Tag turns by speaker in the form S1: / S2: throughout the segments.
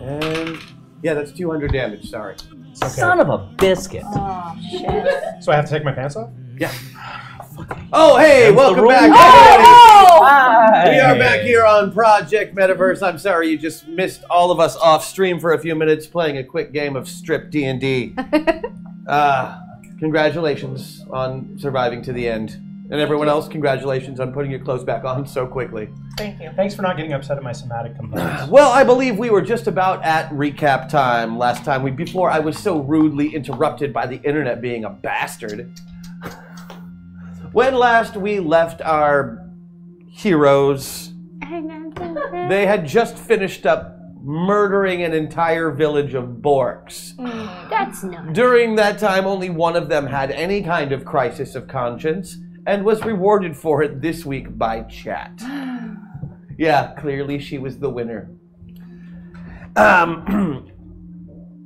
S1: And yeah, that's 200 damage. Sorry.
S2: Okay. Son of a biscuit.
S3: Oh, shit.
S4: So I have to take my pants off?
S1: Yeah. Oh, hey, welcome back.
S3: Oh!
S1: We are back here on Project Metaverse. I'm sorry you just missed all of us off stream for a few minutes playing a quick game of Strip D&D. Congratulations on surviving to the end. And everyone else, congratulations on putting your clothes back on so quickly.
S3: Thank you.
S4: Thanks for not getting upset at my somatic components.
S1: Well, I believe we were just about at recap time last time. Before I was so rudely interrupted by the internet being a bastard. When last we left our heroes, they had just finished up murdering an entire village of Borks.
S5: That's nuts.
S1: During that time, only one of them had any kind of crisis of conscience and was rewarded for it this week by chat. Yeah, clearly she was the winner.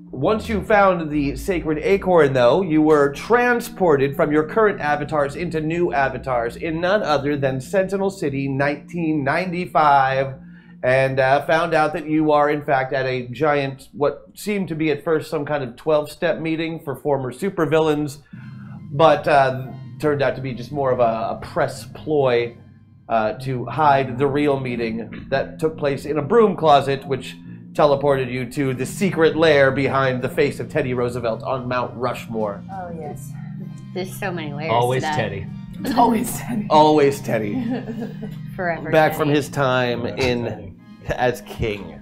S1: Once you found the sacred acorn, though, you were transported from your current avatars into new avatars in none other than Sentinel City 1995, and found out that you are, in fact, at a giant, what seemed to be at first some kind of 12-step meeting for former supervillains, but turned out to be just more of a press ploy to hide the real meeting that took place in a broom closet, which teleported you to the secret lair behind the face of Teddy Roosevelt on Mount Rushmore.
S3: Oh, yes.
S5: There's so many layers
S2: Always
S5: to that.
S2: Teddy.
S3: It's always Teddy.
S1: Always Teddy.
S5: Forever
S1: Back
S5: Teddy.
S1: from his time as king.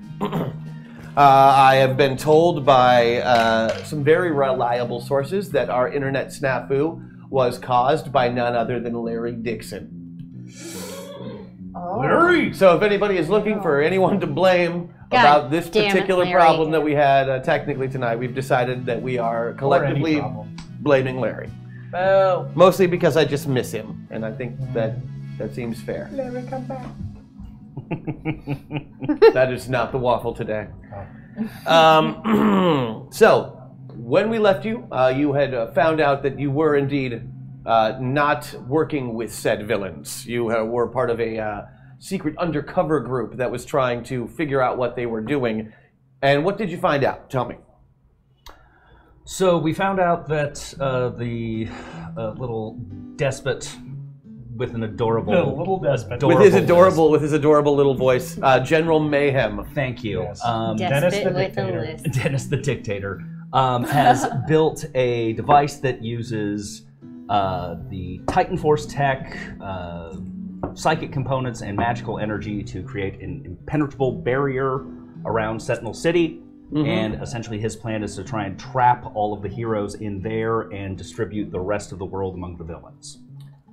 S1: I have been told by some very reliable sources that our internet snafu was caused by none other than Larry Dixon.
S3: Oh.
S4: Larry!
S1: So if anybody is looking for anyone to blame about this
S5: damn it,
S1: particular
S5: Larry.
S1: problem that we had technically tonight, we've decided that we are collectively blaming Larry.
S3: Boo.
S1: Mostly because I just miss him, and I think that seems fair.
S3: Larry, come back.
S1: That is not the waffle today. So, when we left you, you had found out that you were indeed not working with said villains. You were part of a secret undercover group that was trying to figure out what they were doing. And what did you find out? Tell me.
S2: So we found out that the little despot with an adorable,
S4: little despot.
S1: With his adorable little voice, General Mayhem.
S2: Thank you.
S4: Yes.
S2: Dennis
S5: Despot with a list.
S2: Dennis the Dictator has built a device that uses the Titan Force tech, psychic components, and magical energy to create an impenetrable barrier around Sentinel City. Mm-hmm. And essentially his plan is to try and trap all of the heroes in there and distribute the rest of the world among the villains.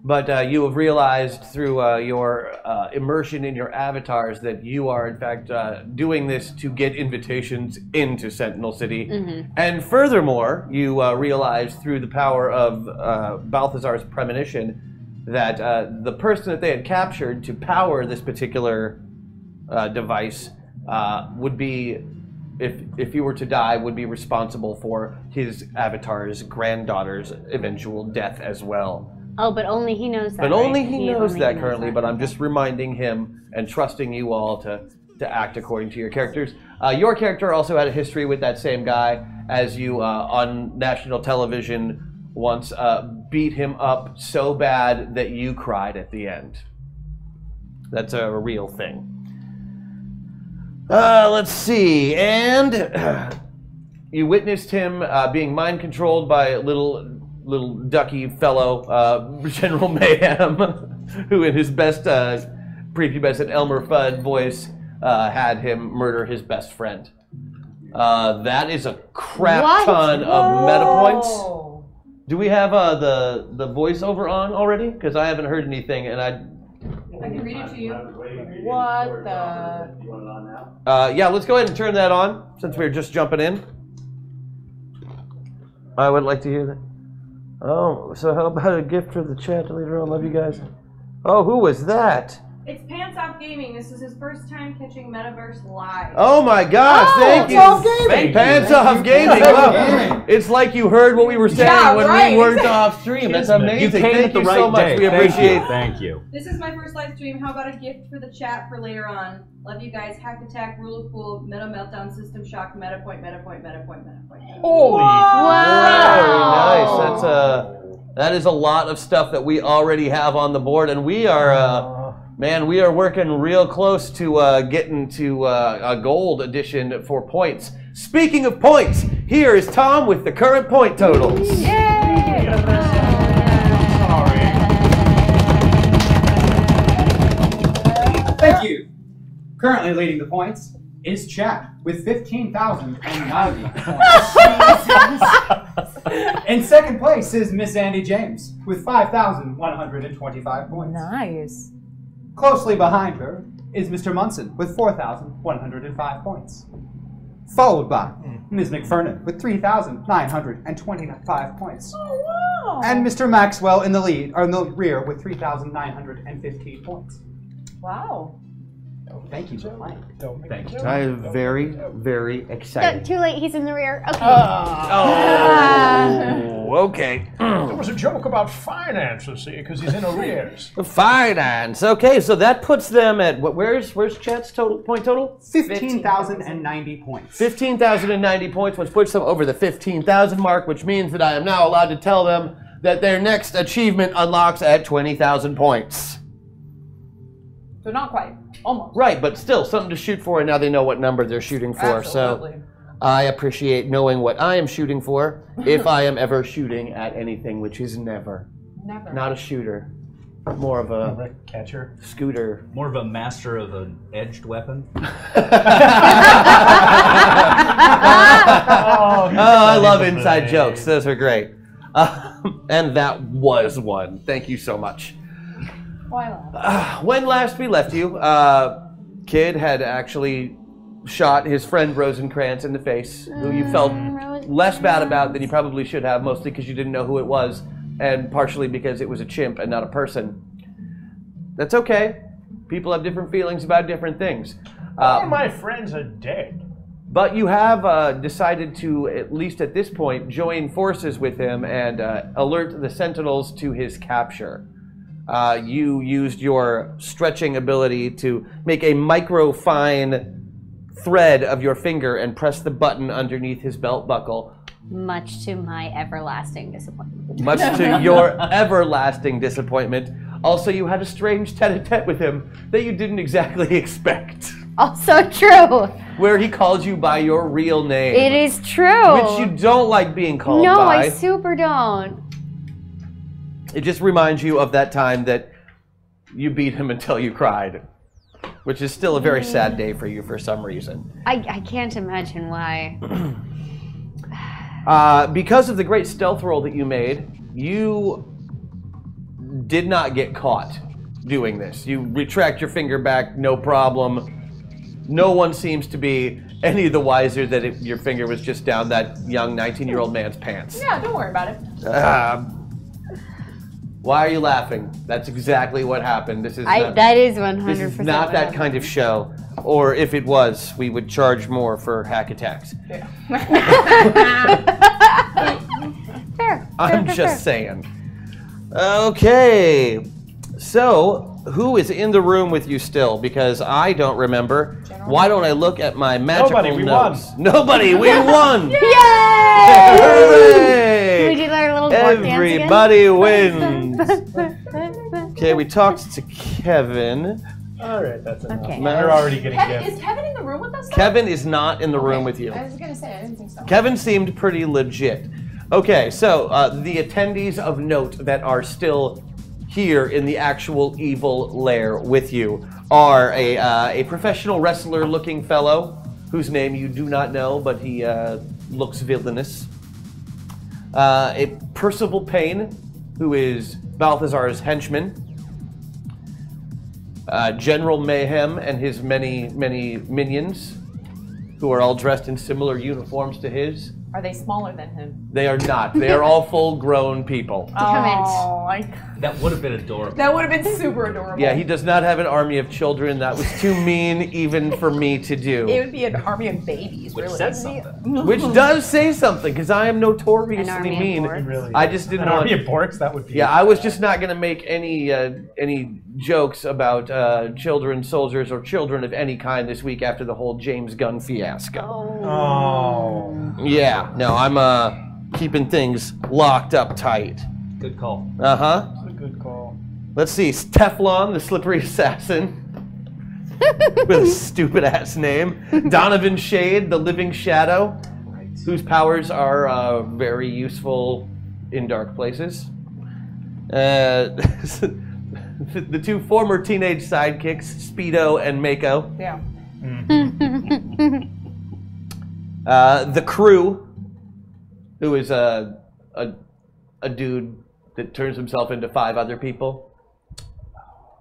S1: But you have realized through your immersion in your avatars that you are, in fact, doing this to get invitations into Sentinel City. Mm-hmm. And furthermore, you realize through the power of Balthazar's premonition that the person that they had captured to power this particular device would be, if you were to die, would be responsible for his avatar's granddaughter's eventual death as well.
S5: Oh, but only he knows that.
S1: But only
S5: right?
S1: he knows that currently, but I'm just reminding him and trusting you all to act according to your characters. Your character also had a history with that same guy, as you on national television once beat him up so bad that you cried at the end. That's a real thing. Let's see, and you witnessed him being mind controlled by little ducky fellow, General Mayhem, who in his best prepubescent Elmer Fudd voice had him murder his best friend. That is a crap ton of meta points. Do we have the voiceover on already? Because I haven't heard anything, and I
S3: can read it to you. What the?
S6: You want it on now?
S1: Yeah, let's go ahead and turn that on, since we're just jumping in. I would like to hear that. Oh, so how about a gift for the chat later on? Love you guys. Oh, who was that?
S3: It's Pants Off Gaming. This is his first time catching Metaverse live.
S1: Oh my gosh, thank you. Pants Off Gaming. Wow. It's like you heard what we were saying when we weren't off stream. That's amazing.
S2: You came
S1: Thank
S2: at the
S1: you
S2: right
S1: so much.
S2: day.
S1: We appreciate
S2: Thank you.
S3: This is my first live stream. How about a gift for the chat for later on? Love you guys. Hack Attack, Rule of Cool, Meta Meltdown, System Shock, Meta Point.
S4: Holy!
S1: Very nice. That is a lot of stuff that we already have on the board, and we are, man, we are working real close to getting to a gold edition for points. Speaking of points, here is Tom with the current point totals.
S3: Yay!
S6: Thank you. Currently leading the points is Chat with 15,090 points. In second place is Miss Andy James with 5,125 points.
S3: Nice.
S6: Closely behind her is Mr. Munson with 4,105 points. Followed by Ms. McFernan with 3,925 points.
S3: Oh, wow.
S6: And Mr. Maxwell in the lead, or in the rear, with 3,915 points.
S3: Wow.
S6: Thank you, Joe.
S2: Thank you.
S1: I am very, very excited.
S5: Too late, he's in the rear. Okay.
S1: Oh, okay.
S4: There was a joke about finances, see, because he's in arrears.
S1: Finance. Okay, so that puts them at what? Where's Chat's point total?
S6: 15,090 points.
S1: 15,090 points, which puts them over the 15,000 mark, which means that I am now allowed to tell them that their next achievement unlocks at 20,000 points.
S3: So not quite. Almost.
S1: Right, but still something to shoot for, and now they know what number they're shooting for.
S3: Absolutely.
S1: So I appreciate knowing what I am shooting for, if I am ever shooting at anything, which is never.
S3: Never.
S1: Not a shooter. More of a
S4: catcher.
S1: Scooter.
S2: More of a master of an edged weapon.
S1: Oh, I love inside jokes. Those are great. And that was one. Thank you so much. When last we left you, Kid had actually shot his friend Rosencrantz in the face, who you felt less bad about than you probably should have, mostly because you didn't know who it was, and partially because it was a chimp and not a person. That's okay. People have different feelings about different things.
S4: All my friends are dead.
S1: But you have decided to, at least at this point, join forces with him and alert the Sentinels to his capture. You used your stretching ability to make a micro-fine thread of your finger and press the button underneath his belt buckle.
S5: Much to my everlasting disappointment.
S1: Much to your everlasting disappointment. Also, you had a strange tete-a-tete with him that you didn't exactly expect.
S5: Also true.
S1: Where he called you by your real name.
S5: It is true.
S1: Which you don't like being called
S5: no,
S1: by.
S5: I super don't.
S1: It just reminds you of that time that you beat him until you cried. Which is still a very sad day for you for some reason.
S5: I can't imagine why.
S1: Because of the great stealth roll that you made, you did not get caught doing this. You retract your finger back, no problem. No one seems to be any the wiser that your finger was just down that young 19-year-old man's pants.
S3: Yeah, don't worry about it.
S1: Why are you laughing? That's exactly what happened. This is
S5: that is 100%.
S1: This is not that kind of show. Or if it was, we would charge more for hack attacks.
S3: Yeah.
S5: Fair.
S1: I'm just saying. Okay. So, who is in the room with you still? Because I don't remember. Why don't I look at my magical notes? Nobody, we won!
S5: Yay!
S1: Hooray!
S5: Can we do our little dance again?
S1: Everybody wins. Okay, we talked to Kevin.
S4: All right, that's enough.
S5: Okay.
S4: You're already getting gifts.
S3: Is Kevin in the room with us?
S1: Kevin is not in the room with you.
S3: I was gonna say I didn't think so.
S1: Kevin seemed pretty legit. Okay, so the attendees of note that are still here in the actual evil lair with you are a professional wrestler-looking fellow whose name you do not know, but he looks villainous. A Percival Payne, who is Balthazar's henchman. General Mayhem and his many, many minions, who are all dressed in similar uniforms to his.
S7: Are they smaller than him?
S1: They are not. They are all full-grown people.
S7: Oh,
S2: That would have been adorable.
S7: that would have been super adorable.
S1: Yeah, he does not have an army of children. That was too mean even for me to do.
S7: It would be an army of babies,
S2: Which
S7: really.
S2: says something.
S1: Which does say something, because I am notoriously
S5: An army of
S1: mean.
S5: orcs.
S4: Really
S1: I just didn't
S4: An
S1: want.
S4: army of porks, that would be.
S1: Yeah, I was just not going to make any jokes about children, soldiers, or children of any kind this week after the whole James Gunn fiasco.
S4: Oh.
S1: Yeah, no, I'm keeping things locked up tight.
S2: Good call.
S1: Uh-huh.
S4: That's a good call.
S1: Let's see, Teflon, the slippery assassin. With a stupid-ass name. Donovan Shade, the living shadow.
S2: Right.
S1: Whose powers are very useful in dark places. The two former teenage sidekicks, Speedo and Mako.
S7: Yeah.
S1: The crew, who is a dude that turns himself into 5 other people.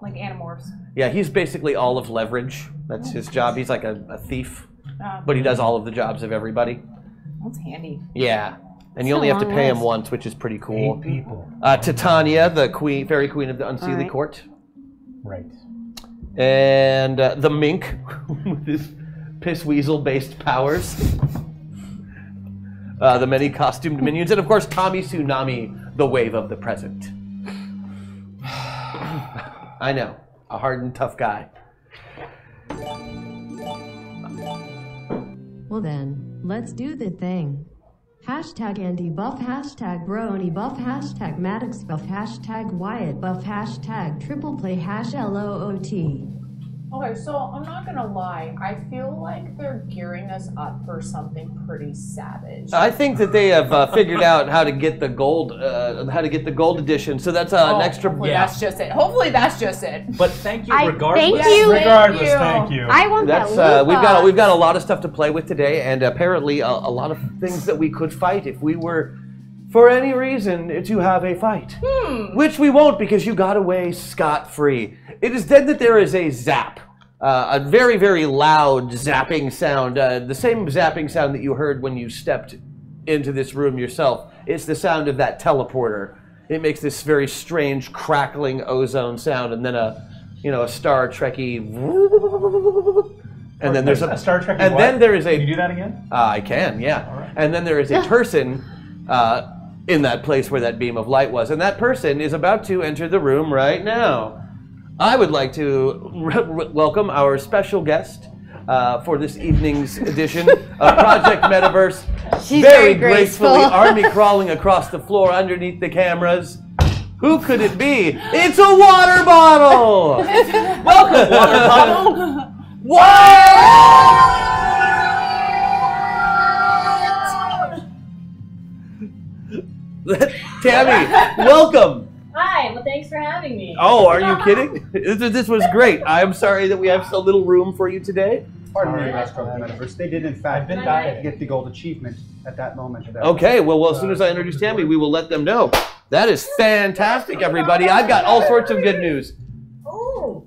S7: Like Animorphs.
S1: Yeah, he's basically all of Leverage. That's his job. He's like a thief,
S7: Oh,
S1: but he does all of the jobs of everybody.
S7: that's handy.
S1: Yeah. And you
S5: It's
S1: only
S5: a
S1: have to
S5: long
S1: pay him
S5: list.
S1: once, which is pretty cool.
S4: 8 people.
S1: Titania, the queen, fairy queen of the Unseelie
S5: Alright.
S1: Court.
S4: Right.
S1: And the Mink, with his piss weasel-based powers. The many costumed minions. And, of course, Kami Tsunami, the wave of the present. I know. A hard and tough guy.
S8: Well then, let's do the thing. Hashtag Andy buff, hashtag Brony buff, hashtag Maddox buff, hashtag Wyatt buff, hashtag triple play hash LOOT.
S7: Okay, so I'm not gonna lie. I feel like they're gearing us up for something pretty savage.
S1: I think that they have figured out how to get the gold, edition. So that's an extra.
S7: Hopefully
S2: Yeah.
S7: that's just it. Hopefully that's just it.
S2: But thank you
S5: I
S2: regardless.
S5: thank you.
S4: Regardless,
S7: you.
S4: thank you.
S5: I want
S1: That's
S5: that loot box.
S1: we've got a lot of stuff to play with today, and apparently a lot of things that we could fight if we were, for any reason, to have a fight. Which we won't, because you got away scot-free. It is then that there is a zap. A very, very loud zapping sound. The same zapping sound that you heard when you stepped into this room yourself. It's the sound of that teleporter. It makes this very strange crackling ozone sound, and then a Star Trekky. And then there's
S4: a Star Trek.
S1: And then there is
S4: Can you
S1: a.
S4: do that again?
S1: I can, yeah.
S4: All right.
S1: And then there is a person in that place where that beam of light was, and that person is about to enter the room right now. I would like to welcome our special guest for this evening's edition of Project Metaverse.
S5: She's
S1: very
S5: very graceful.
S1: gracefully, army crawling across the floor underneath the cameras. Who could it be? It's a water bottle!
S2: Welcome, water bottle.
S1: Tammy, welcome.
S9: Hi, well thanks for having me.
S1: Oh, are you kidding? This was great. I'm sorry that we have so little room for you today.
S6: Pardon me,
S4: Alright.
S6: Master of the Metaverse. They did, in fact,
S4: I've been dying.
S6: get the gold achievement at that moment.
S1: Okay, well, as soon as I introduce Tammy, we will let them know. That is fantastic, everybody. I've got all sorts of good news.
S9: Oh.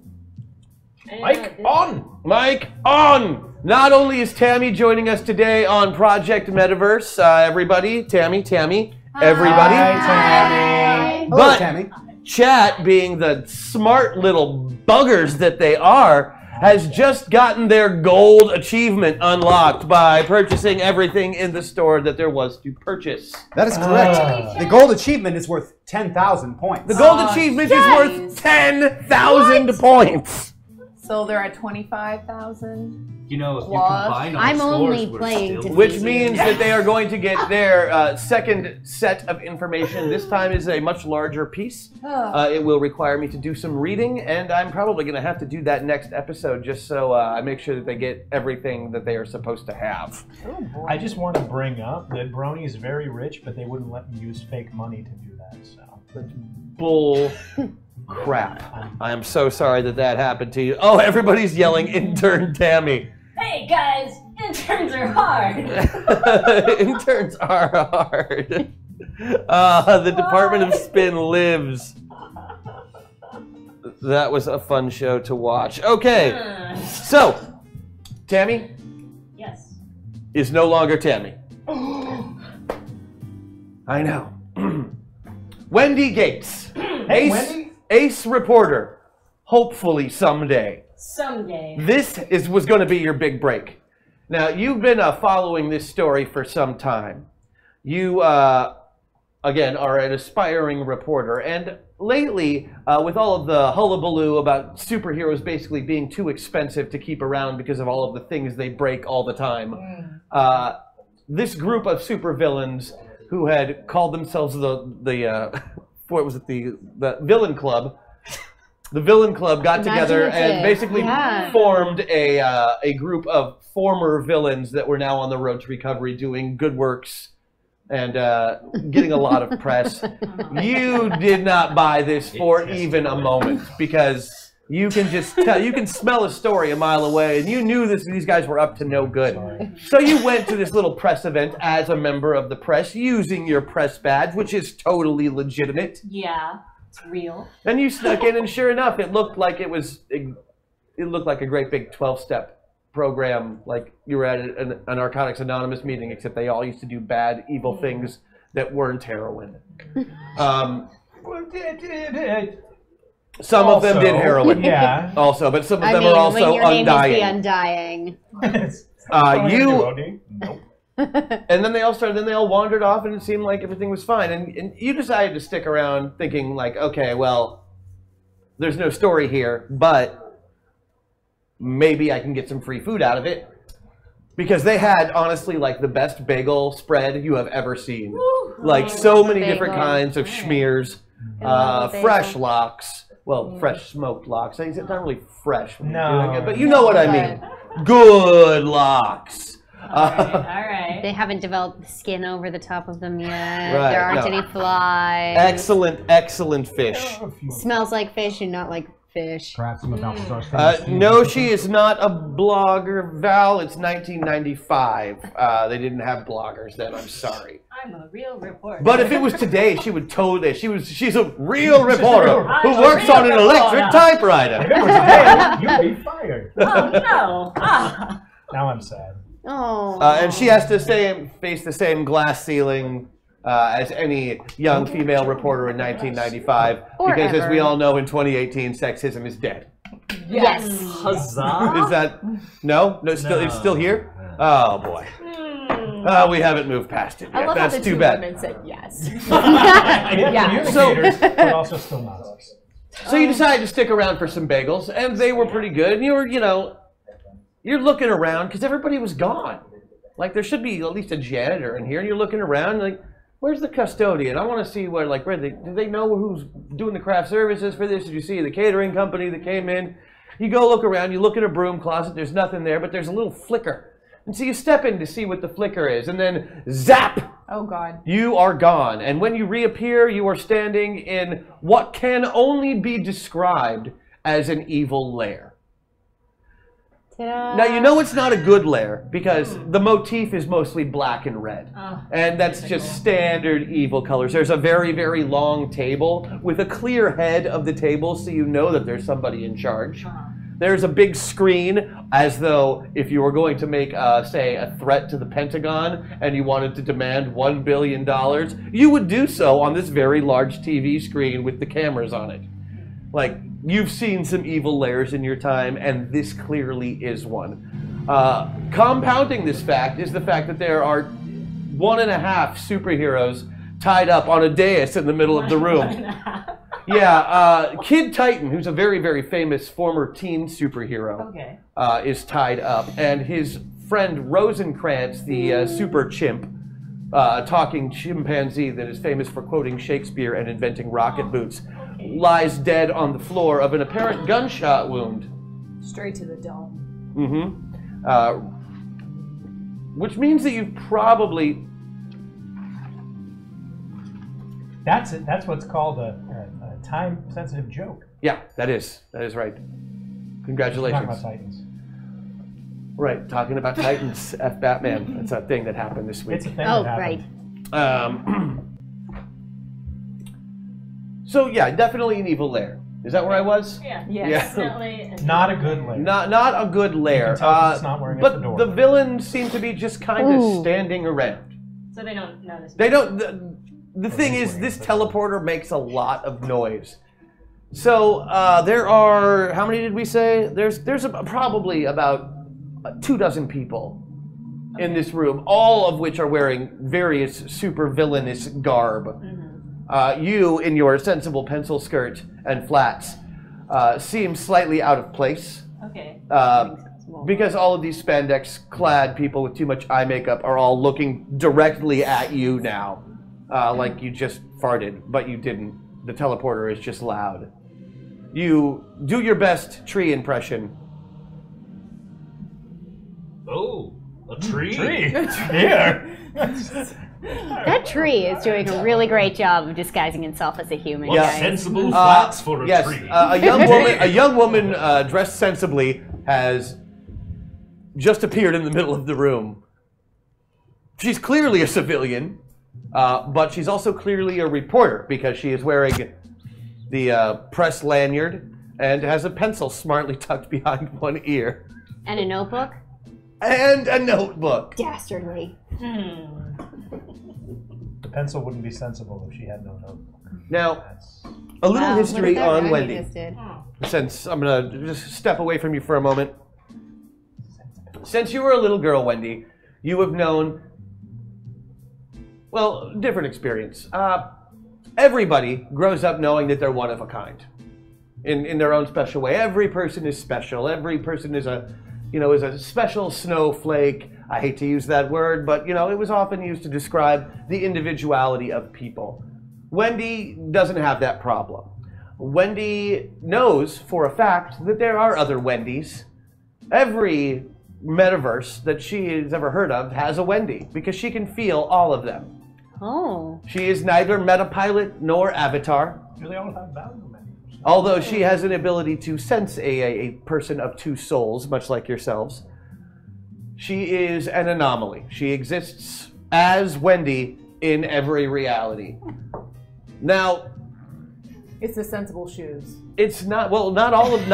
S4: Mike, on!
S1: Mike, on! Not only is Tammy joining us today on Project Metaverse, everybody, Tammy, everybody.
S6: Hi, Tammy. Hello,
S1: But
S6: Tammy.
S1: chat, being the smart little buggers that they are, has just gotten their gold achievement unlocked by purchasing everything in the store that there was to purchase.
S6: That is correct. The gold achievement is worth 10,000 points.
S1: The gold achievement is worth 10,000 points.
S7: So they're at 25,000.
S2: You know, if you
S7: Plus,
S2: combine our
S5: I'm
S2: scores,
S5: only
S2: we're
S5: playing
S2: still-
S5: to
S1: Which means that they are going to get their second set of information. This time is a much larger piece. It will require me to do some reading, and I'm probably going to have to do that next episode just so I make sure that they get everything that they are supposed to have.
S4: I just want to bring up that Brony is very rich, but they wouldn't let me use fake money to do that. So
S1: Bull crap. I am so sorry that that happened to you. Oh, everybody's yelling, intern Tammy.
S9: Hey guys, interns are hard.
S1: Interns are hard. The Department of Spin lives. That was a fun show to watch. Okay, so Tammy
S9: Yes.
S1: is no longer Tammy. I know. Wendy Gates.
S4: Hey, Wendy.
S1: Ace reporter. Hopefully someday.
S9: Someday.
S1: This was going to be your big break. Now, you've been following this story for some time. You, again, are an aspiring reporter. And lately, with all of the hullabaloo about superheroes basically being too expensive to keep around because of all of the things they break all the time, this group of supervillains who had called themselves the Villain Club. The Villain Club got together and basically formed a group of former villains that were now on the road to recovery, doing good works and getting a lot of press. You did not buy this for even a moment, because you can just tell, you can smell a story a mile away, and you knew these guys were up to no good. So you went to this little press event as a member of the press, using your press badge, which is totally legitimate.
S9: Yeah, it's real.
S1: And you snuck in, and sure enough, it looked like it looked like a great big 12-step program, like you were at an Narcotics Anonymous meeting, except they all used to do bad, evil things that weren't heroin. Some of them did heroin.
S4: Yeah.
S1: Also, but some of them are also
S5: when your
S1: undying.
S5: Name is the
S1: Undying.
S4: Nope.
S1: And then they all wandered off, and it seemed like everything was fine. And you decided to stick around, thinking like, okay, well, there's no story here, but maybe I can get some free food out of it. Because they had, honestly, like the best bagel spread you have ever seen. Woo. Like so many different kinds of schmears, fresh lox. Well, fresh smoked lox. It's not really fresh when you're doing it, but you know what I mean. Good lox.
S9: All right.
S5: They haven't developed the skin over the top of them yet.
S1: Right,
S5: there aren't any flies.
S1: Excellent fish.
S5: Smells like fish and not like fish.
S4: Perhaps I'm about to start
S1: no, she is not a blogger, Val. It's 1995. They didn't have bloggers then. I'm sorry.
S9: I'm a real reporter.
S1: But if it was today, she would totally. She's a real reporter who works on an electric typewriter.
S4: If it was today, you'd be fired.
S9: Oh no!
S4: Now I'm sad.
S5: Oh.
S1: And she has to face the same glass ceiling as any young female reporter in 1995, because as we all know, in 2018, sexism is dead.
S5: Yes.
S2: Huzzah!
S1: Is that no? It's still here. Oh boy. We haven't moved past it yet.
S7: I love
S1: That's
S7: how the
S1: too
S7: two
S1: bad.
S7: women said yes.
S4: Communicators, but also still not us.
S1: So you decided to stick around for some bagels, and they were pretty good. And you were, you're looking around because everybody was gone. Like there should be at least a janitor in here, and you're looking around like, where's the custodian? I want to see where do they know who's doing the craft services for this? Did you see the catering company that came in? You go look around, you look in a broom closet, there's nothing there, but there's a little flicker. And so you step in to see what the flicker is, and then zap!
S7: Oh God.
S1: You are gone. And when you reappear, you are standing in what can only be described as an evil lair.
S5: Ta-da.
S1: Now, you know it's not a good lair because the motif is mostly black and red. And that's just standard evil colors. There's a very, very long table with a clear head of the table, so you know that there's somebody in charge. There's a big screen, as though if you were going to make, say, a threat to the Pentagon and you wanted to demand $1 billion, you would do so on this very large TV screen with the cameras on it. Like, you've seen some evil lairs in your time, and this clearly is one. Compounding this fact is the fact that there are 1.5 superheroes tied up on a dais in the middle of the room. Yeah, Kid Titan, who's a very, very famous former teen superhero, is tied up, and his friend Rosencrantz, the super chimp, talking chimpanzee that is famous for quoting Shakespeare and inventing rocket boots, lies dead on the floor of an apparent gunshot wound.
S7: Straight to the dome.
S1: Which means that you've probably...
S4: That's what's called a time-sensitive joke.
S1: Yeah, that is right. Congratulations.
S4: Talking about Titans.
S1: Right, talking about Titans, F Batman. That's a thing that happened this week.
S4: It's a thing that happened.
S5: Right.
S1: So yeah, definitely an evil lair. Is that where I was?
S9: Yeah.
S7: Yes.
S9: Definitely.
S4: Not a good lair.
S1: Not a good lair.
S4: You can tell it's not wearing a
S1: but
S4: fedora.
S1: the villains seem to be just kind of standing around.
S9: So they don't notice.
S1: They don't. the thing is, this teleporter makes a lot of noise. So there are, how many did we say? There's probably about 24 people in this room, all of which are wearing various super villainous garb. You, in your sensible pencil skirt and flats, seem slightly out of place.
S9: Okay.
S1: Because all of these spandex-clad people with too much eye makeup are all looking directly at you now, like you just farted, but you didn't. The teleporter is just loud. You do your best tree impression.
S2: Oh, a tree?
S4: Here.
S5: That tree is doing a really great job of disguising itself as a human.
S2: What
S5: guys.
S2: sensible flats for a
S1: yes,
S2: tree.
S1: a young woman dressed sensibly has just appeared in the middle of the room. She's clearly a civilian, but she's also clearly a reporter because she is wearing the press lanyard and has a pencil smartly tucked behind one ear.
S5: And a notebook?
S1: And a notebook.
S5: Dastardly.
S4: The pencil wouldn't be sensible if she had no notebook.
S1: Now, a little history on Wendy.
S5: Just did?
S1: Since I'm going to just step away from you for a moment. Since you were a little girl, Wendy, you have known, well, different experience. Everybody grows up knowing that they're one of a kind in their own special way. Every person is special. Every person is a special snowflake. I hate to use that word, but, it was often used to describe the individuality of people. Wendy doesn't have that problem. Wendy knows for a fact that there are other Wendys. Every metaverse that she has ever heard of has a Wendy because she can feel all of them.
S5: Oh.
S1: She is neither Metapilot nor Avatar,
S4: Do they all have value menus?
S1: although she has an ability to sense a person of two souls, much like yourselves. She is an anomaly. She exists as Wendy in every reality. Now,
S7: It's the sensible shoes.
S1: it's not not all of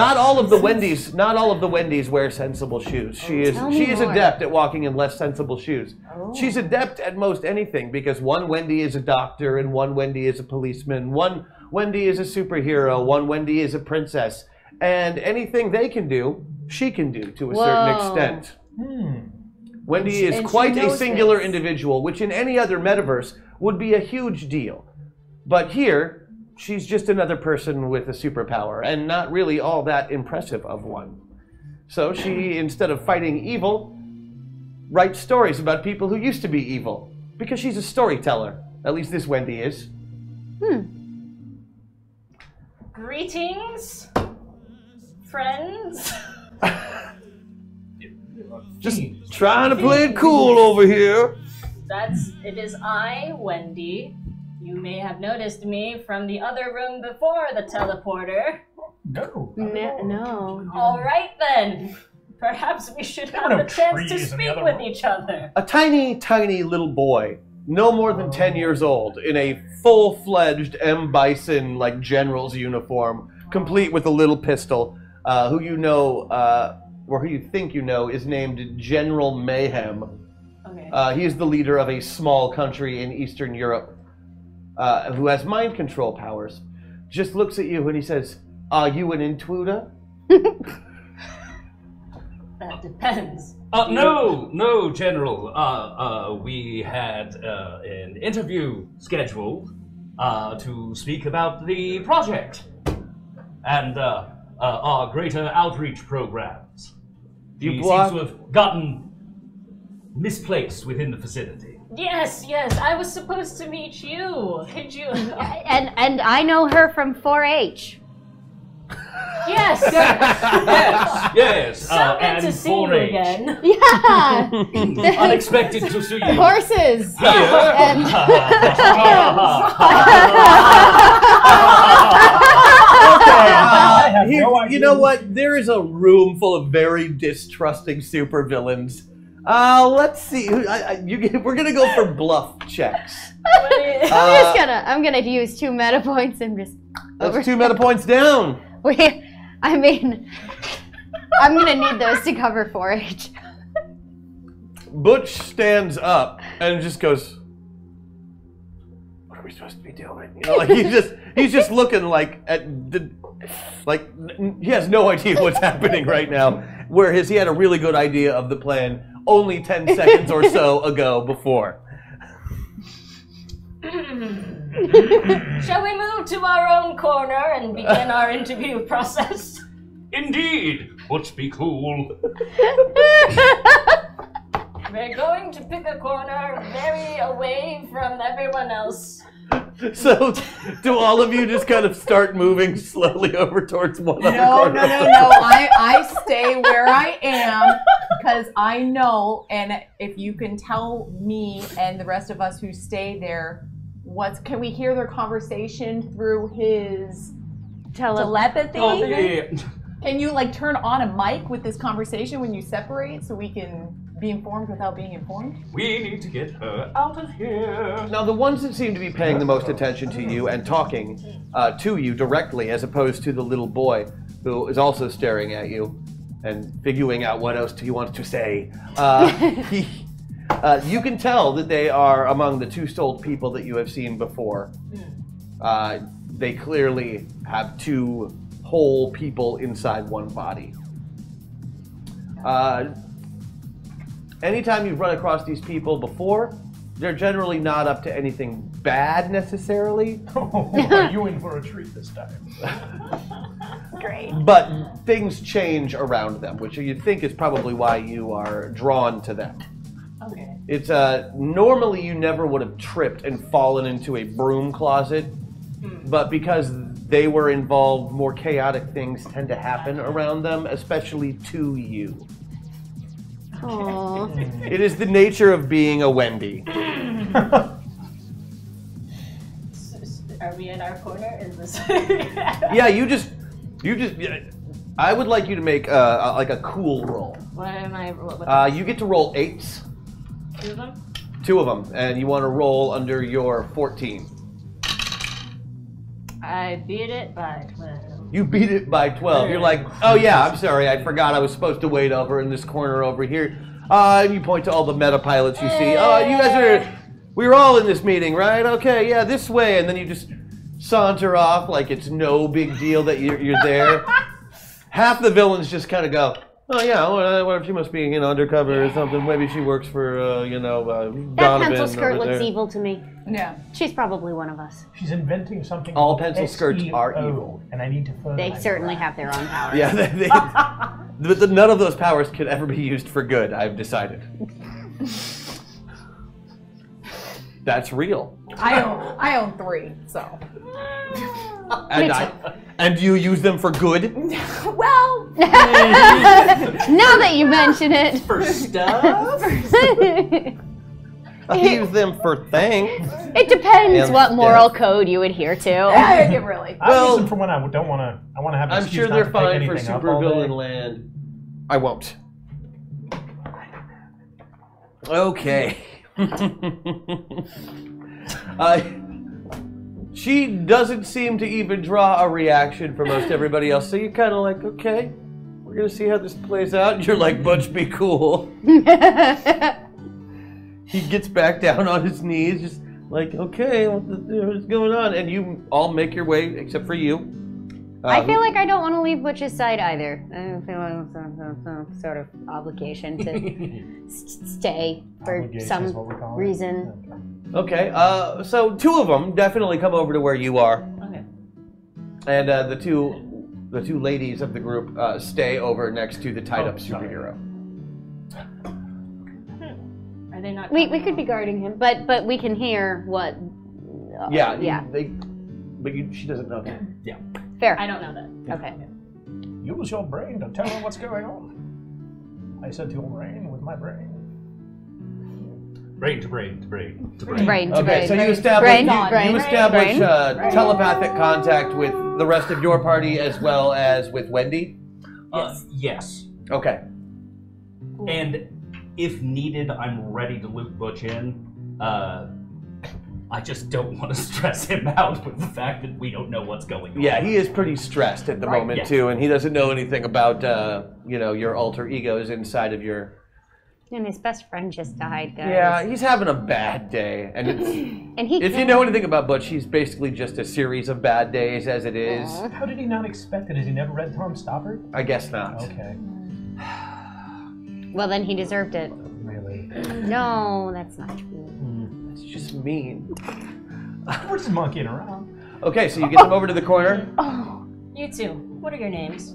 S1: the Wendys wear sensible shoes. She is
S5: more.
S1: adept at walking in less sensible shoes.
S7: Oh.
S1: She's adept at most anything because one Wendy is a doctor and one Wendy is a policeman, one Wendy is a superhero, one Wendy is a princess, and anything they can do, she can do to a certain extent. Wendy is
S7: and she
S1: quite a
S7: knows
S1: singular
S7: this.
S1: individual, which in any other metaverse would be a huge deal. But here, she's just another person with a superpower, and not really all that impressive of one. So she, instead of fighting evil, writes stories about people who used to be evil, because she's a storyteller. At least this Wendy is.
S9: Greetings, friends.
S1: Just trying to play it cool over here.
S9: It is I, Wendy. You may have noticed me from the other room before the teleporter.
S4: No.
S5: No.
S9: All right then. Perhaps we should have the chance to speak with each other.
S1: A tiny, tiny little boy, no more than 10 years old, in a full-fledged M. Bison, general's uniform, complete with a little pistol, who you know, or who you think you know, is named General Mayhem.
S9: Okay.
S1: He is the leader of a small country in Eastern Europe, who has mind control powers. Just looks at you and he says, "Are you an intruder?"
S9: That depends.
S2: No, General. We had an interview scheduled to speak about the project and our greater outreach programs.
S1: You
S2: He
S1: block-
S2: seems to have gotten misplaced within the facility.
S9: Yes, I was supposed to meet you. Did you?
S5: And I know her from 4-H.
S9: Yes.
S2: Yes.
S9: So good
S2: and
S9: to see you
S2: 4-H.
S9: again.
S5: Yeah.
S2: Unexpected to see you.
S5: Horses.
S4: I have no idea.
S1: You know what? There is a room full of very distrusting supervillains. Let's see. We're gonna go for bluff checks.
S5: I'm gonna use 2 meta points and just.
S1: That's 2 meta points down.
S5: I'm gonna need those to cover 4-H.
S1: Butch stands up and just goes, "What are we we supposed to be doing? You know, like he's just looking like he has no idea what's happening right now. Whereas he had a really good idea of the plan only 10 seconds or so ago before.
S9: Shall we move to our own corner and begin our interview process?
S2: Indeed. Let's be cool.
S9: We're going to pick a corner very away from everyone else.
S1: So, do all of you just kind of start moving slowly over towards one other
S7: No.
S1: corner?
S7: I stay where I am because I know, and if you can tell me and the rest of us who stay there, can we hear their conversation through his telepathy?
S2: Oh, yeah.
S7: Can you turn on a mic with this conversation when you separate so we can be informed without being informed?
S2: We need to get her out of here.
S1: Now, the ones that seem to be paying the most attention to you and talking to you directly, as opposed to the little boy who is also staring at you and figuring out what else he wants to say, you can tell that they are among the two-souled people that you have seen before. They clearly have two whole people inside one body. Anytime you've run across these people before, they're generally not up to anything bad necessarily.
S4: Are you in for a treat this time?
S7: Great.
S1: But things change around them, which you think is probably why you are drawn to them.
S7: Okay.
S1: It's normally you never would have tripped and fallen into a broom closet, but because they were involved, more chaotic things tend to happen around them, especially to you.
S5: Aww.
S1: It is the nature of being a Wendy.
S9: Are we in our corner? Is this?
S1: Yeah, you just. I would like you to make a cool roll.
S9: What am I?
S1: You get to roll 8s.
S9: 2 of them?
S1: 2 of them, and you want to roll under your 14.
S9: I beat it by 12.
S1: You beat it by 12. You're like, oh yeah, I'm sorry, I forgot I was supposed to wait over in this corner over here. And you point to all the meta pilots you see. Oh, you guys we were all in this meeting, right? Okay, yeah, this way. And then you just saunter off like it's no big deal that you're there. Half the villains just kind of go, oh yeah, what if she must be undercover or something? Maybe she works for
S5: That
S1: Donovan
S5: pencil skirt
S1: over
S5: looks
S1: there.
S5: evil to me.
S7: Yeah.
S5: She's probably one of us.
S4: She's inventing something.
S1: All
S4: called
S1: pencil skirts are
S4: SEO,
S1: evil.
S4: and I need to further.
S5: They
S4: my
S5: certainly
S4: brand.
S5: have their own powers.
S1: Yeah, but none of those powers could ever be used for good, I've decided. That's real.
S7: I own 3, so.
S1: And do you use them for good?
S7: Well.
S5: Now that you mention it.
S2: For stuff?
S1: I use them for things.
S5: It depends
S1: And
S5: what moral
S1: death.
S5: code you adhere to.
S7: It really.
S4: I use them for when I don't want to. I want to have. An
S1: I'm
S4: excuse
S1: sure
S4: not
S1: they're
S4: to
S1: fine
S4: pick
S1: for
S4: anything up all
S1: supervillain
S4: day.
S1: land. I won't. Okay. She doesn't seem to even draw a reaction for most everybody else, so you're kind of like, okay, we're going to see how this plays out. And you're like, Butch, be cool. He gets back down on his knees, just like, okay, what's going on? And you all make your way, except for you.
S5: I feel like I don't want to leave Butch's side either. I feel like some sort of obligation to stay for
S4: Obligation is
S5: some
S4: what we call it.
S5: reason.
S1: Okay, so 2 of them definitely come over to where you are.
S9: Okay.
S1: And the two ladies of the group stay over next to the tied-up superhero.
S9: Are they not?
S5: We could be guarding him, but we can hear what.
S1: Yeah. But she doesn't know that.
S2: Yeah.
S5: Fair.
S9: I don't know that.
S5: Okay.
S4: Use your brain to tell her what's going on. I said to your brain with my brain.
S2: Brain to brain to brain to brain.
S5: Brain to
S1: Okay,
S5: brain.
S1: so you
S5: brain,
S1: establish
S5: brain, brain.
S1: telepathic contact with the rest of your party as well as with Wendy?
S2: Yes.
S1: Okay.
S2: And if needed, I'm ready to loop Butch in. I just don't want to stress him out with the fact that we don't know what's going on.
S1: Yeah, he is pretty stressed at the moment
S2: yeah.
S1: too, and he doesn't know anything about your alter egos inside of your
S5: And his best friend just died, guys.
S1: Yeah, he's having a bad day, and it's. If you know anything about Butch, he's basically just a series of bad days as it is.
S4: How did he not expect it? Has he never read Tom Stoppard?
S1: I guess not.
S4: Okay.
S5: Well, then he deserved it.
S4: Really?
S5: No, that's not true.
S1: It's just mean.
S4: We're just monkeying around.
S1: Okay, so you get them over to the corner.
S9: Oh, you two. What are your names?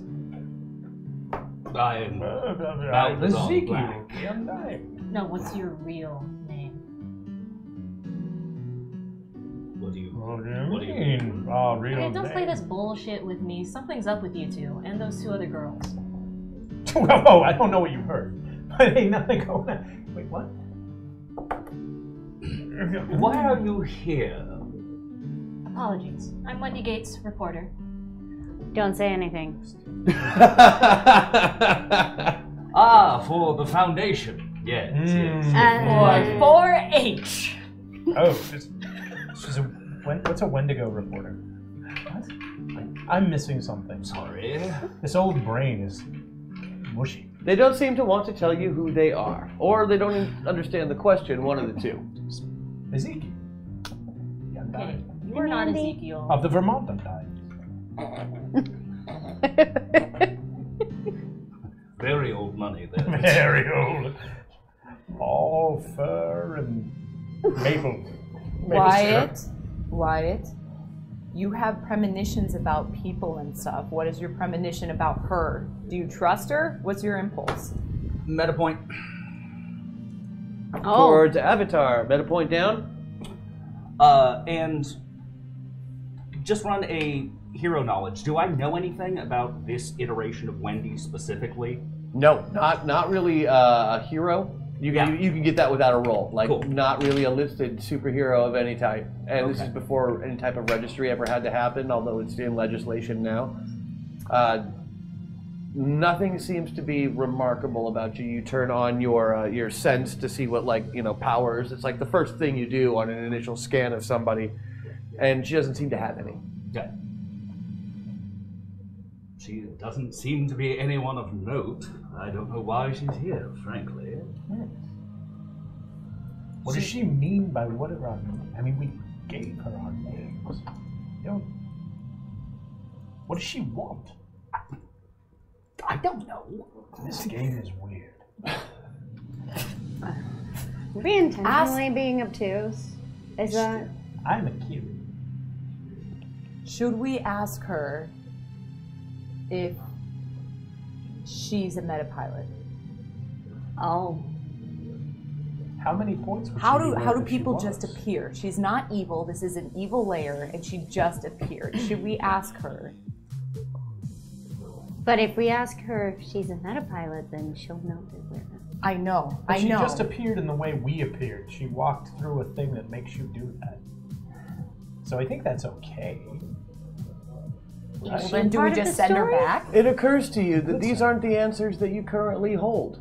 S2: I am
S4: Ezekiel.
S9: No, what's your real name?
S2: What do you
S4: mean? Oh, real
S9: Hey, don't
S4: name.
S9: play this bullshit with me. Something's up with you two and those two other girls.
S4: Whoa, I don't know what you heard. But ain't nothing going on. Wait, what?
S2: Why are you here?
S9: Apologies. I'm Wendy Gates, reporter.
S5: Don't say anything.
S2: For the foundation. Yes, yes.
S9: For 4-H.
S4: Oh, she's a what's a Wendigo reporter? What? I'm missing something.
S2: Sorry.
S4: This old brain is mushy.
S1: They don't seem to want to tell you who they are, or they don't understand the question. One of the two.
S4: Ezekiel.
S9: Okay, you are not Ezekiel.
S4: Of the Vermont died.
S2: Very old money there.
S4: Very old. All fur and maple.
S7: Wyatt, you have premonitions about people and stuff. What is your premonition about her? Do you trust her? What's your impulse?
S2: Meta point.
S1: Towards Avatar. Meta point down.
S2: And just run a hero knowledge. Do I know anything about this iteration of Wendy specifically?
S1: No, not really a hero. You can get that without a roll. Like,
S2: cool.
S1: Not really a listed superhero of any type. And this is before any type of registry ever had to happen, although it's in legislation now. Nothing seems to be remarkable about you. You turn on your sense to see what, powers. It's like the first thing you do on an initial scan of somebody, and she doesn't seem to have any.
S2: Okay. She doesn't seem to be anyone of note. I don't know why she's here, frankly.
S4: What does she mean by what are our names? I mean, we gave her our names. What does she want?
S2: I don't know.
S4: This game is weird.
S5: Are we intentionally being obtuse? Is that?
S4: I'm a kid.
S7: Should we ask her if she's a metapilot?
S5: Oh.
S4: How many points would
S7: How
S4: she be
S7: do
S4: worth if
S7: people
S4: she
S7: just
S4: was?
S7: appear? She's not evil. This is an evil layer, and she just appeared. Should we ask her?
S5: But if we ask her if she's a metapilot, then she'll know that we're not.
S7: I know.
S4: But she
S7: know.
S4: just appeared in the way we appeared. She walked through a thing that makes you do that. So I think that's okay.
S7: Well, then do we just send her back?
S1: It occurs to you that these aren't the answers that you currently hold.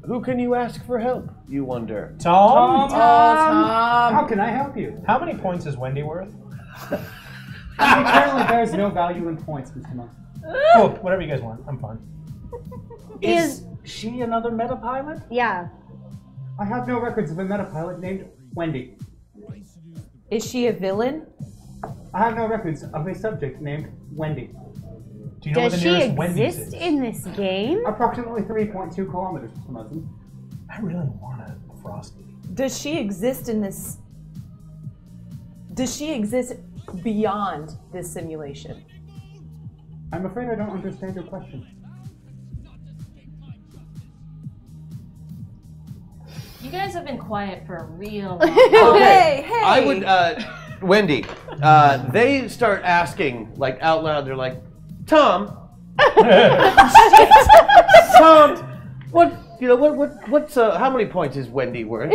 S1: Who can you ask for help, you wonder?
S4: Tom?
S6: How can I help you?
S4: How many points is Wendy worth?
S6: Apparently there's no value in points, Mr. Monk.
S4: Cool, whatever you guys want. I'm fine.
S2: Is she another metapilot?
S5: Yeah.
S6: I have no records of a metapilot named Wendy.
S7: Is she a villain?
S6: I have no records of a subject named Wendy.
S4: Do you know where
S5: Does
S4: the
S5: she
S4: nearest Wendy's
S5: exist
S4: is?
S5: in this game?
S6: Approximately 3.2 kilometers, Mr. Munson.
S4: I really want a Frosty.
S7: Does she exist in this? Does she exist beyond this simulation?
S6: I'm afraid I don't understand your question.
S9: You guys have been quiet for a real long
S1: Okay.
S7: Hey!
S1: I would, Wendy, they start asking, out loud, they're like, Tom, Tom, what's how many points is Wendy worth?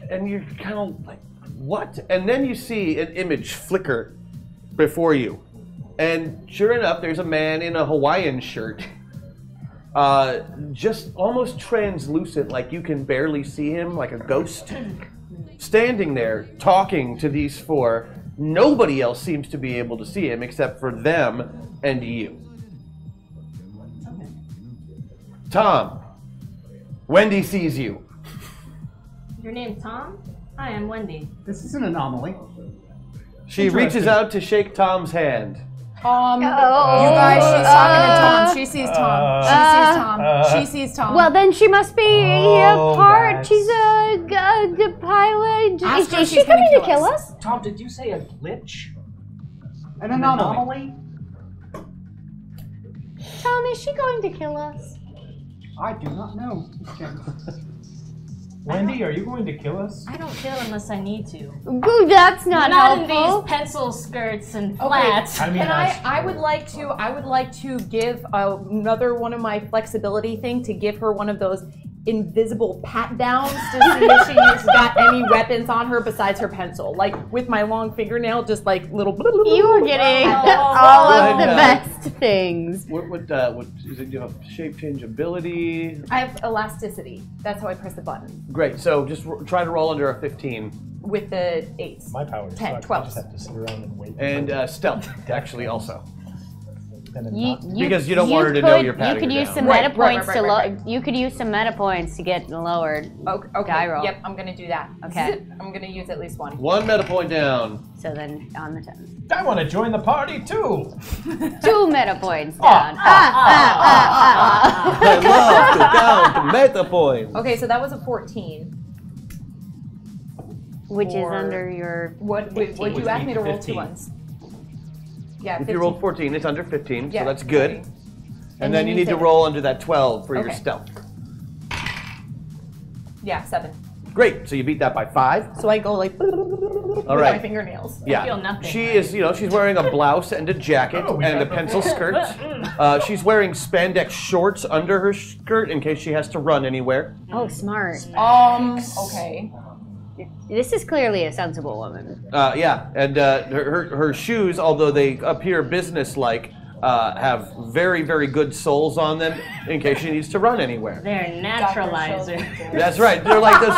S1: And you're kind of like, what? And then you see an image flicker before you. And sure enough, there's a man in a Hawaiian shirt, just almost translucent, like you can barely see him, like a ghost, standing there talking to these four. Nobody else seems to be able to see him except for them and you. Tom, Wendy sees you.
S9: Your name's Tom? Hi, I'm Wendy.
S6: This is an anomaly.
S1: She reaches out to shake Tom's hand.
S7: You guys, she's talking to Tom. She sees Tom. She sees Tom. She sees Tom.
S5: Well, then she must be a part. She's a pilot. Is she coming to kill us?
S2: Tom, did you say a glitch?
S6: An anomaly.
S5: Tom, is she going to kill us?
S6: I do not know.
S4: Wendy, are you going to kill us?
S9: I don't kill unless I need to.
S5: Ooh, that's not
S9: in
S5: helpful.
S9: these pencil skirts and flats.
S4: I mean,
S7: And I would like to give another one of my flexibility thing to give her one of those invisible pat downs to see if she's got any weapons on her besides her pencil. Like with my long fingernail, just like little.
S5: You were getting all of the best things.
S1: What is it? You have shape change ability.
S7: I have elasticity. That's how I press the button
S1: Great. So just try to roll under a 15.
S7: with the 8s.
S4: My power
S7: 10,
S4: sucks.
S7: 12.
S4: I just have to sit around and wait.
S1: And stealth, actually, also.
S4: And then not-
S1: Because you don't want her to know you're patting
S5: You could
S1: her
S5: use
S1: down.
S5: some
S7: Right,
S5: meta points
S7: right.
S5: You could use some meta points to get lowered.
S7: Okay.
S5: Die roll.
S7: Yep, I'm gonna do that.
S5: Okay.
S7: I'm gonna use at least one.
S1: One meta point down.
S5: So then on the 10.
S4: I want to join the party too.
S5: 2 meta points down.
S1: I love to count meta points.
S7: Okay, so that was a 14.
S5: Which is
S7: Or-
S5: under your.
S7: What would
S2: Which
S7: you ask me
S2: beat
S7: to roll
S2: 15.
S7: 2 ones? Yeah,
S1: If
S7: 15.
S1: you roll 14, it's under 15,
S7: Yeah,
S1: so that's good.
S7: 15.
S1: And then you need to
S7: said-
S1: roll under that 12 for your
S7: Okay.
S1: stealth.
S7: Yeah, 7.
S1: Great, so you beat that by 5.
S7: So I go like with my
S1: right.
S7: fingernails.
S1: Yeah,
S9: feel nothing
S1: she
S9: right
S1: is. She's wearing a blouse and a jacket
S4: Oh, we
S1: and a
S4: got the
S1: pencil skirt. She's wearing spandex shorts under her skirt in case she has to run anywhere.
S5: Oh, smart.
S7: Okay.
S5: This is clearly a sensible woman.
S1: Yeah, and her shoes, although they appear businesslike, have very, very good soles on them in case she needs to run anywhere.
S9: They're naturalizer.
S1: That's right. They're like this.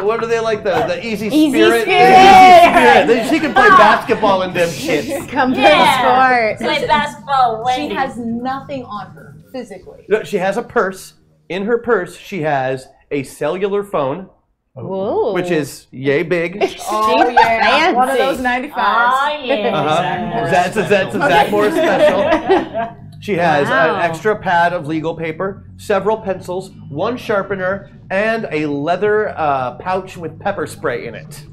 S1: What are they like? The Easy
S5: Easy
S1: Spirit.
S5: Spirit.
S1: She can play basketball in them shits.
S5: Come
S9: Yeah.
S5: sport.
S9: Play basketball, Wendy.
S7: She has nothing on her physically.
S1: Look, she has a purse. In her purse, she has a cellular phone,
S5: Whoa.
S1: which is yay big.
S7: Oh yeah,
S5: fancy.
S7: one of those 95s.
S9: Oh, yeah.
S1: Uh-huh. That's a Zach Morris special. She has
S5: Wow.
S1: an extra pad of legal paper, several pencils, one sharpener, and a leather pouch with pepper spray in it.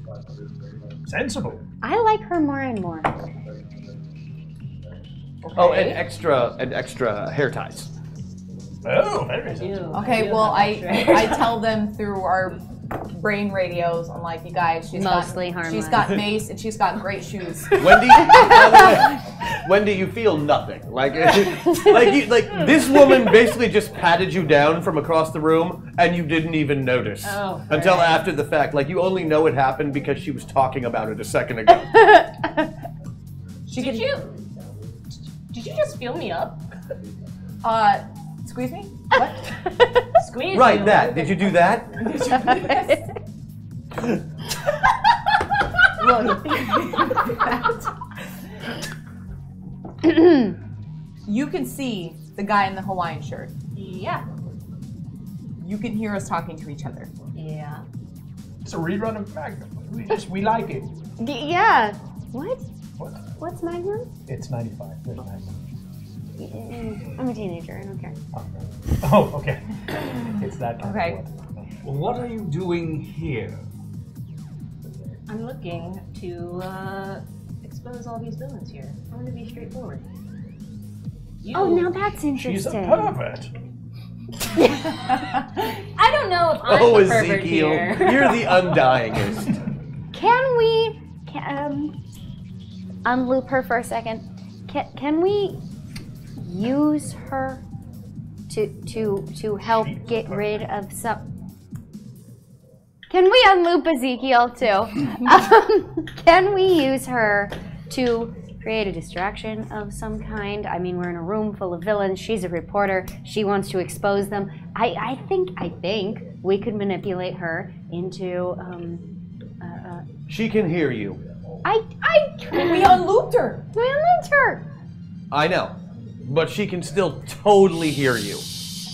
S4: Sensible.
S5: I like her more and more.
S1: Oh, and extra hair ties.
S4: Oh, very sensible.
S7: Okay, well I tell them through our brain radios. I'm like, you guys, she's
S5: Mostly
S7: got,
S5: harmless.
S7: she's got mace and she's got great shoes.
S1: Wendy, you feel nothing. Like this woman basically just patted you down from across the room, and you didn't even notice until after the fact. Like you only know it happened because she was talking about it a second ago.
S9: Did you just feel me up?
S7: Squeeze me? What?
S9: Squeeze
S1: Right,
S9: me.
S1: that. Did you do that?
S7: You can see the guy in the Hawaiian shirt.
S9: Yeah.
S7: You can hear us talking to each other.
S9: Yeah.
S4: It's a rerun of Magnum. We like it.
S5: Yeah. What?
S4: What?
S5: What's Magnum?
S4: It's 95. There's Magnum.
S5: I'm a teenager. I don't care.
S4: Oh, okay. It's that kind
S7: Okay.
S4: of one.
S2: Well, what are you doing here?
S9: I'm looking to expose all these villains here. I want to be straightforward.
S5: Oh, now that's
S4: She's a
S5: interesting.
S4: pervert.
S9: I don't know if I'm the pervert
S1: Ezekiel,
S9: here.
S1: you're the undyingest.
S5: Can we unloop her for a second? Can we use her to help get rid of some? Can we unloop Ezekiel too? Can we use her to create a distraction of some kind? I mean, we're in a room full of villains. She's a reporter. She wants to expose them. I think we could manipulate her into.
S1: She can hear you.
S7: We unlooped her.
S5: We unlooped her.
S1: I know, but she can still totally hear you.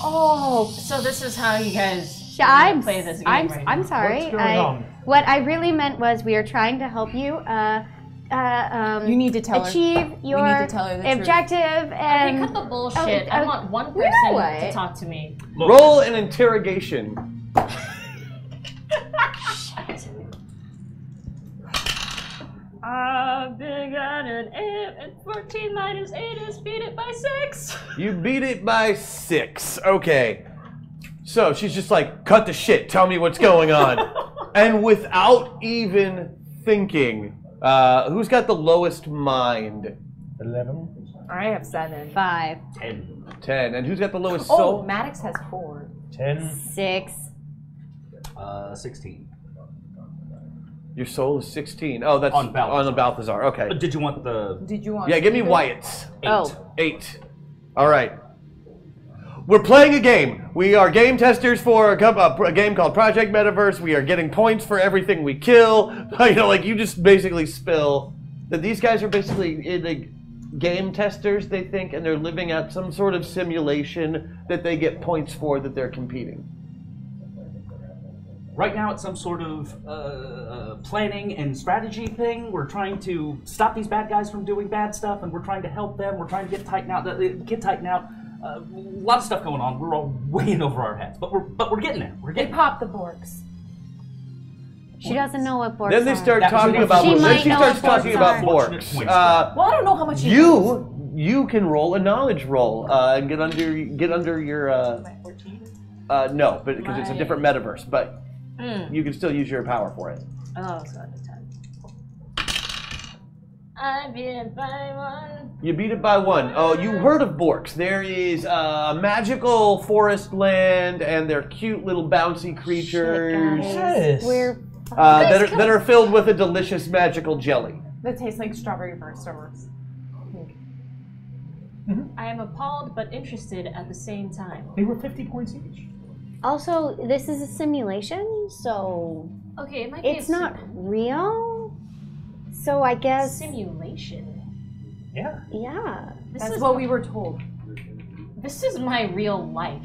S7: Oh,
S9: So this is how you guys
S5: I'm
S9: play this game
S5: I'm
S9: right
S5: I'm
S9: now.
S5: sorry.
S4: What's going on?
S5: What I really meant was we are trying to help you.
S7: you need to tell her.
S5: achieve your
S7: We need to tell her the truth.
S5: objective
S9: Okay,
S5: and
S9: cut the bullshit. I want one person
S5: what?
S9: to talk to me.
S1: Roll an interrogation.
S9: Big got an 8, and 14 minus 8 is beat it by 6.
S1: You beat it by 6. Okay. So she's just like, cut the shit. Tell me what's going on. And without even thinking, who's got the lowest mind?
S4: 11.
S7: I have 7.
S5: 5,
S1: 10. And who's got the lowest
S7: Oh,
S1: soul?
S7: Maddox has 4.
S4: 10.
S5: 6.
S2: 16.
S1: Your soul is 16. Oh, that's
S2: On Balthazar.
S1: on the Balthazar. Okay.
S2: Did you want the...
S7: Did you want?
S1: Yeah, give me
S7: Steven?
S1: Wyatt's.
S2: 8.
S5: Oh.
S1: 8. All right. We're playing a game. We are game testers for a game called Project Metaverse. We are getting points for everything we kill. You know, like you just basically spill that these guys are basically like game testers, they think, and they're living out some sort of simulation that they get points for that they're competing.
S2: Right now it's some sort of planning and strategy thing. We're trying to stop these bad guys from doing bad stuff, and we're trying to help them. We're trying to get tightened out. A lot of stuff going on. We're all way in over our heads, but we're getting there. We're
S7: They
S2: getting
S7: pop the Borks.
S5: She doesn't know what Borks
S1: Then they
S5: are.
S1: start
S2: That was
S1: talking
S2: the
S1: about.
S5: She
S1: Then
S5: might
S1: she
S5: know
S1: starts
S5: what
S1: talking
S5: Borks
S1: about
S5: are.
S1: Borks.
S7: Well, I don't know how much she knows.
S1: You can roll a knowledge roll and get under your. No, but because it's a different metaverse, but you can still use your power for it.
S9: Oh, so at the 10. I beat it by 1.
S1: You beat it by 1. Oh, you heard of Borks. There is a magical forest land, and they're cute little bouncy creatures
S4: Yes.
S5: We're
S1: that are filled with a delicious magical jelly.
S7: That tastes like strawberry bursters.
S9: I am appalled but interested at the same time.
S4: They were 50 points each.
S5: also, this is a simulation, so
S9: Okay, it might be
S5: it's not real. So I guess
S9: simulation.
S4: Yeah.
S5: yeah.
S7: That's what we were told.
S9: This is my real life.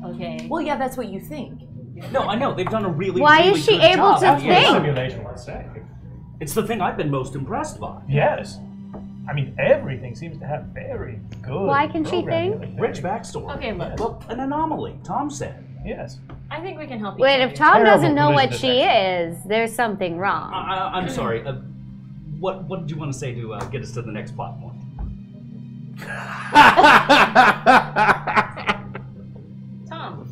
S9: Okay.
S7: Well, yeah, that's what you think.
S2: No, I know. They've done a really,
S5: Why
S2: really
S5: is she
S2: good
S5: able
S2: job.
S5: to
S4: That's what
S5: think?
S4: a simulation would say.
S2: It's the thing I've been most impressed by.
S4: Yes. I mean, everything seems to have very good.
S5: Why can she
S4: programming.
S5: think?
S2: Rich backstory.
S9: Okay, look.
S2: Well, an anomaly, Tom said.
S4: Yes.
S9: I think we can help
S5: Wait,
S9: each
S5: if
S9: other.
S5: Tom
S4: Terrible
S5: doesn't know what
S4: collision
S5: she is, there's something wrong.
S2: I'm sorry. What did you want to say to get us to the next plot point?
S9: Tom.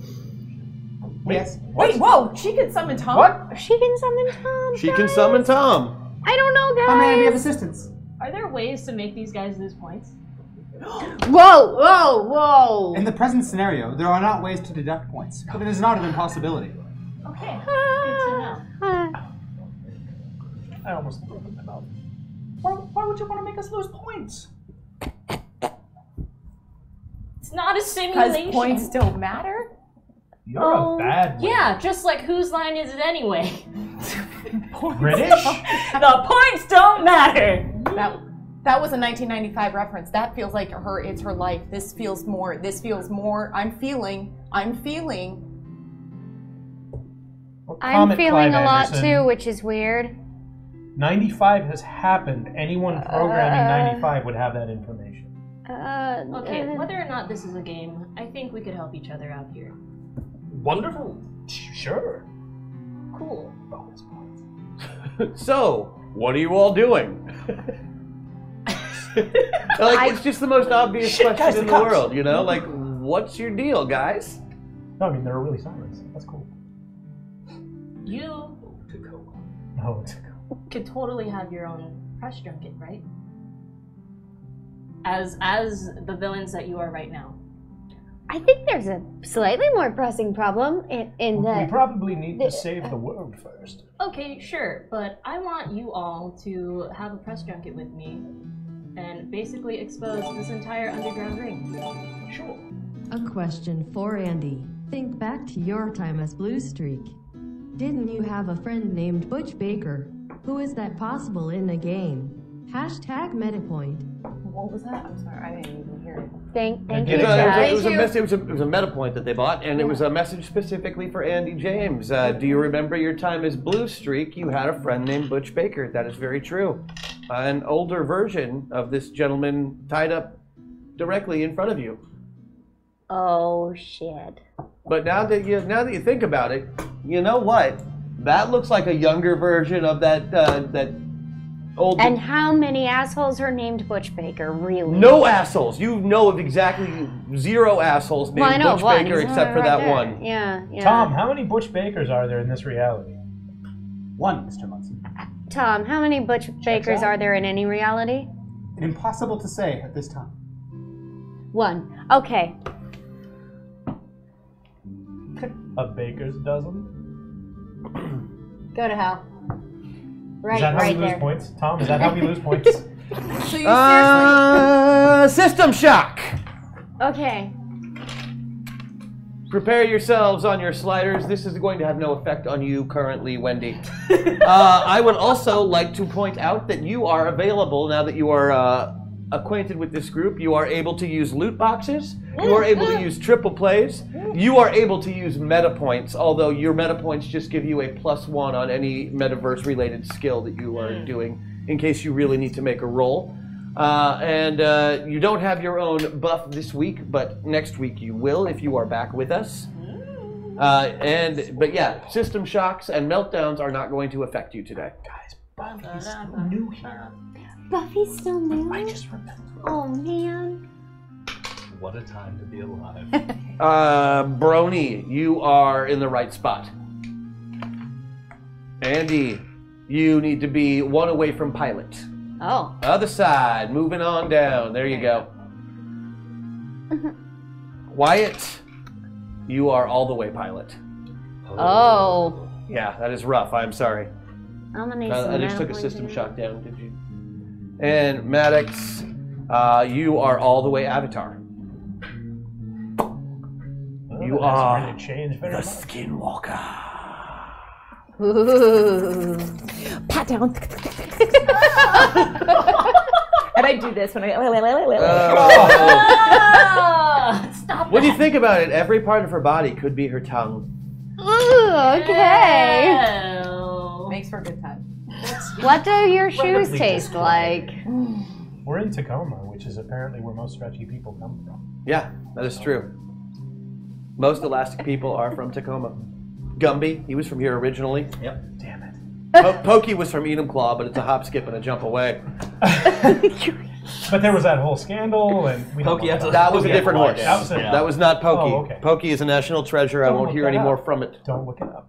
S6: Yes.
S7: Wait, whoa! She could summon Tom.
S4: What?
S5: She can summon Tom.
S1: She can
S5: guys.
S1: summon Tom.
S5: I don't know, guys.
S6: How may I be of assistance?
S9: Are there ways to make these guys lose points?
S5: Whoa, whoa, whoa.
S6: In the present scenario, there are not ways to deduct points, but it is not an impossibility.
S9: Okay. Good to know.
S4: I almost threw up in my mouth.
S2: Why would you want to make us lose points?
S9: It's not a
S7: Because
S9: simulation.
S7: points don't matter.
S4: You're
S5: Oh.
S4: a bad one.
S9: Yeah, just like whose line is it anyway?
S4: British?
S9: The points don't matter.
S7: That was a 1995 reference. That feels like her. It's her life. This feels more. I'm feeling.
S5: I'm
S4: Comment
S5: feeling
S4: Clive
S5: a lot
S4: Anderson.
S5: too, which is weird.
S4: 95 has happened. Anyone programming 95 would have that information.
S9: Okay, whether or not this is a game, I think we could help each other out here.
S2: Wonderful.
S4: Sure.
S9: Cool.
S4: Bonus points.
S1: So, what are you all doing? Like, it's just the most obvious
S4: Shit,
S1: question
S4: guys,
S1: in
S4: the
S1: the
S4: cops.
S1: world, you know? Like, what's your deal, guys?
S4: No, I mean, there are really sirens. That's cool.
S9: You
S4: No, it's
S9: could totally have your own press junket, right? As the villains that you are right now.
S5: I think there's a slightly more pressing problem in
S4: We
S5: that.
S4: probably need to save the world first.
S9: Okay, sure, but I want you all to have a press junket with me and basically expose this entire underground ring.
S2: Sure.
S8: A question for Andy. Think back to your time as Blue Streak. Didn't you have a friend named Butch Baker? Who is that possible in a game? #MetaPoint.
S7: What was that? I'm sorry, I didn't even hear it.
S5: Thank you,
S4: It
S5: Chad.
S1: It was a meta point that they bought, and it was a message specifically for Andy James. Do you remember your time as Blue Streak? You had a friend named Butch Baker. That is very true. An older version of this gentleman tied up directly in front of you.
S5: Oh shit.
S1: But now that you think about it, you know what? That looks like a younger version of that old.
S5: And how many assholes are named Butch Baker? Really?
S1: No assholes. You know of exactly 0 assholes named Butch Baker except for that one.
S5: Yeah.
S4: Tom, how many Butch Bakers are there in this reality?
S6: 1, Mr. Munson.
S5: Tom, how many Butch Bakers are there in any reality?
S6: Impossible to say at this time.
S5: 1. Okay.
S4: A baker's dozen?
S5: Go to hell. Right,
S4: Is that how we lose
S5: there.
S4: points? Tom, is that how we lose points?
S7: So you seriously...
S1: System shock.
S5: Okay.
S1: Prepare yourselves on your sliders. This is going to have no effect on you currently, Wendy. I would also like to point out that you are available now that you are acquainted with this group. You are able to use loot boxes. You are able to use triple plays. You are able to use meta points, although your meta points just give you a +1 on any metaverse related skill that you are doing in case you really need to make a roll. And you don't have your own buff this week, but next week you will if you are back with us. But yeah, system shocks and meltdowns are not going to affect you today.
S4: Guys, Buffy's still new here.
S5: Buffy's still new?
S4: I just remembered.
S5: Oh, man.
S2: What a time to be alive.
S1: Brony, you are in the right spot. Andy, you need to be 1 away from pilot.
S5: Oh.
S1: Other side, moving on down. There you go. Wyatt, you are all the way pilot.
S5: Oh.
S1: Yeah, that is rough. I'm sorry.
S5: I'm gonna need
S1: I just
S5: some
S1: took a
S5: mana
S1: system
S5: points.
S1: shock down, did you? And Maddox, you are all the way Avatar. You are
S4: Really changed very
S1: the
S4: much.
S1: Skinwalker.
S5: Ooh.
S7: Pat down. And I do this when I...
S9: Stop
S1: When you think about it, every part of her body could be her tongue.
S5: Ooh, okay.
S9: Ew.
S7: Makes for a good time.
S5: What do your shoes
S4: Incredibly
S5: taste
S4: display.
S5: like?
S4: We're in Tacoma, which is apparently where most stretchy people come from.
S1: Yeah, that is true. Most elastic people are from Tacoma. Gumby, he was from here originally.
S2: Yep.
S4: Damn it.
S1: Pokey was from Enumclaw, but it's a hop, skip, and a jump away.
S4: But there was that whole scandal, and we don't
S2: Pokey
S4: know
S2: had to-
S4: about
S1: That was a
S2: Pokey
S1: different
S2: had
S1: horse.
S2: to
S4: That was it.
S2: Yeah.
S1: That was not Pokey.
S4: Oh, okay.
S1: Pokey is a national treasure. I
S4: Don't
S1: won't
S4: look
S1: hear
S4: that
S1: any more
S4: up.
S1: from it.
S4: Don't look it up.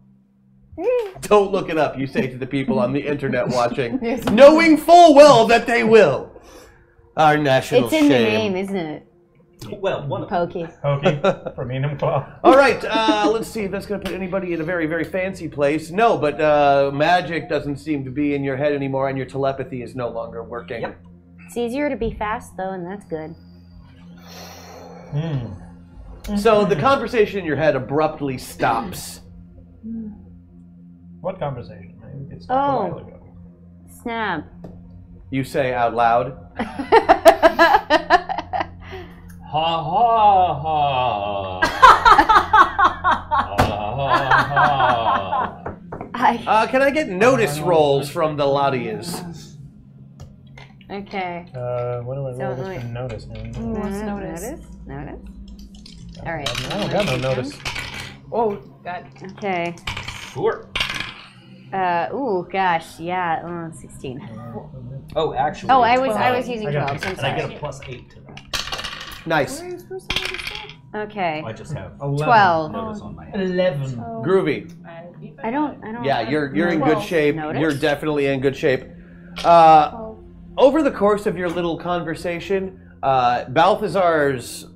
S1: Don't look it up, you say to the people on the internet watching, knowing full well that they will. Our national
S5: It's in the
S1: shame.
S5: name, isn't it?
S2: Well, one of them.
S5: Pokey.
S4: Pokey from Enumclaw.
S1: All right, let's see if that's going to put anybody in a very, very fancy place. No, but magic doesn't seem to be in your head anymore, and your telepathy is no longer working.
S2: Yep.
S5: It's easier to be fast, though, and that's good.
S1: So the conversation in your head abruptly stops.
S4: What conversation? It stopped a while
S5: Oh.
S4: ago.
S5: Snap.
S1: You say out loud,
S2: Ha ha ha.
S1: can I get notice rolls from the Ladies?
S5: Okay.
S4: What do I
S5: So,
S4: roll this
S5: wait.
S4: for notice now?
S7: What's notice?
S5: Notice. All right.
S4: I don't got no notice.
S7: Oh, God.
S5: Okay.
S2: Sure.
S5: Ooh, gosh, yeah. 16.
S2: Oh, actually.
S5: Oh, I was using
S4: I got
S5: 12. I'm
S2: And I get
S5: sorry.
S2: a +8 to that.
S1: Nice.
S5: Okay.
S2: I just have
S5: 12.
S2: notice on my head.
S4: 11.
S1: Groovy.
S5: I don't.
S1: Yeah, you're in good
S5: 12.
S1: shape.
S5: Notice?
S1: You're definitely in good shape. Over the course of your little conversation, Balthazar's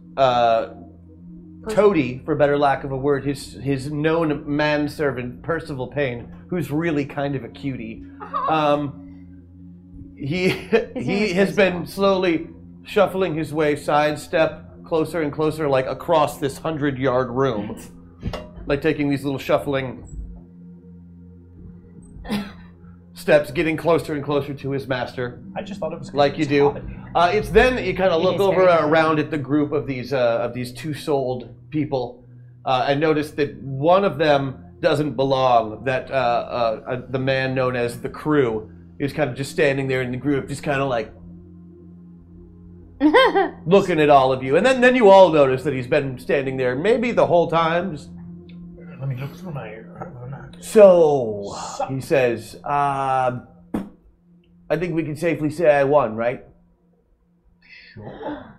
S1: toady, for better lack of a word, his known manservant, Percival Payne, who's really kind of a cutie, he has been slowly shuffling his way sidestep closer and closer, like across this 100-yard room, like taking these little shuffling steps, getting closer and closer to his master.
S4: I just thought it was
S1: Like you do. It's then you kind of
S7: It
S1: look
S7: is
S1: over
S7: very funny.
S1: around at the group of these two-souled people, and notice that one of them doesn't belong. That the man known as the crew is kind of just standing there in the group, just kind of like looking at all of you, and then you all notice that he's been standing there maybe the whole time. Just,
S4: Let me look through my.
S1: so he says, "I think we can safely say I won, right?
S4: Sure.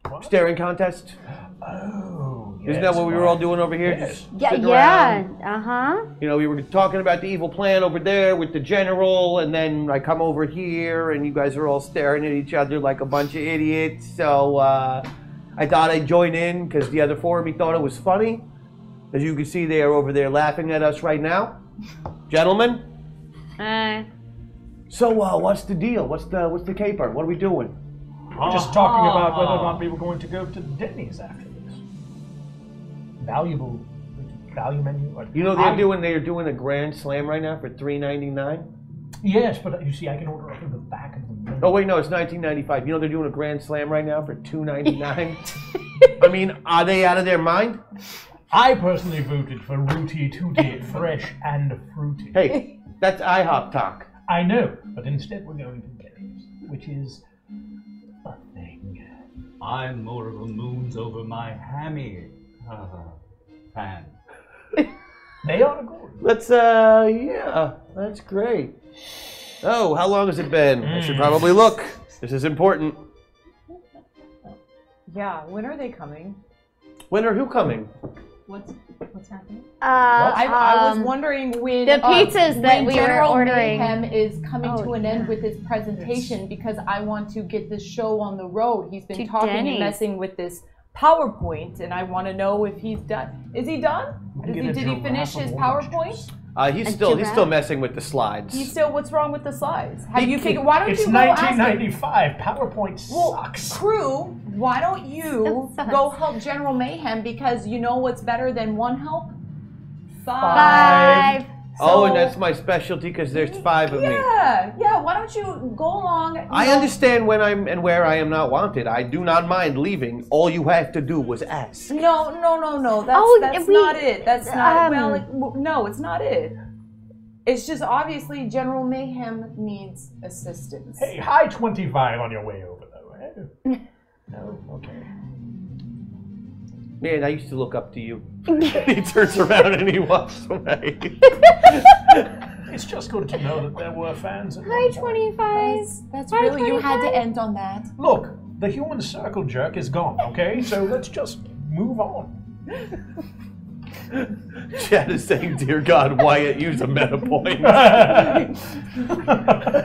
S4: What?
S1: Staring contest.
S4: Oh, yes.
S1: Isn't that what we were all doing over here?
S4: Yes.
S1: Just
S5: Yeah,
S1: sitting
S5: yeah.
S1: around?
S5: Uh-huh.
S1: You know, we were talking about the evil plan over there with the general, and then I come over here, and you guys are all staring at each other like a bunch of idiots. So I thought I'd join in because the other four of me thought it was funny. As you can see, they are over there laughing at us right now, gentlemen. So what's the deal? What's the caper? What are we doing?
S4: We're just talking about whether or not we were going to go to Denny's after this. Value menu.
S1: You know they're doing a grand slam right now for $3.99.
S4: Yes, but you see, I can order up in the back of the menu.
S1: Oh wait, no, it's $19.95. You know they're doing a grand slam right now for $2.99. I mean, are they out of their mind?
S4: I personally voted for Rooty Tooty, fresh and fruity.
S1: Hey, that's IHOP talk.
S4: I know, but instead we're going to Denny's, which is a thing.
S2: I'm more of a moons over my hammy fan.
S4: They are good.
S1: Let's yeah, that's great. Oh, how long has it been? I should probably look. This is important.
S7: Yeah, when are they coming?
S1: When are who coming?
S9: What's happening?
S7: I was wondering when
S5: the pizzas that
S7: when
S5: we were
S7: General
S5: ordering.
S7: Mayhem is coming to an end
S5: yeah.
S7: with his presentation because I want to get this show on the road. He's been
S5: To
S7: talking
S5: Denny's.
S7: and messing with this PowerPoint, and I want to know if he's done. Is he done? Did he finish his PowerPoint?
S1: He's still messing with the slides.
S7: He's still. What's wrong with the slides? Have you figured? Why don't
S4: It's
S7: you go ask him?
S4: 1995. PowerPoint sucks.
S7: Crew, why don't you go help General Mayhem because you know what's better than one help?
S5: Five.
S1: Oh, and that's my specialty because there's 5 of me.
S7: Yeah. Why don't you go along?
S1: I understand when I'm and where I am not wanted. I do not mind leaving. All you have to do was ask.
S7: No. That's not it. That's not. No, it's not it. It's just obviously General Mayhem needs assistance.
S4: Hey, high 25 on your way over, though. Eh? No? Okay.
S1: Man, I used to look up to you. He turns around and he walks away.
S4: It's just good to know that there were fans.
S5: Hi, 25.
S7: That's really, you had to end on that.
S4: Look, the human circle jerk is gone, okay? So let's just move on.
S1: Chad is saying, "Dear God, Wyatt, use a meta point."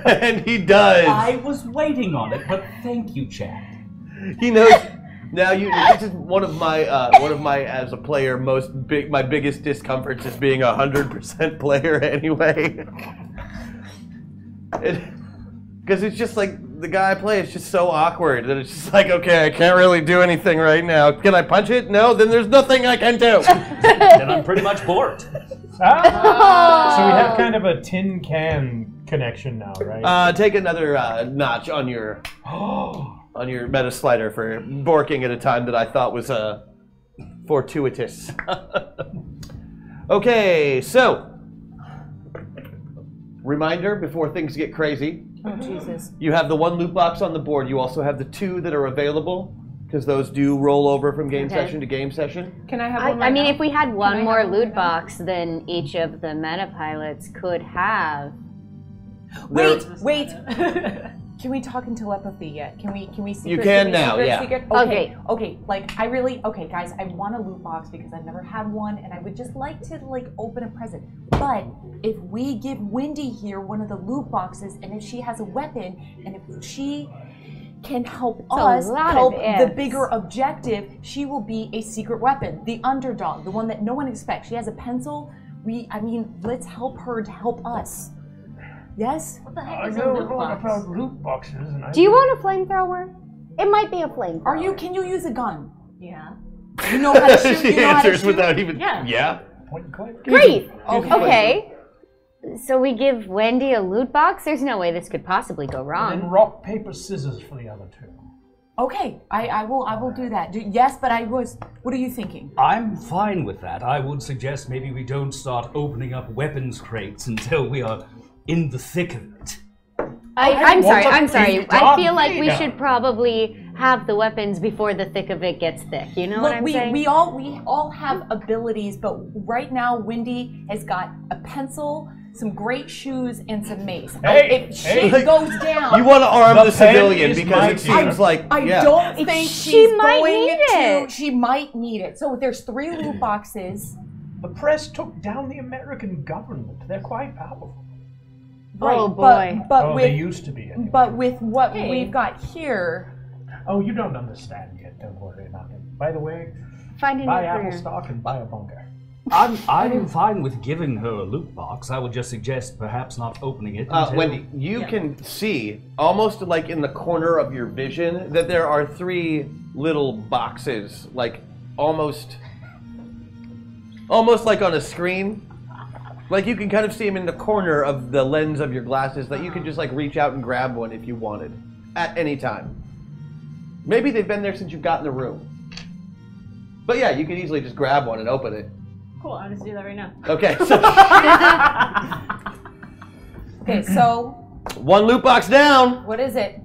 S1: And he does.
S2: I was waiting on it, but thank you, Chad.
S1: He knows. Now this is one of my as a player my biggest discomforts is being 100% player anyway. Because it's just like the guy I play is just so awkward that it's just like, okay, I can't really do anything right now. Can I punch it? No, then there's nothing I can do.
S2: Then I'm pretty much bored.
S4: So we have kind of a tin can connection now, right?
S1: Take another notch on your meta slider for borking at a time that I thought was fortuitous. Okay, so reminder before things get crazy.
S7: Oh Jesus!
S1: You have the 1 loot box on the board. You also have the 2 that are available because those do roll over from game session to game session.
S7: Can I have one?
S5: I mean, if we had
S7: I
S5: one more
S7: have one
S5: loot
S7: right now?
S5: box, then each of the meta pilots could have.
S7: Wait. Can we talk in telepathy yet? Can we secret?
S1: You can now, yeah.
S7: Okay. Okay, guys. I want a loot box because I've never had one, and I would just like to open a present. But if we give Wendy here one of the loot boxes, and if she has a weapon, and if she can help us help the bigger objective, she will be a secret weapon, the underdog, the one that no one expects. She has a pencil. Let's help her to help us. Yes?
S9: What the heck
S4: I
S9: is
S4: know
S9: a
S4: a
S9: loot
S4: lot
S9: box?
S4: about loot boxes, and
S5: Do you want a flamethrower? It might be a flamethrower.
S7: Can you use a gun?
S9: Yeah.
S7: You know how to shoot?
S1: She
S7: You know how to
S1: answers
S7: shoot?
S1: without even.
S9: Yeah.
S1: Yeah.
S4: point and click?
S5: Great.
S7: Okay.
S5: Okay. So we give Wendy a loot box? There's no way this could possibly go
S4: And
S5: wrong.
S4: then rock, paper, scissors for the other two.
S7: Okay, I will do that. Yes, but what are you thinking?
S2: I'm fine with that. I would suggest maybe we don't start opening up weapons crates until we are in the thick of it.
S5: I'm sorry. I feel like we
S4: Vader.
S5: should probably have the weapons before the thick of it gets thick. You know what I'm saying?
S7: we all have abilities, but right now Wendy has got a pencil, some great shoes, and some mace.
S4: Hey,
S7: if shit
S1: hey.
S7: goes down,
S1: You want to arm
S4: The
S1: the
S4: pen
S1: civilian
S4: is
S1: because
S4: my
S1: it seems like
S7: I
S1: yeah.
S7: don't think
S5: She
S7: she's
S5: might
S7: going
S5: need
S7: to.
S5: it.
S7: She might need it. So there's 3 loot boxes.
S4: The press took down the American government. They're quite powerful.
S5: Oh, boy.
S7: But
S4: They
S7: with
S4: used to be. Anyway.
S7: but with what
S9: Hey.
S7: we've got here,
S4: Oh, you don't understand yet. Don't worry about it. By the way,
S5: Find a new
S4: buy
S5: career.
S4: Apple stock and buy a bunker.
S2: I'm fine with giving her a loot box. I would just suggest perhaps not opening it until...
S1: Wendy, you can see, almost like in the corner of your vision, that there are 3 little boxes, like almost like on a screen. Like you can kind of see them in the corner of the lens of your glasses that you could just like reach out and grab one if you wanted, at any time. Maybe they've been there since you got in the room. But yeah, you can easily just grab one and open it.
S9: Cool, I'll just do that right now.
S1: Okay, so
S7: okay. So
S1: 1 loot box down.
S7: what is it?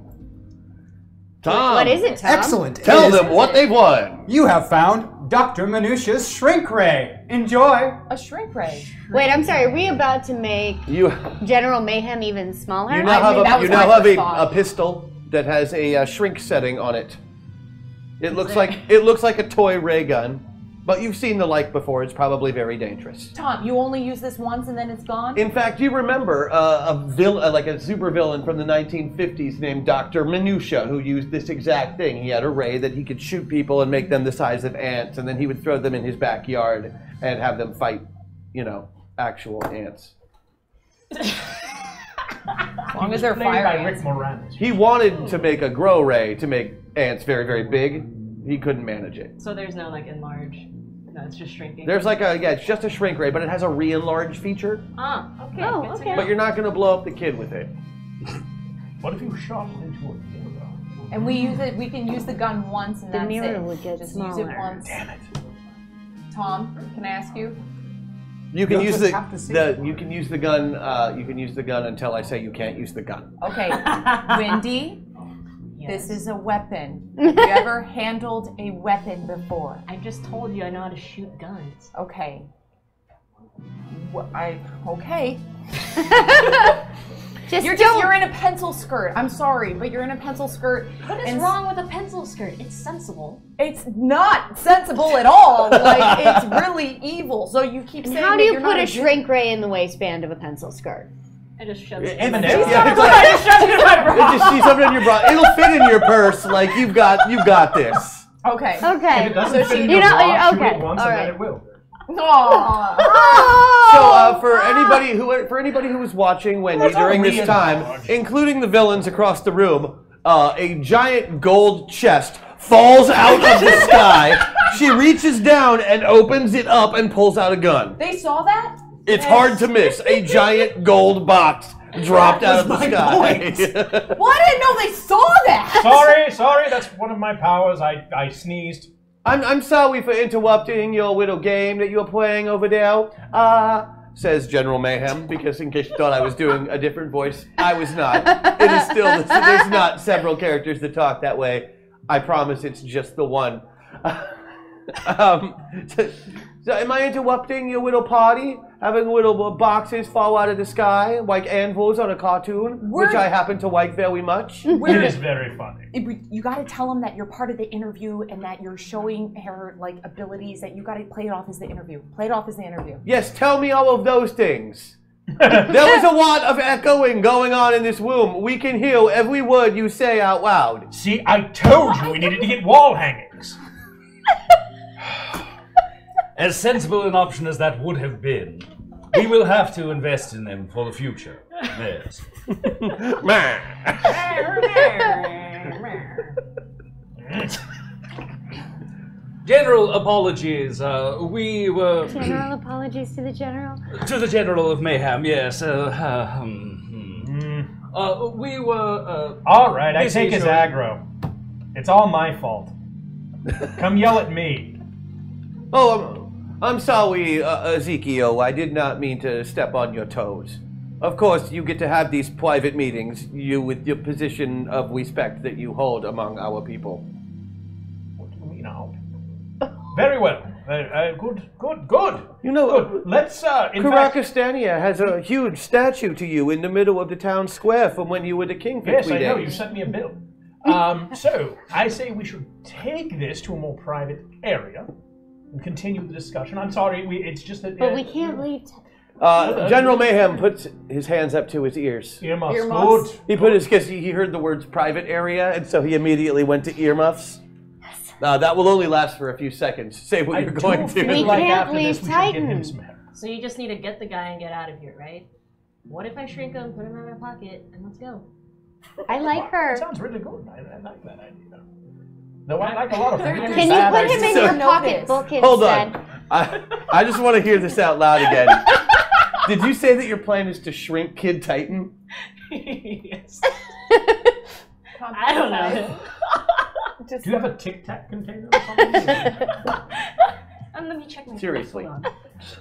S1: Tom,
S5: What is it, Tom?
S6: Excellent.
S1: Tell
S6: It is-
S1: them what they've won.
S6: You have found Dr. Minutia Shrink Ray. Enjoy.
S7: A shrink ray.
S5: Wait, I'm sorry. Are we about to make
S1: You
S5: General Mayhem even smaller?
S1: You now
S7: I mean, that
S1: have
S7: was
S1: you
S7: my
S1: now have
S7: first thought.
S1: a pistol that has a shrink setting on it. It looks like a toy ray gun, but you've seen the like before. It's probably very dangerous.
S7: Tom, you only use this once and then it's gone?
S1: In fact, you remember like a supervillain from the 1950s named Dr. Minutia, who used this exact thing. He had a ray that he could shoot people and make them the size of ants, and then he would throw them in his backyard and have them fight, actual ants.
S7: As long as they're
S4: Played
S7: fire
S4: by
S7: ants.
S4: Rick Moranis.
S1: He wanted to make a grow ray to make ants very, very big. He couldn't manage it.
S9: So there's no like enlarge. No, it's just shrinking.
S1: There's like it's just a shrink ray, but it has a re-enlarge feature.
S9: Ah, okay.
S5: Oh,
S9: good to
S5: okay.
S9: know.
S1: But you're not going to blow up the kid with it.
S4: What if you shot it into a mirror?
S7: And we can use the gun once and
S5: The
S7: that's
S5: mirror
S7: it.
S5: would get
S7: Just
S5: smaller.
S7: use it once.
S4: Damn it.
S7: Tom, can I ask you?
S1: You can
S6: You'll
S1: use
S6: just have to see it.
S1: you can use the gun. You can use the gun until I say you can't use the gun.
S7: Okay, Wendy,
S9: Yes.
S7: this is a weapon. Have you ever handled a weapon before?
S9: I just told you I know how to shoot guns.
S7: Okay. Okay.
S5: Just
S7: You're in a pencil skirt. I'm sorry, but you're in a pencil skirt.
S9: What is
S7: and
S9: wrong with a pencil skirt? It's sensible.
S7: It's not sensible at all. Like it's really evil. So you keep saying.
S5: How do
S7: that
S5: you
S7: you're
S5: put
S7: not
S5: a shrink ray in the waistband of a pencil skirt?
S9: I just shoved it.
S4: M&M.
S1: Yeah, it's like, it just sees something in your bra. It'll fit in your purse. Like you've got this.
S7: Okay.
S5: Okay.
S4: If it doesn't fit in
S5: you
S4: your
S5: know,
S4: bra, shoot
S5: okay,
S4: it once
S5: all
S4: and
S5: right.
S4: then it will.
S7: Aww.
S5: Oh!
S1: So for anybody who was watching Wendy during this time, including the villains across the room, a giant gold chest falls out of the sky. She reaches down and opens it up and pulls out a gun.
S7: They saw that?
S1: It's hard to miss. A giant gold box dropped out of the sky.
S7: Well, I didn't know they saw that.
S4: Sorry, that's one of my powers. I sneezed.
S1: I'm sorry for interrupting your little game that you're playing over there. Says General Mayhem, because in case you thought I was doing a different voice, I was not. It is still, there's not several characters that talk that way. I promise it's just the one. So am I interrupting your little party? Having little boxes fall out of the sky like anvils on a cartoon, which I happen to like very much.
S4: It is very funny.
S7: You got to tell them that you're part of the interview and that you're showing her like abilities. That you got to play it off as the interview. Play it off as the interview.
S1: Yes, tell me all of those things. There was a lot of echoing going on in this room. We can hear every word you say out loud.
S4: See, I told you we needed to get wall hangings.
S2: As sensible an option as that would have been, we will have to invest in them for the future. Yes. General apologies. We were
S5: General apologies to the general.
S2: to the General of Mayhem. Yes. We were.
S4: All right, I
S2: busy
S4: take his
S2: showing-
S4: aggro. It's all my fault. Come yell at me.
S1: Oh, I'm sorry, Ezekiel. I did not mean to step on your toes. Of course, you get to have these private meetings, you with your position of respect that you hold among our people.
S4: What do you mean, out? Very well. Good.
S1: You know,
S4: Good. Let's, in fact...
S1: Karakastania has a huge statue to you in the middle of the town square from when you were the king for
S4: Yes,
S1: 3
S4: I
S1: days.
S4: know. You sent me a bill. So, I say we should take this to a more private area and continue the discussion. I'm sorry, it's just that...
S5: But we can't leave.
S1: General Mayhem puts his hands up to his ears.
S4: Earmuffs.
S7: Earmuffs.
S4: Good.
S1: He put his, because he heard the words private area, and so he immediately went to earmuffs. That will only last for a few seconds. Say what you're going to.
S5: We
S4: like
S5: can't
S4: after
S5: leave
S4: this, we should give him
S5: Titan.
S4: some hair.
S9: So you just need to get the guy and get out of here, right? What if I shrink him, put him in my pocket, and let's go?
S5: I like her.
S4: That sounds really good. I like that idea. Though I like a lot of really
S5: Can you
S4: bad
S5: put him
S4: ideas.
S5: in your
S7: Notice.
S5: pocketbook instead?
S1: Hold on. I just want to hear this out loud again. Did you say that your plan is to shrink Kid Titan?
S9: Yes. I don't know.
S7: Just
S4: Do you have a Tic Tac container or something?
S9: Let me check my
S1: Seriously.
S9: Hold on.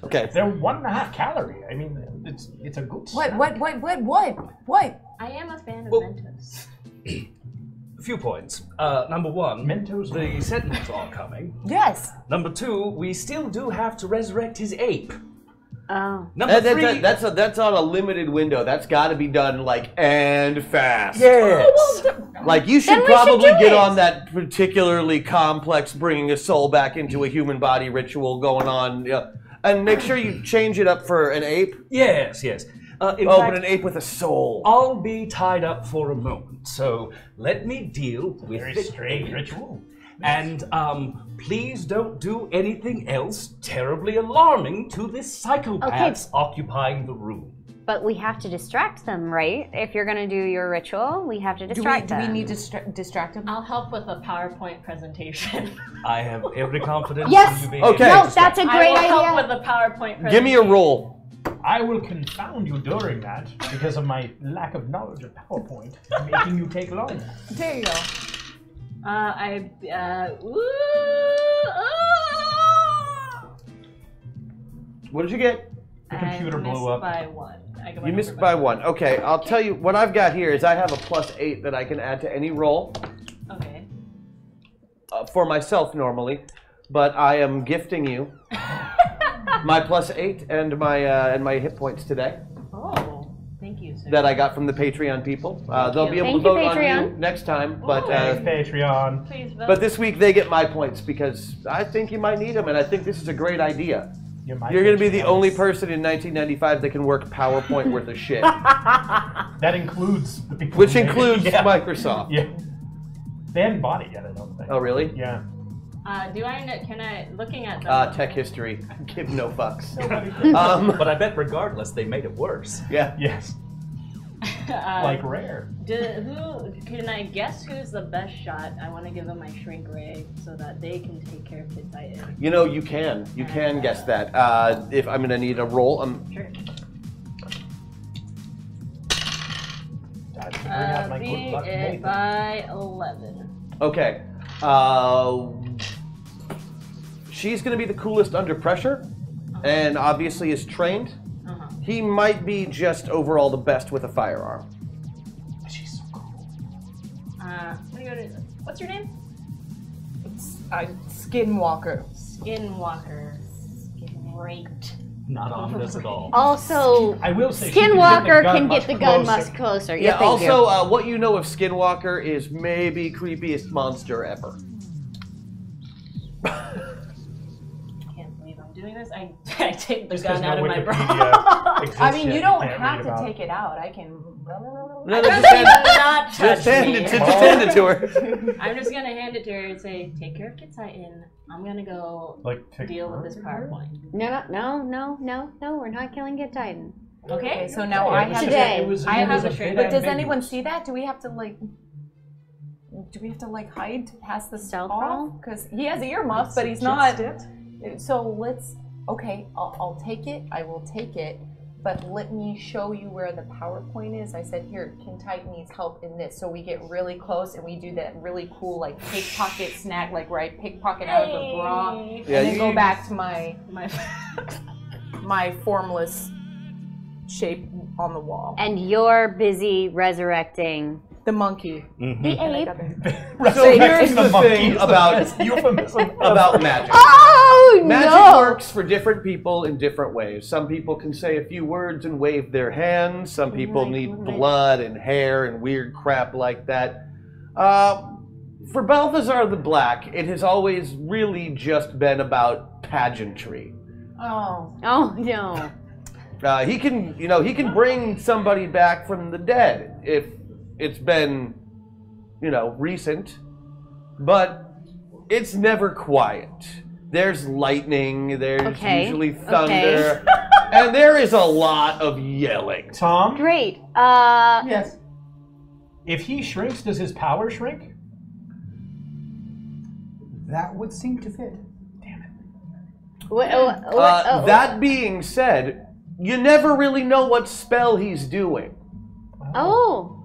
S1: Okay.
S4: They're 1.5 calorie. I mean, it's a good snack.
S7: What?
S9: I am a fan of
S2: Well-
S9: Mentos.
S2: A few points. Number one,
S4: Mentos.
S2: the Sentinels are coming.
S7: Yes.
S2: Number two, we still do have to resurrect his ape.
S5: Oh.
S2: Number three,
S1: That's on a limited window. That's got to be done and fast.
S2: yes.
S1: Like you should
S5: Then we should
S1: probably
S5: do
S1: get
S5: it.
S1: on that particularly complex bringing a soul back into a human body ritual going on, and make sure you change it up for an ape.
S2: Yes. In
S1: Oh,
S2: fact,
S1: but an ape with a soul.
S2: I'll be tied up for a moment, so let me deal with
S4: Very
S2: the
S4: strange
S2: ape.
S4: ritual.
S2: And please don't do anything else terribly alarming to the psychopaths occupying the room.
S5: But we have to distract them, right? If you're gonna do your ritual, we have to distract
S7: Do
S5: them.
S7: we need to distract him?
S9: I'll help with a PowerPoint presentation.
S2: I have every confidence
S5: Yes!
S2: in you being
S1: Okay.
S2: able
S5: No,
S2: to
S5: that's a
S9: I
S5: great
S9: will help
S5: idea.
S9: with a PowerPoint presentation.
S1: Give me a roll.
S4: I will confound you during that because of my lack of knowledge of PowerPoint, making you take long.
S7: There you go.
S1: What did you get?
S4: The computer blew
S9: missed
S4: up.
S9: by one. I got my
S1: You missed
S9: number
S1: by one. Okay, I'll tell you what I've got here is I have a +8 that I can add to any roll
S9: Okay.
S1: for myself normally, but I am gifting you my +8 and my hit points today
S9: Oh, thank you, sir.
S1: that I got from the Patreon people. They'll be able
S5: Thank
S1: to
S5: you,
S1: vote on you
S5: Patreon.
S1: next time, but
S4: Thanks, Patreon.
S9: Please vote.
S1: but this week they get my points because I think you might need them, and I think this is a great idea.
S4: You're
S1: You're going to be the only person in 1995 that can work PowerPoint worth of shit,
S4: That includes the people.
S1: which
S4: who made it.
S1: includes
S4: Yeah.
S1: Microsoft.
S4: Yeah. They haven't bought it yet, I don't think.
S1: Oh, really?
S4: Yeah.
S9: looking at the
S1: Tech history. Give no fucks.
S2: But I bet regardless, they made it worse.
S1: Yeah.
S4: Yes. Like Rare.
S9: Can I guess who's the best shot? I want to give them my shrink ray so that they can take care of Kid Titan.
S1: You know, you can guess that. If I'm gonna need a roll,
S9: Sure.
S4: I should bring out my good luck
S9: Beat it
S4: Nathan.
S9: by 11.
S1: okay. She's gonna be the coolest under pressure, and obviously is trained. He might be just overall the best with a firearm.
S4: She's so cool.
S9: What's your name?
S7: Skinwalker.
S9: Skinwalker. Great.
S2: Not ominous at all.
S5: Also,
S4: I will say
S5: Skinwalker can
S4: much
S5: get the gun
S4: closer.
S5: much closer.
S1: Yeah.
S5: thank you.
S1: Also, what you know of Skinwalker is maybe creepiest monster ever.
S9: Can't believe I'm doing this. I take the
S4: Just 'cause
S9: gun out
S4: no
S9: of my bra.
S4: Wikipedia exists
S7: I mean,
S4: yet,
S7: you don't
S4: can't
S7: have
S4: read
S7: to
S4: about
S7: take it out. I can.
S1: No, just hand,
S9: Not touch
S1: just hand
S9: me.
S1: it, just hand it to her.
S9: I'm just gonna hand it to her and say, "Take care of Kid Titan. I'm gonna go
S4: Like,
S9: deal with this PowerPoint."
S5: No, we're not killing Kid Titan.
S9: Okay.
S7: So now I have
S5: Today.
S7: I have a shrink. But does anyone see that? Do we have to like do we have to like hide to pass the
S5: Stealth
S7: off?
S5: roll?
S7: Because he has earmuffs, but he's not. So let's. Okay, I'll take it. I will take it. But let me show you where the PowerPoint is. I said, here, Kintyke needs help in this. So we get really close and we do that really cool, like, pickpocket snack, like, where I pickpocket out of the bra. And then go back to my formless shape on the wall.
S5: And you're busy resurrecting
S7: the monkey.
S2: Mm-hmm.
S5: The ape.
S1: So here's the thing about magic.
S5: Oh,
S1: Magic
S5: no.
S1: works for different people in different ways. Some people can say a few words and wave their hands. Some people need blood and hair and weird crap like that. For Balthazar the Black, it has always really just been about pageantry.
S7: Oh.
S5: Oh, no.
S1: He can bring somebody back from the dead if it's been, recent, but it's never quiet. There's lightning, there's usually thunder, and there is a lot of yelling.
S4: Tom?
S5: Great.
S4: Yes. If he shrinks, does his power shrink?
S6: That would seem to fit.
S4: Damn it.
S1: That being said, you never really know what spell he's doing.
S5: Oh.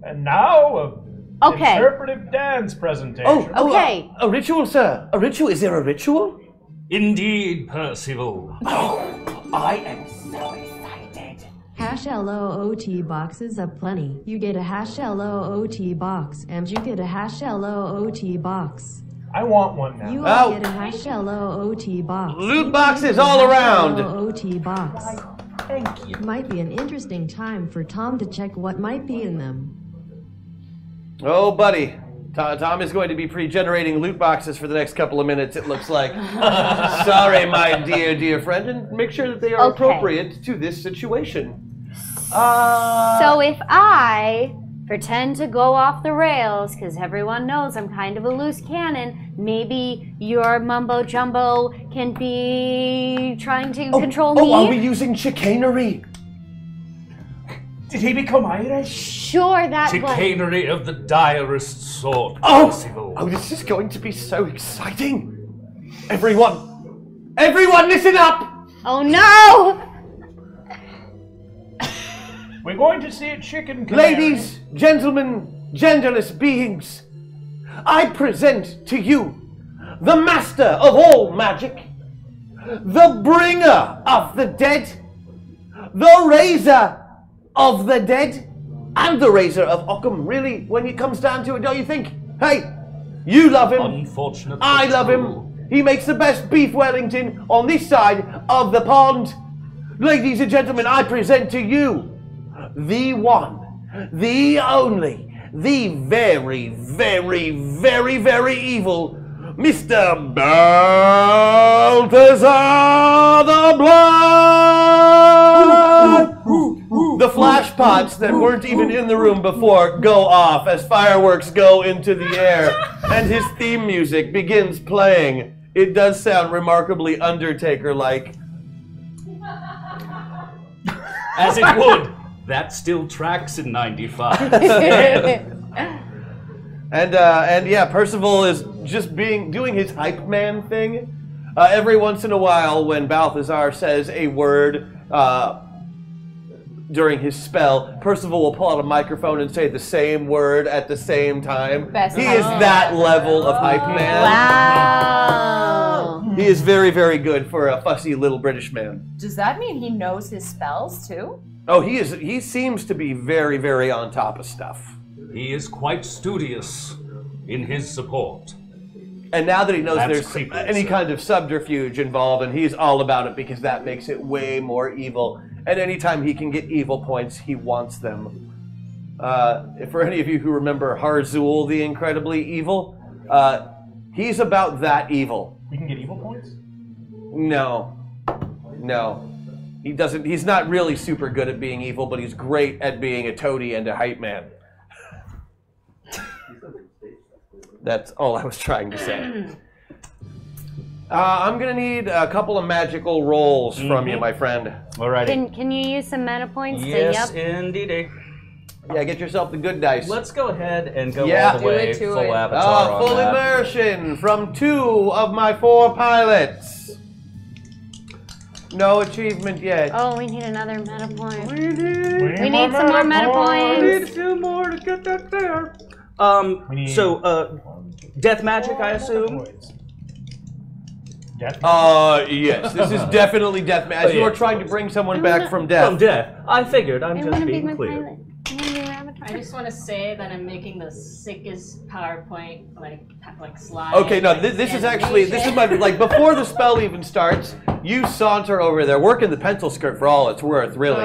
S4: And now, interpretive dance presentation.
S5: Okay.
S1: A ritual, sir. A ritual? Is there a ritual?
S2: Indeed, Percival.
S1: Oh, I am so excited.
S8: Hash LOOT boxes aplenty. You get a hash LOOT box, and you get a hash LOOT box.
S4: I want one now.
S8: You all get a hash LOOT box.
S1: Loot boxes all around.
S8: LOOT box.
S4: Thank you.
S8: Might be an interesting time for Tom to check what might be in them.
S1: Oh, buddy. Tom is going to be pre-generating loot boxes for the next couple of minutes, it looks like. Sorry, my dear friend, and make sure that they are appropriate to this situation.
S5: So if I pretend to go off the rails, because everyone knows I'm kind of a loose cannon, maybe your mumbo jumbo can be trying to control me?
S1: Oh, are we using chicanery?
S4: Did he become Irish?
S5: Sure, that
S2: Chicanery of the direst sort,
S1: Oh,
S2: Percival.
S1: this is going to be so exciting. Everyone listen up!
S5: Oh no!
S4: We're going to see a chicken canary.
S1: Ladies, gentlemen, genderless beings, I present to you the master of all magic, the bringer of the dead, the raiser of the dead, and the raiser of Occam. Really, when it comes down to it, don't you think? Hey, you love him.
S2: Unfortunately,
S1: I love him. He makes the best beef Wellington on this side of the pond. Ladies and gentlemen, I present to you the one, the only, the very, very, very, very evil Mr. Balthazar the Black! The flash pots that weren't even in the room before go off as fireworks go into the air, and his theme music begins playing. It does sound remarkably Undertaker-like.
S2: As it would. That still tracks in 95.
S1: And yeah, Percival is just doing his hype man thing. Every once in a while, when Balthazar says a word during his spell, Percival will pull out a microphone and say the same word at the same time. He is that level of hype man.
S5: Wow.
S1: He is very, very good for a fussy little British man.
S7: Does that mean he knows his spells too?
S1: Oh, he seems to be very, very on top of stuff.
S2: He is quite studious in his support.
S1: And now that he knows
S2: That's
S1: there's
S2: creepy,
S1: any
S2: sir.
S1: kind of subterfuge involved, and he's all about it because that makes it way more evil. And anytime he can get evil points, he wants them. For any of you who remember Harzul the Incredibly Evil, he's about that evil.
S4: You can get evil points?
S1: No. He doesn't. He's not really super good at being evil, but he's great at being a toady and a hype man. That's all I was trying to say. I'm gonna need a couple of magical rolls from you, my friend.
S2: Alrighty.
S5: Can you use some mana points
S2: Yes,
S5: to
S2: indeed.
S1: Yeah, get yourself the good dice.
S2: Let's go ahead and go
S1: Yeah.
S2: all the
S7: Do
S2: way
S7: it to
S2: full
S7: it.
S2: avatar on
S1: Full
S2: that.
S1: immersion from 2 of my 4 pilots. No achievement yet.
S5: Oh, we need another meta point.
S1: We need
S5: We need some more meta points.
S1: 2 more to get that there.
S4: We need
S2: Death magic, I assume?
S4: Death?
S1: Yes. This is definitely death. As you are trying to bring someone back from death.
S2: From death. I figured. I'm
S5: I
S2: just
S5: want to be
S2: being
S5: my
S2: clear.
S5: pilot. I want to be your avatar.
S9: I just want to say that I'm making the sickest PowerPoint like slide.
S1: Okay, no, this is actually, this is my, like, before the spell even starts, you saunter over there, working the pencil skirt for all it's worth, really.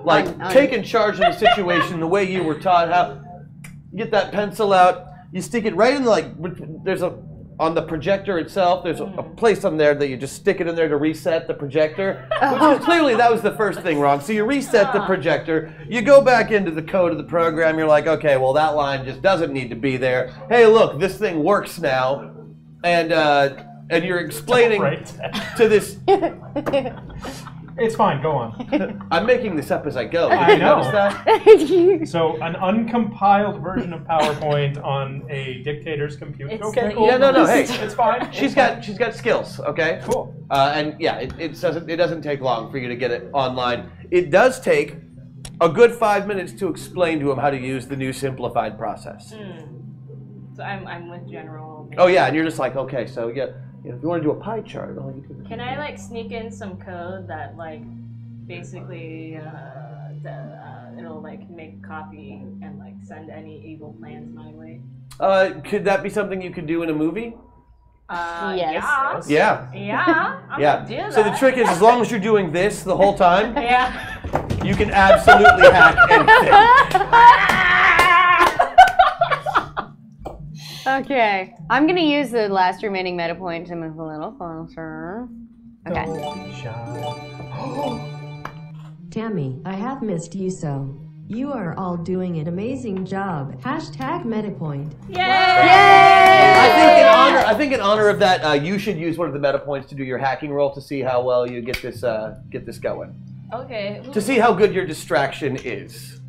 S1: Like, taking charge of the situation the way you were taught how. You get that pencil out, you stick it right in, there's on the projector itself, there's a place on there that you just stick it in there to reset the projector. Which is clearly, that was the first thing wrong. So you reset the projector, you go back into the code of the program, you're like, okay, well that line just doesn't need to be there. Hey look, this thing works now. And you're explaining to this...
S4: It's fine, go on.
S1: I'm making this up as I go.
S4: I
S1: Did you
S4: know.
S1: notice that?
S4: So, an uncompiled version of PowerPoint on a dictator's computer.
S9: It's
S4: Okay,
S9: the
S4: cool.
S1: Yeah, no, hey.
S4: It's fine.
S1: She's got skills, okay?
S4: Cool.
S1: And yeah, it doesn't take long for you to get it online. It does take a good 5 minutes to explain to him how to use the new simplified process.
S9: So I'm with General.
S1: Oh yeah, and you're just like, okay, so yeah, if you want to do a pie chart, all you do.
S9: Can I sneak in some code that basically it'll make a copy and send any evil plans my way?
S1: Could that be something you could do in a movie?
S5: Yes.
S1: Yeah.
S9: Yeah. I'm
S1: Yeah.
S9: gonna do that.
S1: So the trick is, as long as you're doing this the whole time,
S9: Yeah.
S1: you can absolutely hack anything.
S5: Okay, I'm gonna use the last remaining meta point to move a little closer. Okay.
S8: Tammy, I have missed you so. You are all doing an amazing job. Hashtag MetaPoint.
S9: Yay!
S1: I think in honor of that, you should use one of the meta points to do your hacking roll to see how well you get this going.
S9: Okay.
S1: To see how good your distraction is,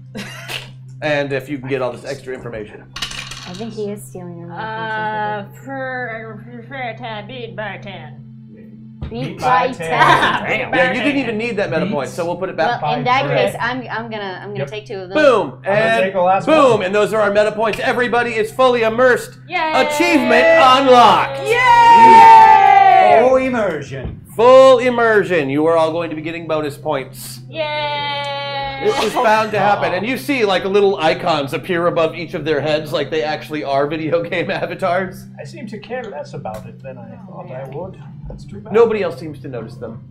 S1: and if you can get all this extra information.
S5: I think he is stealing your
S9: Prefer to beat by 10.
S5: Beat by 10.
S1: Yeah, you didn't even need that meta point, so we'll put it back.
S5: Well, in that case, I'm gonna take 2 of those.
S1: Boom and
S4: take the last
S1: boom,
S4: one.
S1: and those are our meta points. Everybody is fully immersed.
S9: Yay!
S1: Achievement unlocked.
S6: Full immersion.
S1: Full immersion. You are all going to be getting bonus points.
S9: Yay!
S1: This is bound to happen, and you see little icons appear above each of their heads, like they actually are video game avatars.
S4: I seem to care less about it than I thought I would. That's too bad.
S1: Nobody else seems to notice them.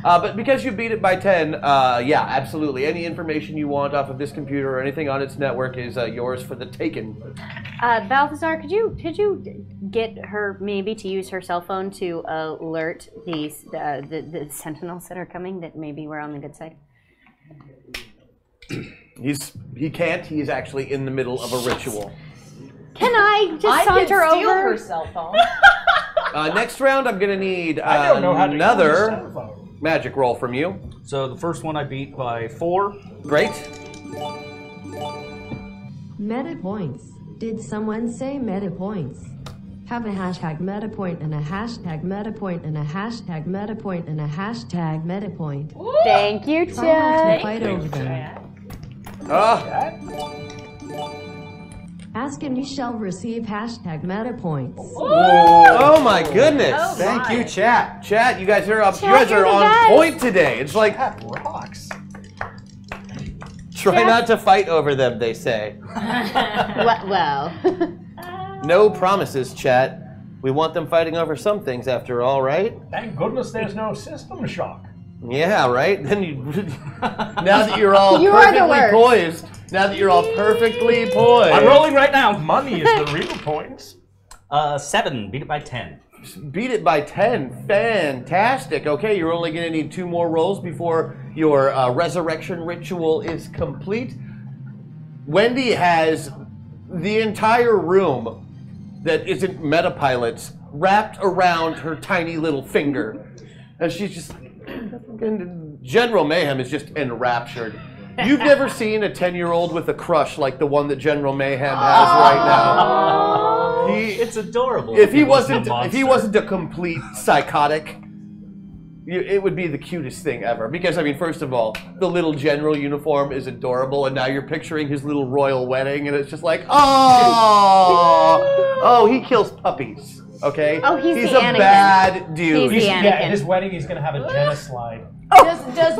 S1: But because you beat it by 10, yeah, absolutely. Any information you want off of this computer or anything on its network is yours for the taking.
S5: Balthazar, could you get her maybe to use her cell phone to alert the sentinels that are coming, that maybe we're on the good side?
S1: He can't. He is actually in the middle of a ritual.
S5: Can I just
S7: I
S5: saunter
S7: can steal
S5: over?
S7: her cell phone.
S1: Next round, I'm going to need
S4: I don't know how to use a cell
S1: another
S4: phone.
S1: magic roll from you.
S2: So the first one I beat by 4.
S1: Great.
S8: Meta points. Did someone say meta points? Have a hashtag meta point and a hashtag meta point and a hashtag meta point and a hashtag meta point.
S5: Thank you,
S8: Try not
S5: Chad.
S8: to fight over them. Ask and you shall receive hashtag meta points.
S1: Oh my goodness.
S9: Oh,
S6: Thank you,
S9: my.
S6: chat.
S1: Chat, you guys are up. You
S5: Chat,
S1: guys
S5: you're
S1: are
S5: the
S1: on
S5: best.
S1: point today. It's like,
S4: That rocks.
S1: try not to fight over them, they say.
S5: Well.
S1: No promises, chat. We want them fighting over some things after all, right?
S4: Thank goodness there's no system shock.
S1: Yeah, right? Then you now that you're all
S5: You are the
S1: perfectly
S5: worst.
S1: poised. Now that you're all perfectly poised.
S2: I'm rolling right now.
S4: Money is the real points.
S2: 7. Beat it by 10.
S1: Beat it by 10. Fantastic. Okay, you're only going to need 2 more rolls before your resurrection ritual is complete. Wendy has the entire room that isn't Metapilots wrapped around her tiny little finger. And she's just... General Mayhem is just enraptured. You've never seen a 10-year-old with a crush like the one that General Mayhem has right now.
S2: It's adorable.
S1: If he wasn't a complete psychotic, it would be the cutest thing ever. Because, I mean, first of all, the little general uniform is adorable, and now you're picturing his little royal wedding, and it's just like, oh, he kills puppies. Okay.
S5: Oh, he's
S1: a
S5: the Anakin.
S1: Bad dude.
S5: He's the
S4: Yeah,
S5: Anakin.
S4: at his wedding, he's gonna have a genocide.
S7: Does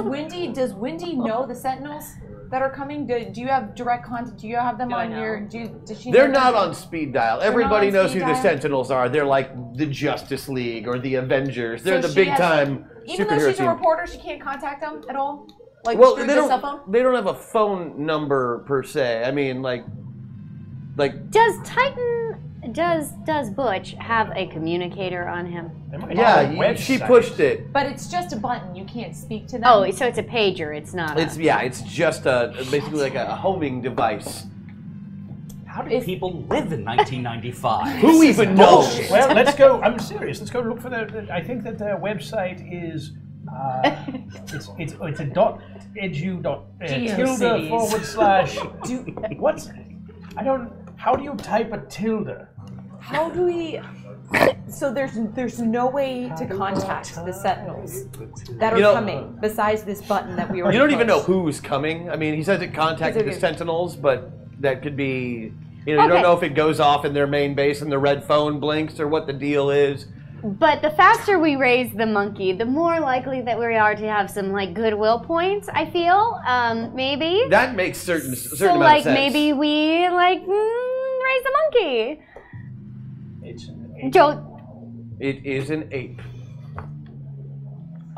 S7: Wendy know the Sentinels that are coming? Do you have direct contact? Do you have them on your? Does she?
S1: They're
S7: know
S1: not
S7: them?
S1: on speed dial. Everybody
S7: on
S1: knows
S7: speed
S1: who the
S7: dial?
S1: Sentinels are. They're like the Justice League or the Avengers. They're
S7: So
S1: the
S7: she
S1: big
S7: has-
S1: time
S7: Even though
S1: superhero
S7: she's a
S1: team.
S7: reporter, she can't contact them at all. Like
S1: Well,
S7: through
S1: they
S7: the cell phone.
S1: don't. They don't have a phone number per se. I mean, like.
S5: Does does Butch have a communicator on him?
S1: Yeah, she pushed it.
S7: But it's just a button. You can't speak to them.
S5: Oh, so it's a pager. It's not.
S1: It's it's just basically like a homing device.
S2: How did people live in 1995?
S1: Who even knows?
S4: Well, let's go. I'm serious. Let's go look for the. I think that their website is. It's a .edu.tilde / what's. I don't. How do you type a tilde?
S7: How do we? So there's no way to contact the Sentinels that are coming besides this button that we already.
S1: You don't even know
S7: pushed.
S1: who's coming. I mean, he says it contacted the Sentinels, but that could be. You
S5: Okay.
S1: don't know if it goes off in their main base and the red phone blinks or what the deal is.
S5: But the faster we raise the monkey, the more likely that we are to have some like goodwill points. I feel maybe.
S1: That makes certain
S5: So
S1: amount
S5: like
S1: of sense.
S5: maybe we raise the monkey.
S4: It's an ape.
S5: Don't.
S1: It is an ape.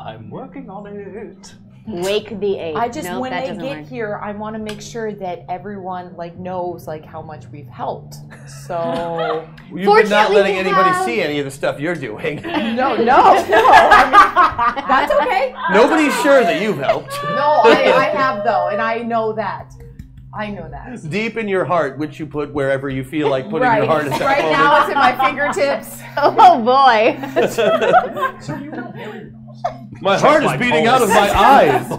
S2: I'm working on it.
S5: Wake the ape.
S7: I just
S5: Nope,
S7: when
S5: that
S7: they
S5: doesn't
S7: get
S5: work.
S7: here, I want to make sure that everyone knows how much we've helped. So
S1: You've been not
S5: Fortunately,
S1: letting
S5: we
S1: anybody
S5: have-
S1: see any of the stuff you're doing.
S7: no. I mean, that's okay.
S1: Nobody's sure that you've helped.
S7: No, I have though, and I know that.
S1: Deep in your heart, which you put wherever you feel like putting
S7: right.
S1: your heart at that
S7: Right
S1: moment.
S7: now, it's at my fingertips.
S5: Oh boy.
S1: My heart is beating out of my eyes.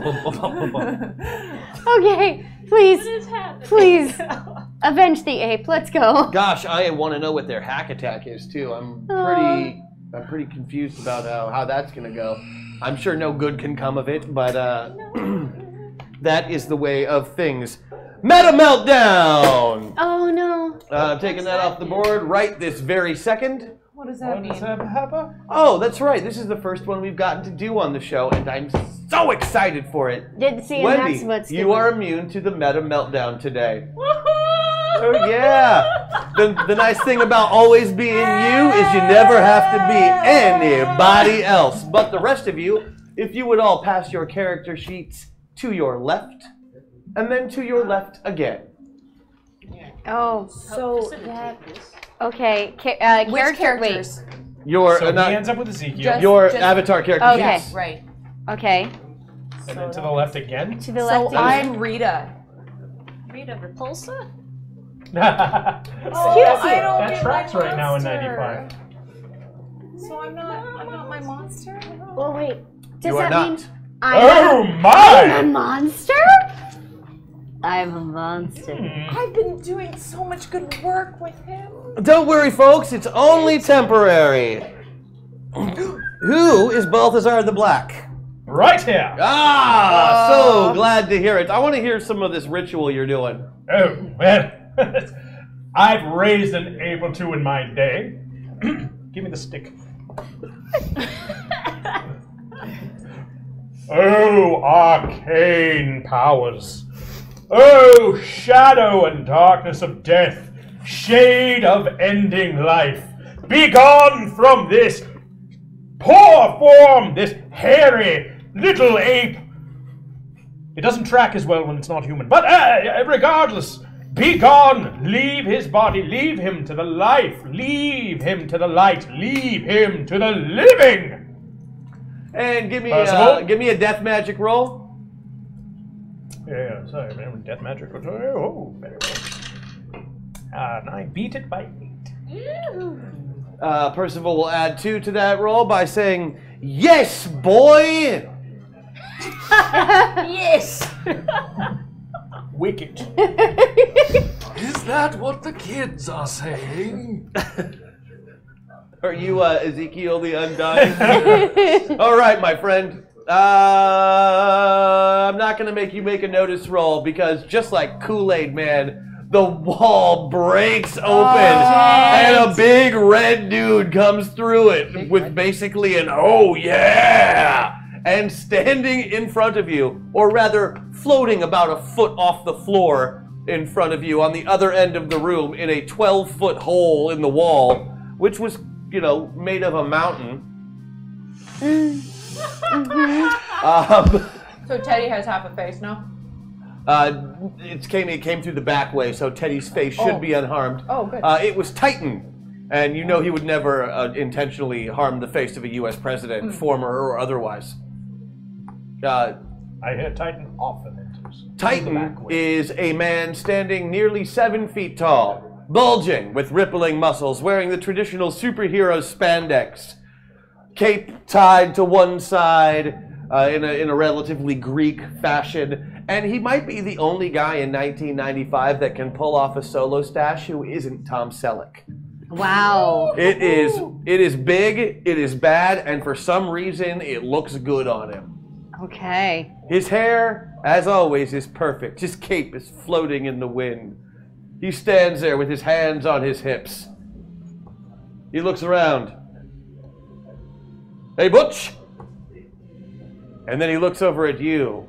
S5: Okay, please,
S9: What is happening?
S5: please, avenge the ape. Let's go.
S1: Gosh, I want to know what their hack attack is too. I'm pretty confused about how that's gonna go. I'm sure no good can come of it, but that is the way of things. Meta Meltdown!
S5: Oh no.
S1: I'm taking that off the board right this very second.
S7: What does that mean?
S1: Oh, that's right. This is the first one we've gotten to do on the show, and I'm so excited for it.
S5: Did see
S1: Wendy,
S5: that's what's
S1: you are immune to the Meta Meltdown today. Oh yeah. The nice thing about always being you is you never have to be anybody else. But the rest of you, if you would all pass your character sheets to your left, and then to your left again.
S5: Oh,
S7: So that
S5: okay.
S7: which characters?
S1: Your
S4: So he ends up with Ezekiel.
S1: your avatar character
S5: Okay.
S1: sheets.
S7: Right.
S5: Okay.
S4: And then to the left again.
S5: To the left.
S7: So I'm Rita.
S9: Rita Repulsa?
S4: That
S7: I don't get
S4: tracks
S7: my
S4: right now in
S7: monster.
S4: 95.
S7: So I'm not my monster.
S5: Oh wait. Does
S1: You are
S5: that
S1: not.
S5: mean
S4: Oh
S5: I'm a
S4: my!
S5: monster? I'm a monster.
S7: I've been doing so much good work with him.
S1: Don't worry, folks. It's only temporary. Who is Balthazar the Black?
S4: Right here.
S1: Ah, so glad to hear it. I want to hear some of this ritual you're doing.
S4: Oh, well, I've raised an ape or two in my day. Give me the stick. Oh, arcane powers. Oh, shadow and darkness of death. Shade of ending life. Be gone from this poor form, this hairy little ape. It doesn't track as well when it's not human. But regardless, be gone. Leave his body. Leave him to the life. Leave him to the light. Leave him to the living.
S1: And give me
S4: Possible?
S1: a death magic roll.
S4: Yeah, sorry, man. Death magic. Oh, very well. And I beat it by 8.
S1: Percival will add 2 to that roll by saying, "Yes, boy."
S7: Yes.
S4: Wicked.
S10: Is that what the kids are saying?
S1: Are you Ezekiel the Undying? All right, my friend. I'm not going to make you make a notice roll because just like Kool-Aid Man, the wall breaks open and a big red dude comes through it with basically an "oh yeah!" And standing in front of you, or rather floating about a foot off the floor in front of you on the other end of the room in a 12-foot hole in the wall, which was, you know, made of a mountain.
S7: So Teddy has half a face now?
S1: It came through the back way, so Teddy's face should be unharmed.
S7: Oh, good.
S1: It was Titan, and you know he would never intentionally harm the face of a U.S. president, former or otherwise.
S4: I hear Titan often.
S1: Titan is a man standing nearly 7 feet tall, bulging with rippling muscles, wearing the traditional superhero spandex, cape tied to one side in a relatively Greek fashion, and he might be the only guy in 1995 that can pull off a solo stash who isn't Tom Selleck.
S5: Wow.
S1: It is big, it is bad, and for some reason it looks good on him.
S5: Okay.
S1: His hair, as always, is perfect. His cape is floating in the wind. He stands there with his hands on his hips. He looks around. Hey, Butch! And then he looks over at you.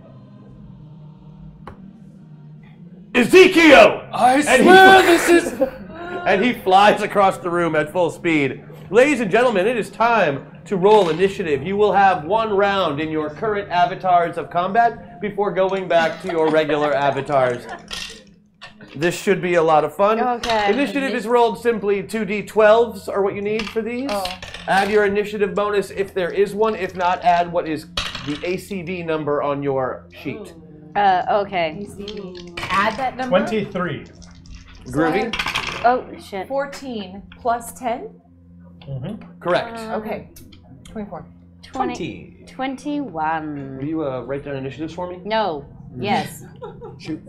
S1: Ezekiel!
S10: I swear this is...
S1: And he flies across the room at full speed. Ladies and gentlemen, it is time to roll initiative. You will have 1 round in your current avatars of combat before going back to your regular avatars. This should be a lot of fun.
S5: Okay.
S1: Initiative is rolled simply 2d12s are what you need for these. Add your initiative bonus if there is one. If not, add what is the ACV number on your sheet.
S5: Okay.
S7: Add that number.
S4: 23.
S1: Groovy?
S5: Oh, shit.
S7: 14 plus 10?
S1: Correct.
S7: Okay. 24.
S5: 21.
S1: Will you write down initiatives for me?
S5: No. Yes.
S1: Shoot.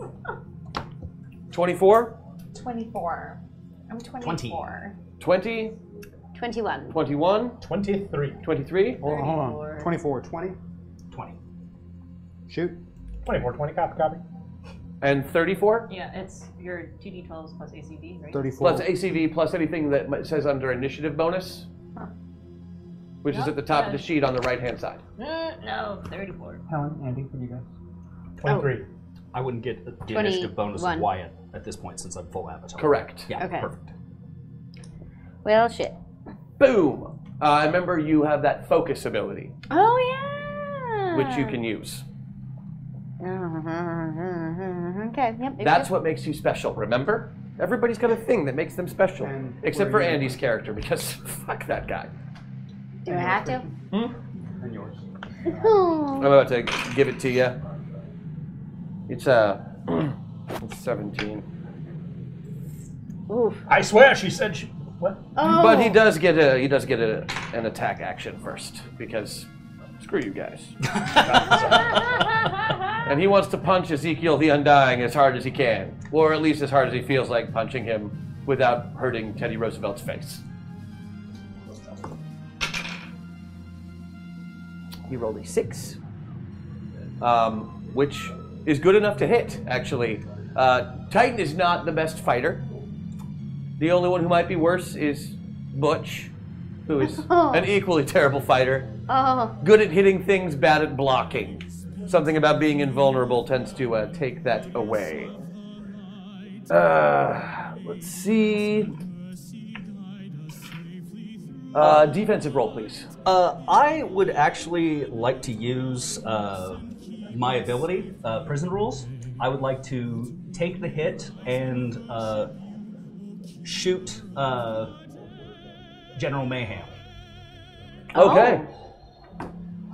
S1: 24?
S7: 24. I'm 24.
S1: 20?
S5: 21.
S1: 21?
S4: 23.
S1: 23?
S6: Hold on. 24, 20?
S2: 20.
S6: Shoot.
S4: 24, 20, copy.
S1: And 34?
S9: Yeah, it's your 2d12s plus ACV, right?
S6: 34.
S1: Plus ACV plus anything that says under initiative bonus, which is at the top of the sheet on the right-hand side.
S9: No, 34.
S6: Helen, Andy, what do you guys?
S4: 23.
S2: I wouldn't get the initiative bonus of Wyatt at this point since I'm full avatar.
S1: Correct.
S2: Yeah,
S5: Okay.
S2: perfect.
S5: Well, shit.
S1: Boom! Remember, you have that focus ability,
S5: Oh, yeah.
S1: which you can use.
S5: Okay, yep.
S1: That's what makes you special, remember? Everybody's got a thing that makes them special.
S6: And
S1: Except
S6: where
S1: for
S6: are you?
S1: Andy's character, because fuck that guy.
S5: Do I have to?
S6: And yours.
S1: I'm about to give it to you. It's it's 17.
S5: Oof.
S4: I swear she said she... What?
S5: Oh.
S1: But he does get an attack action first, because screw you guys. And he wants to punch Ezekiel the Undying as hard as he can, or at least as hard as he feels like punching him without hurting Teddy Roosevelt's face. He rolled a 6, which is good enough to hit, actually. Titan is not the best fighter. The only one who might be worse is Butch, who is an equally terrible fighter.
S5: Oh.
S1: Good at hitting things, bad at blocking. Something about being invulnerable tends to take that away. Let's see. Defensive roll, please.
S2: I would actually like to use my ability, Prison Rules. I would like to take the hit and shoot General Mayhem.
S1: Okay.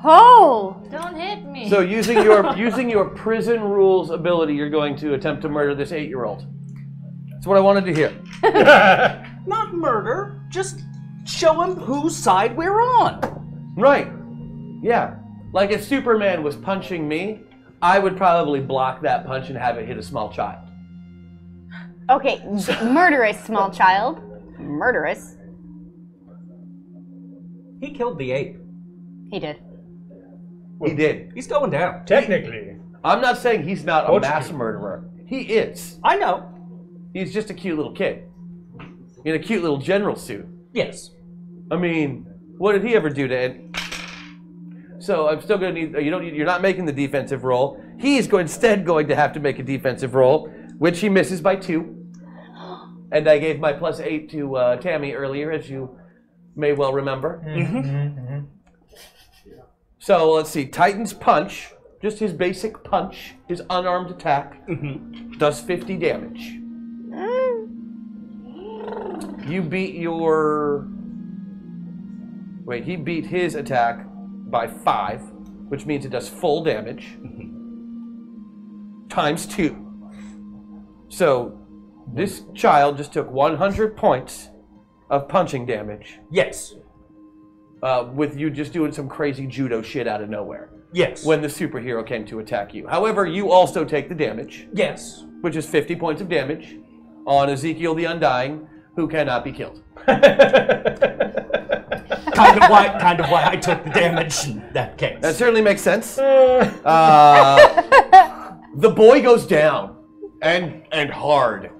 S5: Oh!
S9: Don't hit me.
S1: So using your Prison Rules ability, you're going to attempt to murder this 8-year-old. That's what I wanted to hear.
S2: Not murder, just show him whose side we're on.
S1: Right. Yeah. Like if Superman was punching me, I would probably block that punch and have it hit a small child.
S5: Okay, murderous small child. Murderous.
S2: He killed the ape.
S5: He did.
S1: He did.
S2: He's going down.
S4: Technically.
S1: I'm not saying he's not a
S4: Coach
S1: mass
S4: Q.
S1: murderer. He is.
S2: I know.
S1: He's just a cute little kid. In a cute little general suit.
S2: Yes.
S1: I mean, what did he ever do to it? So I'm still going to need, you're not making the defensive roll. He's instead going to have to make a defensive roll, which he misses by 2. And I gave my +8 to Tammy earlier, as you may well remember. So let's see, Titan's punch, just his basic punch, his unarmed attack, does 50 damage. You beat your... Wait, he beat his attack by 5, which means it does full damage, times 2. So this child just took 100 points of punching damage.
S2: Yes.
S1: With you just doing some crazy judo shit out of nowhere.
S2: Yes.
S1: When the superhero came to attack you. However, you also take the damage.
S2: Yes.
S1: Which is 50 points of damage on Ezekiel the Undying, who cannot be killed.
S2: kind of why I took the damage in that case.
S1: That certainly makes sense. The boy goes down, and hard.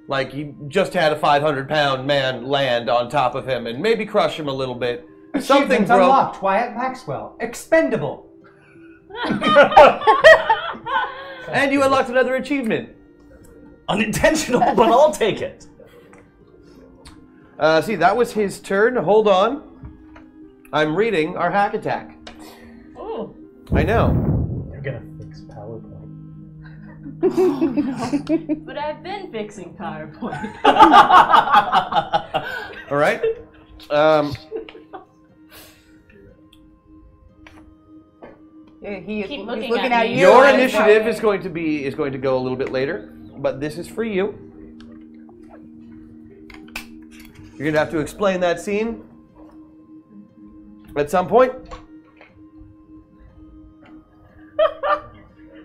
S1: Like he just had a 500-pound man land on top of him and maybe crush him a little bit. Something
S6: Achievement
S1: broke.
S6: unlocked. Wyatt Maxwell. Expendable.
S1: And you unlocked another achievement.
S2: Unintentional, but I'll take it.
S1: See, that was his turn. Hold on. I'm reading our hack attack.
S9: Oh.
S1: I know.
S4: You're gonna fix PowerPoint.
S9: But I've been fixing PowerPoint.
S1: All right.
S7: He's
S9: Keep
S7: looking
S9: looking
S7: at
S9: at me.
S7: you.
S1: Your initiative is going to go a little bit later, but this is for you. You're gonna have to explain that scene at some point.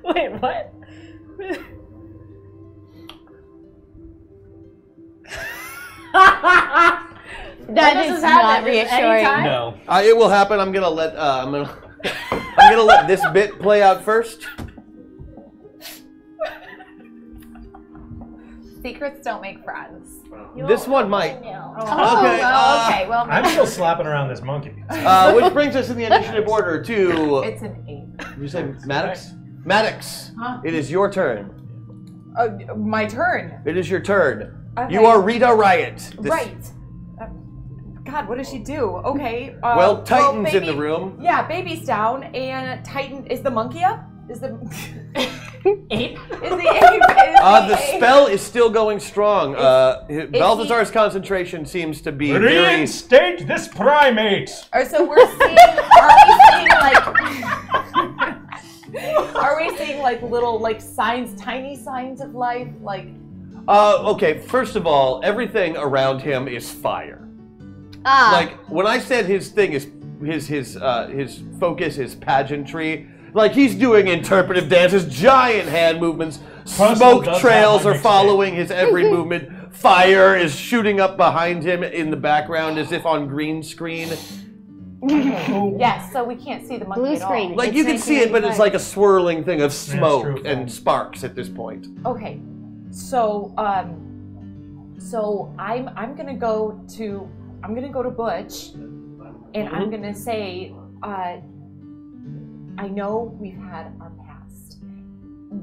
S9: Wait, what?
S5: That is not reassuring.
S2: No.
S1: It will happen. I'm gonna let I'm gonna let this bit play out first.
S7: Secrets don't make friends.
S1: This one might.
S7: Oh,
S1: Okay,
S7: okay. Well,
S4: I'm still slapping around this monkey.
S1: Which brings us in the initiative order to.
S7: it's an 8.
S1: Did you say Maddox? Maddox,
S7: Huh?
S1: it is your turn.
S7: My turn.
S1: It is your turn.
S7: Okay.
S1: You are Rita Riot. This-
S7: Right. God, what does she do? Okay.
S1: Well, Titan's in
S7: baby-
S1: the room.
S7: Yeah, baby's down, and Titan is the monkey up. Is the
S9: Ape?
S7: Is the ape?
S1: The spell is still going strong. Balthazar's concentration seems to be very...
S4: Reinstate this primate!
S7: So we're seeing. Are we seeing like little signs, tiny signs of life, like?
S1: Okay, first of all, everything around him is fire. Like when I said his thing is his focus is pageantry. Like he's doing interpretive dances, giant hand movements, smoke trails are following his every movement. Fire is shooting up behind him in the background as if on green screen.
S7: Yes, so we can't see the monkey
S5: Blue
S7: at all.
S5: screen.
S1: Like you can see it, but it's like a swirling thing of smoke
S4: true.
S1: and sparks at this point.
S7: Okay, so so I'm gonna go to Butch, and I'm gonna say, I know we've had our past,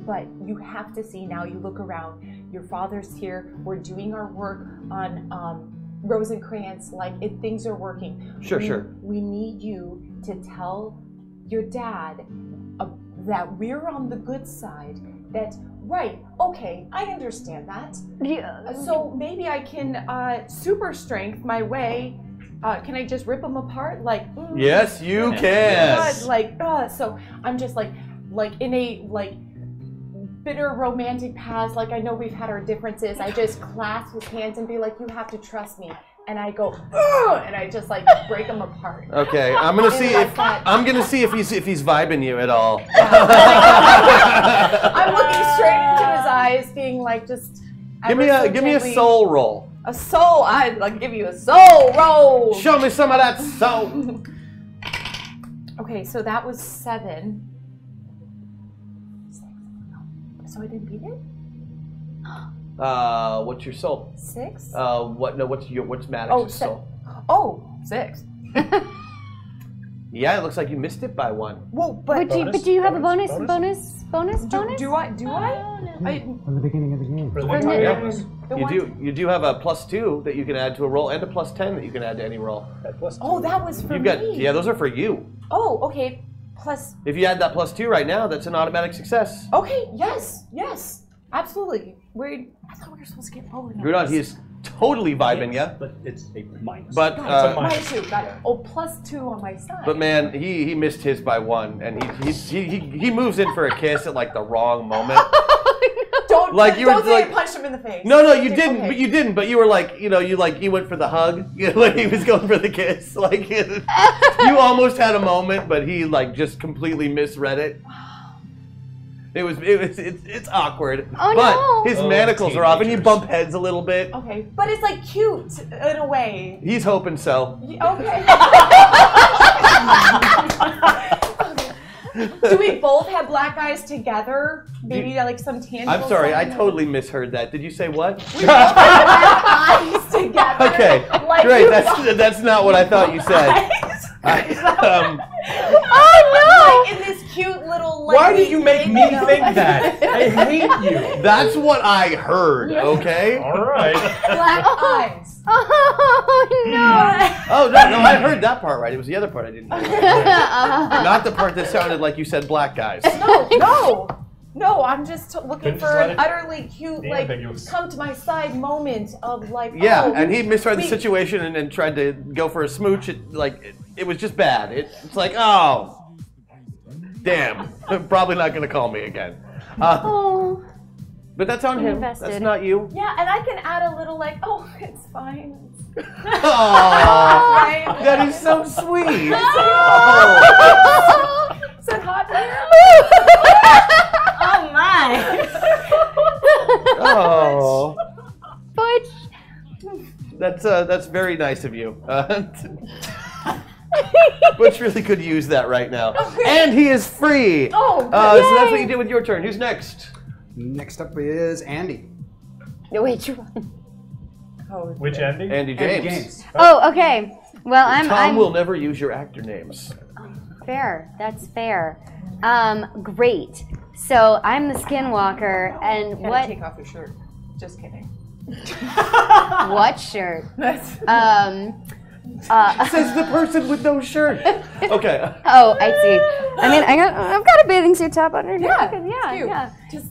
S7: but you have to see now. You look around. Your father's here. We're doing our work on Rosencrantz. Things are working.
S1: Sure.
S7: We need you to tell your dad that we're on the good side. That right? Okay, I understand that. So maybe I can super strength my way. Can I just rip them apart?
S1: Yes, you can.
S7: So I'm just like in a bitter romantic past. I know we've had our differences. I just clasp his hands and be like, you have to trust me. and I go, ugh, and I just like break him apart.
S1: Okay, I'm gonna see if he's vibing you at all.
S7: I'm looking straight into his eyes, being like, just
S1: give me a soul roll.
S7: A soul. I'd like give you a soul roll.
S1: Show me some of that soul.
S7: Okay, so that was 7. So I didn't beat it?
S1: What's your soul?
S7: 6?
S1: What's Maddox's soul?
S7: Oh, 6.
S1: Yeah, it looks like you missed it by 1.
S7: Well, but
S5: do you have a bonus?
S7: Do I?
S6: From the beginning of the game.
S1: You do have a +2 that you can add to a roll and a +10 that you can add to any roll.
S7: Oh, that was for me.
S1: Yeah, those are for you.
S7: Oh, okay. Plus.
S1: If you add that +2 right now, that's an automatic success.
S7: Okay. Yes. Absolutely. I thought we were supposed to get lower.
S1: You're not. He's totally vibing, yeah.
S2: But it's a minus.
S1: But
S7: -2. Got it. Oh, +2 on my side.
S1: But man, he missed his by 1, and he moves in for a kiss at like the wrong moment.
S7: Don't
S1: like you
S7: don't
S1: were
S7: say
S1: like,
S7: I punched him in the face.
S1: No, you didn't.
S7: Okay.
S1: But you didn't. But you were like, you went for the hug. Like he was going for the kiss. Like you almost had a moment, but he like just completely misread it. It's awkward.
S5: Oh,
S1: but
S5: no.
S1: his manacles are off, and you bump heads a little bit.
S7: Okay, but it's like cute in a way.
S1: He's hoping so.
S7: Okay. Do we both have black eyes together? Maybe like some tangible.
S1: I'm sorry, I
S7: sign?
S1: totally misheard that. Did you say what?
S7: We both have black eyes together.
S1: Okay,
S7: Like
S1: great.
S7: you
S1: That's not what I thought you said.
S7: Oh no! Like in this cute little. Like,
S4: Why did you make me think that? I hate you.
S1: That's what I heard. Okay.
S4: All right.
S7: Black eyes.
S5: Oh no!
S1: Oh no, I heard that part right. It was the other part I didn't hear. Not the part that sounded like you said black guys.
S7: No, I'm just looking for an utterly cute, like,
S4: ambiguous.
S7: come to my side moment of, like,
S1: Yeah,
S7: oh,
S1: and he misread the situation and tried to go for a smooch. It was just bad. It's like, oh, damn. Probably not going to call me again. But that's on him.
S5: Invested.
S1: That's not you.
S7: Yeah, and I can add a little, like, oh, it's fine.
S1: Aww,
S7: Right?
S1: that is so sweet.
S7: Is that hot to hear?
S9: Oh my!
S1: Oh,
S5: Butch.
S1: that's very nice of you. Butch really could use that right now. And he is free.
S7: Oh,
S1: so that's what you did with your turn. Who's next?
S6: Next up is Andy.
S5: Which one?
S4: Which Andy?
S1: Andy James.
S5: Oh, okay. Well,
S1: Tom will never use your actor names.
S5: Fair. That's fair. Great. So I'm the Skinwalker, and what?
S7: Take off your shirt. Just kidding.
S5: What shirt?
S1: Says the person with no shirt. Okay.
S5: Oh, I see. I mean, I've got a bathing suit top under here.
S7: Yeah,
S5: Yeah.
S7: Just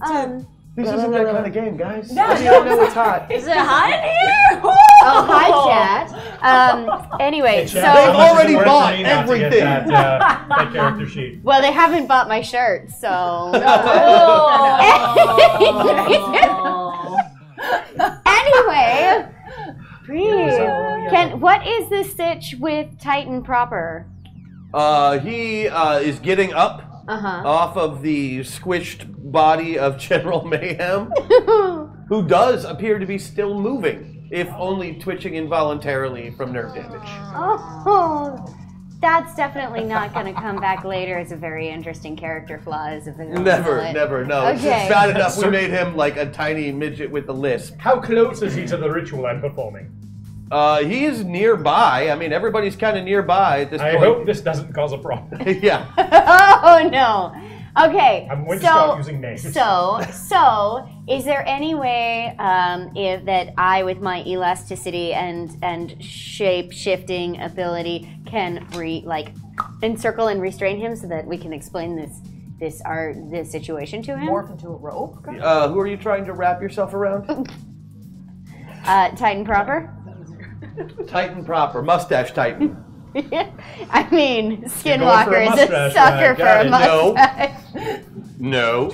S1: This isn't that kind of game, guys.
S7: Yeah,
S1: I know it's hot.
S9: Is it hot in here?
S5: Oh, hi, chat. Anyway, so
S1: They've already bought
S4: Not to
S1: everything.
S4: get that character sheet.
S5: well, they haven't bought my shirt, so. Anyway, what is the stitch with Titan proper?
S1: He is getting up off of the squished body of General Mayhem, who does appear to be still moving, if only twitching involuntarily from nerve damage.
S5: Oh, that's definitely not going to come back later as a very interesting character flaw.
S1: Never, no.
S5: Okay.
S1: It's just bad enough we made him like a tiny midget with a lisp.
S4: How close is he to the ritual I'm performing?
S1: He is nearby. I mean, everybody's kind of nearby at this point.
S4: I hope this doesn't cause a problem.
S1: Yeah.
S5: Oh, no. Okay.
S4: I'm going to start using names.
S5: So, is there any way that I, with my elasticity and shape-shifting ability, can encircle and restrain him so that we can explain this situation to him?
S7: morph into a rope.
S1: Who are you trying to wrap yourself around?
S5: Titan proper?
S1: Titan proper. Mustache Titan.
S5: I mean, Skinwalker is a sucker for a mustache.
S1: No.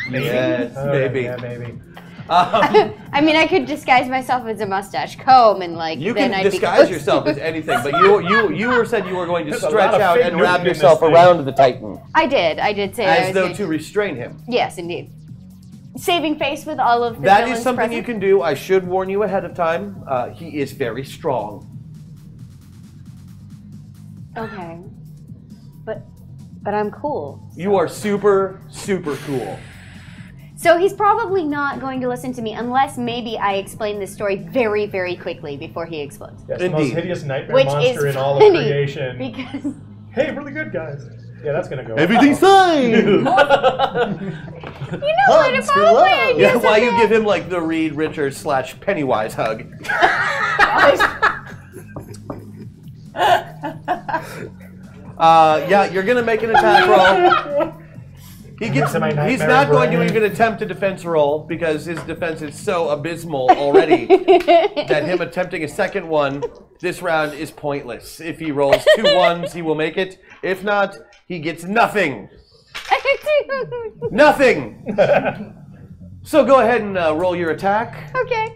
S4: Maybe.
S1: Yes, maybe.
S4: Yeah, maybe.
S5: I mean, I could disguise myself as a mustache comb and like.
S1: You
S5: then
S1: can
S5: I'd
S1: disguise
S5: be
S1: yourself as anything, but you said you were going to
S4: There's a
S1: stretch
S4: lot of
S1: out
S4: fake
S1: and
S4: Newton
S1: wrap
S4: in this
S1: yourself
S4: thing.
S1: around the Titan,
S5: I did say I
S1: as
S5: was
S1: though
S5: going
S1: to restrain him.
S5: Yes, indeed. Saving face with all of the
S1: That is
S5: villains
S1: something
S5: present?
S1: you can do. I should warn you ahead of time. He is very strong.
S5: Okay. But I'm cool.
S1: You are super, super cool.
S5: So he's probably not going to listen to me unless maybe I explain this story very, very quickly before he explodes.
S4: Yes, the most hideous nightmare
S5: Which
S4: monster
S5: is
S4: in all of
S5: funny,
S4: creation.
S5: because
S4: Hey, really good, guys. Yeah, that's gonna go.
S1: Everything's fine.
S5: you know what? It probably
S1: Yeah, why you give him like the Reed Richards / Pennywise hug? Yeah, you're gonna make an attack roll. He's not going to even attempt a defense roll because his defense is so abysmal already that him attempting a second one this round is pointless. If he rolls 2 1s, he will make it. If not, he gets nothing. Nothing. So go ahead and roll your attack.
S5: Okay.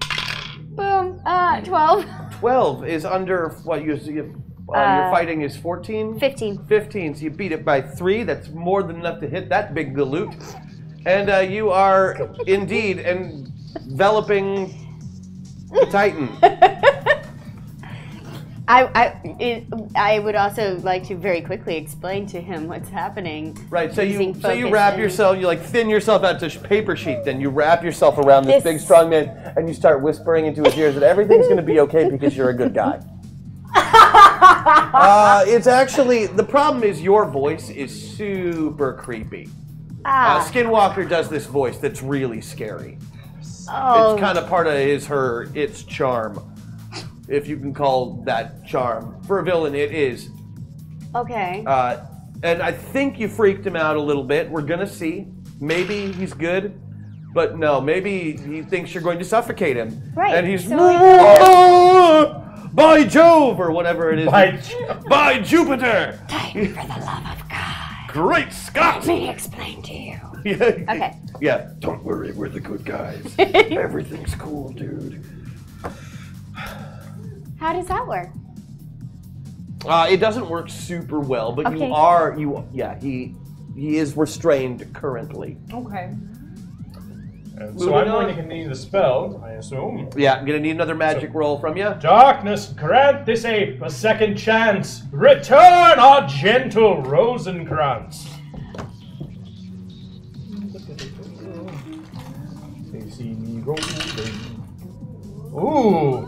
S5: Boom. 12.
S1: 12 is under what your fighting is 14?
S5: 15.
S1: 15, so you beat it by 3. That's more than enough to hit that big galoot. And you are indeed enveloping the Titan.
S5: I would also like to very quickly explain to him what's happening.
S1: Right, so you
S5: focus
S1: wrap
S5: and-
S1: yourself, you like thin yourself out to paper sheet, then you wrap yourself around this big strong man and you start whispering into his ears that everything's going to be okay because you're a good guy. It's actually, the problem is your voice is super creepy. Skinwalker does this voice that's really scary.
S5: Oh.
S1: It's kind of part of its charm, if you can call that charm. For a villain, it is.
S5: Okay.
S1: And I think you freaked him out a little bit. We're gonna see. Maybe he's good, but no, maybe he thinks you're going to suffocate him.
S5: Right.
S1: And he's
S5: so
S1: by Jove or whatever it is.
S4: By
S1: Jupiter.
S5: Titan, for the love of God.
S1: Great Scott.
S5: Let me explain to you.
S1: Yeah.
S5: Okay.
S1: Yeah. Don't worry, we're the good guys. Everything's cool, dude.
S5: How does that work?
S1: It doesn't work super well, but
S5: Okay.
S1: he is restrained currently.
S7: Okay.
S4: So I'm going to continue the spell, I assume.
S1: Yeah, I'm gonna need another magic roll from you.
S4: Darkness, grant this ape a second chance. Return our gentle Rosencrantz. They see me rolling. Ooh,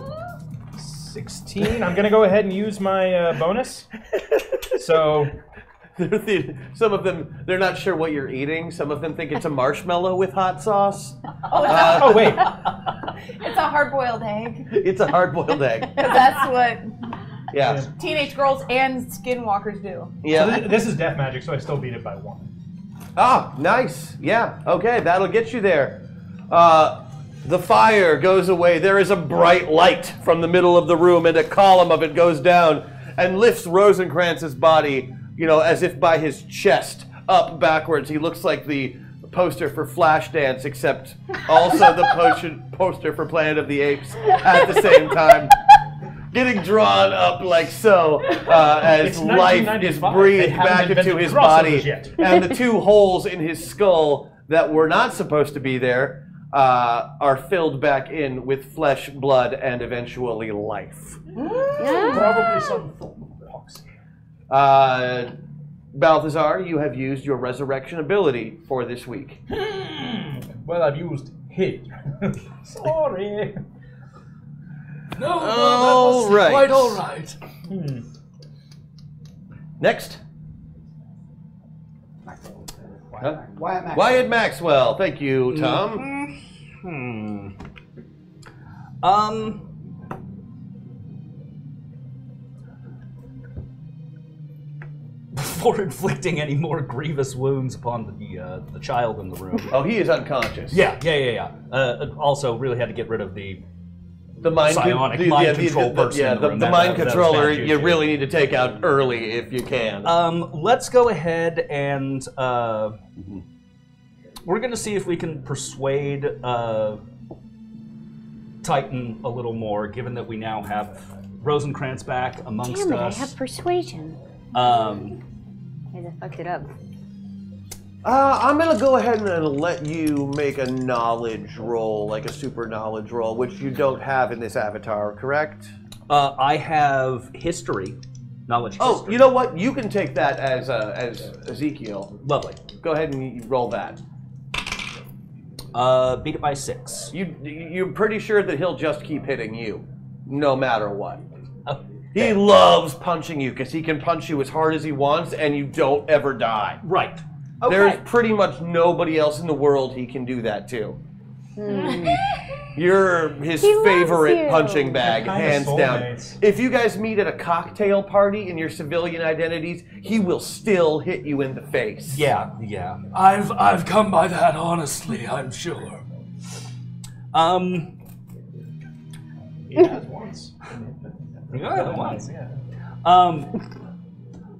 S4: 16. I'm gonna go ahead and use my bonus. So.
S1: Some of them, they're not sure what you're eating. Some of them think it's a marshmallow with hot sauce.
S7: Oh,
S1: wait.
S7: It's a hard-boiled egg.
S1: It's a hard-boiled egg.
S7: 'Cause that's what
S1: Yeah.
S7: teenage girls and skinwalkers do.
S1: Yeah.
S4: So this is death magic, so I still beat it by 1.
S1: Ah, nice. Yeah. Okay, that'll get you there. The fire goes away. There is a bright light from the middle of the room, and a column of it goes down and lifts Rosencrantz's body, you know, as if by his chest, up backwards. He looks like the poster for Flashdance, except also the poster for Planet of the Apes at the same time. Getting drawn up like so, as
S4: It's
S1: life is
S4: 1995.
S1: breathed
S4: They haven't
S1: back into
S4: invented
S1: his
S4: crossovers
S1: body.
S4: yet.
S1: And the 2 holes in his skull that were not supposed to be there are filled back in with flesh, blood, and eventually life.
S4: Probably some pox.
S1: Balthazar, you have used your resurrection ability for this week.
S4: Well, I've used hit. Sorry.
S10: No,
S1: All
S10: that was
S1: right.
S10: quite all right.
S1: Next.
S6: Wyatt Maxwell.
S1: Wyatt Maxwell. Thank you, Tom.
S2: Before inflicting any more grievous wounds upon the child in the room.
S1: Oh, he is unconscious.
S2: Yeah. Also, really had to get rid of the
S1: mind
S2: psionic mind control person.
S1: Yeah,
S2: in the room.
S1: the mind
S2: That was
S1: controller
S2: bad
S1: you
S2: juju.
S1: really need to take out early if you can.
S2: Let's go ahead and we're going to see if we can persuade Titan a little more, given that we now have Rosencrantz back amongst
S5: Damn it,
S2: us.
S5: I have persuasion. I fucked it up.
S1: I'm gonna go ahead and let you make a knowledge roll, like a super knowledge roll, which you don't have in this avatar, correct?
S2: I have history, knowledge history.
S1: Oh, you know what? You can take that as Ezekiel.
S2: Lovely.
S1: Go ahead and you roll that.
S2: Beat it by 6.
S1: You're pretty sure that he'll just keep hitting you, no matter what.
S2: Oh,
S1: He loves punching you because he can punch you as hard as he wants and you don't ever die.
S2: right. Okay.
S1: There's pretty much nobody else in the world he can do that to. You're his
S5: He loves
S1: favorite
S5: you.
S1: punching bag,
S4: They're kinda
S1: hands down.
S4: soulmates.
S1: If you guys meet at a cocktail party in your civilian identities, he will still hit you in the face.
S2: Yeah.
S10: I've come by that honestly, I'm sure.
S4: He has once.
S2: Yeah, once.
S4: Yeah.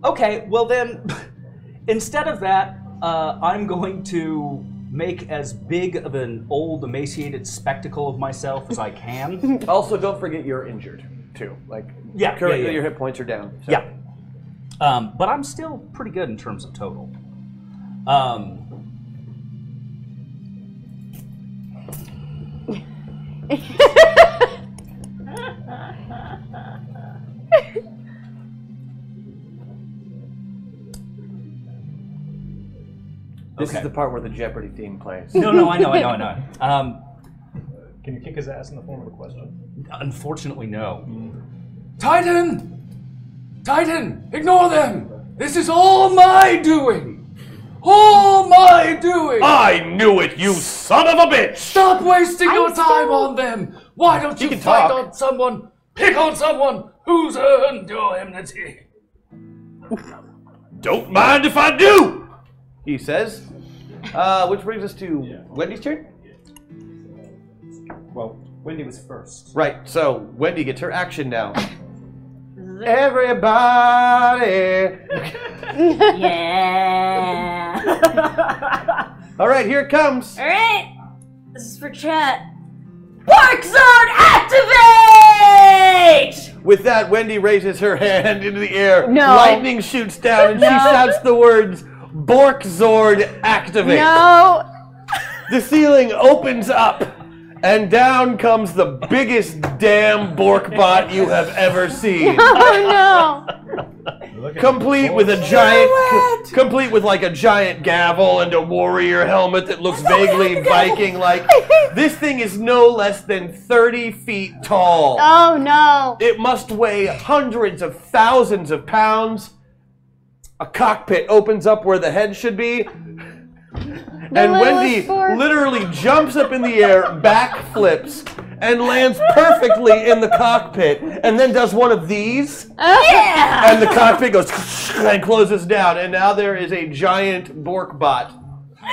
S2: Okay, well then, instead of that, I'm going to make as big of an old, emaciated spectacle of myself as I can.
S1: Also, don't forget you're injured, too. Like,
S2: Yeah,
S1: currently
S2: yeah.
S1: your hit points are down. So.
S2: Yeah. But I'm still pretty good in terms of total.
S1: This
S2: Okay.
S1: is the part where the Jeopardy theme plays.
S2: No, I know.
S4: Can you kick his ass in the form of a question?
S2: Unfortunately, no.
S10: Titan! Titan! Ignore them! This is all my doing! All my doing!
S1: I knew it, you son of a bitch!
S10: Stop wasting your time on them! Why don't you
S1: can
S10: fight
S1: talk.
S10: on someone, pick on someone who's earned your enmity?
S1: Don't mind if I do, he says. Which brings us to Wendy's turn.
S6: Well, Wendy was first.
S1: Right, so Wendy gets her action now. Everybody!
S9: Yeah.
S1: All right, here it comes.
S9: All right. This is for chat. Bark Zone activate!
S1: With that, Wendy raises her hand into the air.
S5: No.
S1: Lightning shoots down, and she shouts the words, Bork Zord activate.
S5: No!
S1: The ceiling opens up, and down comes the biggest damn Bork bot you have ever seen.
S5: Oh no!
S1: Complete with a giant, complete with like a giant gavel and a warrior helmet that looks vaguely Viking-like. This thing is no less than 30 feet tall.
S5: Oh no!
S1: It must weigh hundreds of thousands of pounds. A cockpit opens up where the head should be. And Wendy literally jumps up in the air, backflips, and lands perfectly in the cockpit, and then does one of these.
S9: Yeah!
S1: And the cockpit goes and closes down, and now there is a giant Bork bot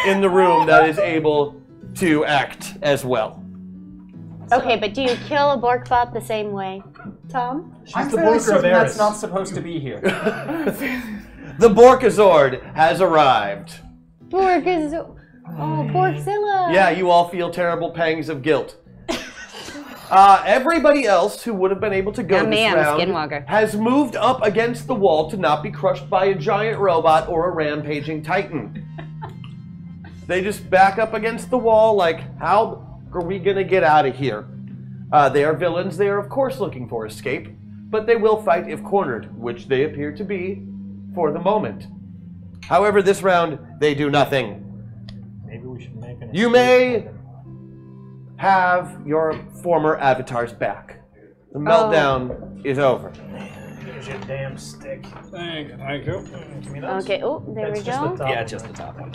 S1: in the room that is able to act as well.
S5: Okay, but do you kill a Bork bot the same way, Tom?
S6: I'm
S4: the
S6: fairly
S4: Borker of
S6: certain that's
S4: Eris.
S6: not supposed to be here.
S1: The Borkazord has arrived.
S5: Bork is... Oh, Borkzilla!
S1: Yeah, you all feel terrible pangs of guilt. Everybody else who would have been able to go
S5: Not
S1: this
S5: me, I'm a
S1: round
S5: skinwalker.
S1: has moved up against the wall to not be crushed by a giant robot or a rampaging titan. They just back up against the wall like, how are we going to get out of here? They are villains. They are, of course, looking for escape, but they will fight if cornered, which they appear to be for the moment. However, this round, they do nothing.
S4: Maybe we should make an
S1: You
S4: escape
S1: may
S4: for them.
S1: have your former avatars back. The meltdown is over.
S4: Here's your damn stick.
S10: Thank you.
S4: Give me those.
S5: Okay, oh, there
S4: That's
S5: we
S4: just the
S5: go.
S4: top
S2: Yeah,
S4: one.
S2: just the top one.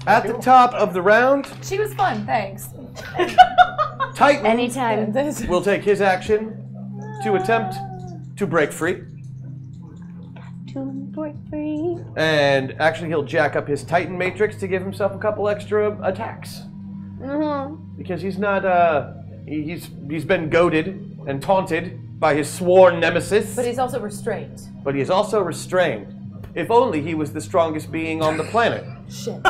S1: At the top of the round,
S7: She was fun, thanks.
S1: Titan
S5: Anytime.
S1: will take his action to attempt to break free.
S5: To break free.
S1: And actually, he'll jack up his Titan matrix to give himself a couple extra attacks. Because he's not, he's been goaded and taunted by his sworn nemesis.
S7: But he's also restrained.
S1: But he is also restrained. If only he was the strongest being on the planet.
S7: Shit.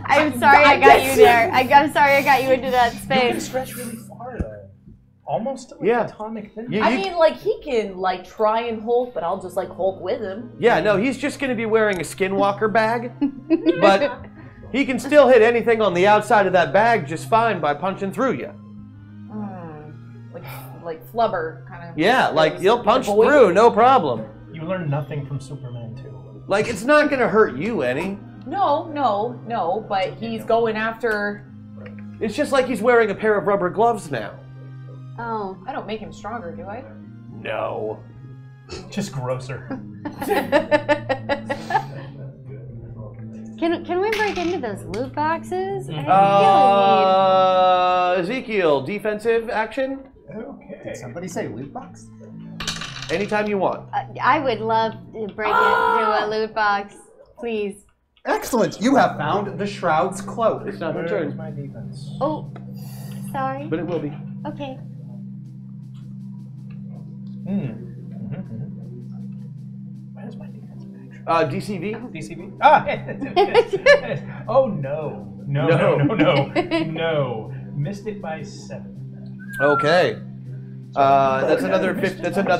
S5: I I'm sorry I got you there. I'm sorry I got you into that
S4: You can
S5: space.
S4: stretch really far though. Almost like
S1: Yeah.
S4: atomic thing.
S7: I mean, like, he can, like, try and Hulk, but I'll just, like, Hulk with him.
S1: Yeah, no, he's just going to be wearing a skinwalker bag, but he can still hit anything on the outside of that bag just fine by punching through you.
S7: Like flubber, kind of.
S1: Yeah, like he'll punch
S7: Avoid-
S1: through, no problem.
S4: You learn nothing from Superman 2.
S1: Like, it's not going to hurt you any.
S7: No, but he's going after...
S1: It's just like he's wearing a pair of rubber gloves now.
S5: Oh.
S7: I don't make him stronger, do I?
S1: No.
S4: Just grosser.
S5: Can we break into those loot boxes? I feel
S1: Ezekiel, defensive action?
S6: Okay. Did somebody say loot box?
S1: Anytime you want.
S5: I would love to break into a loot box, please.
S6: Excellent. You have found the Shroud's cloak.
S1: It's not her
S4: Where's
S1: turn,
S4: my defense?
S5: Oh, sorry.
S1: but it will be.
S5: Okay.
S4: Where's my defense action?
S1: DCV?
S4: DCB? Oh no. No. Missed it by 7.
S1: Okay. That's another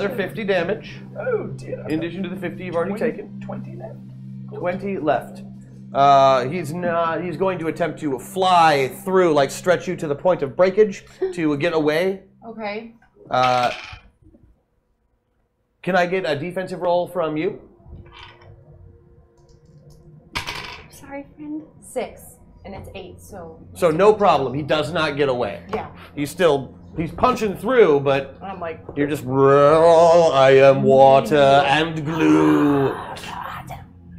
S1: 50 damage.
S4: Oh dear.
S1: In addition to the 50 you've already taken.
S4: 20 left.
S1: 20 left. He's going to attempt to fly through, like stretch you to the point of breakage to get away.
S7: Okay.
S1: Can I get a defensive roll from you?
S5: Sorry, friend.
S7: 6, and it's 8, so...
S1: So no problem. He does not get away.
S7: Yeah.
S1: He's punching through, but
S7: I'm like...
S1: you're just, I am water and glue.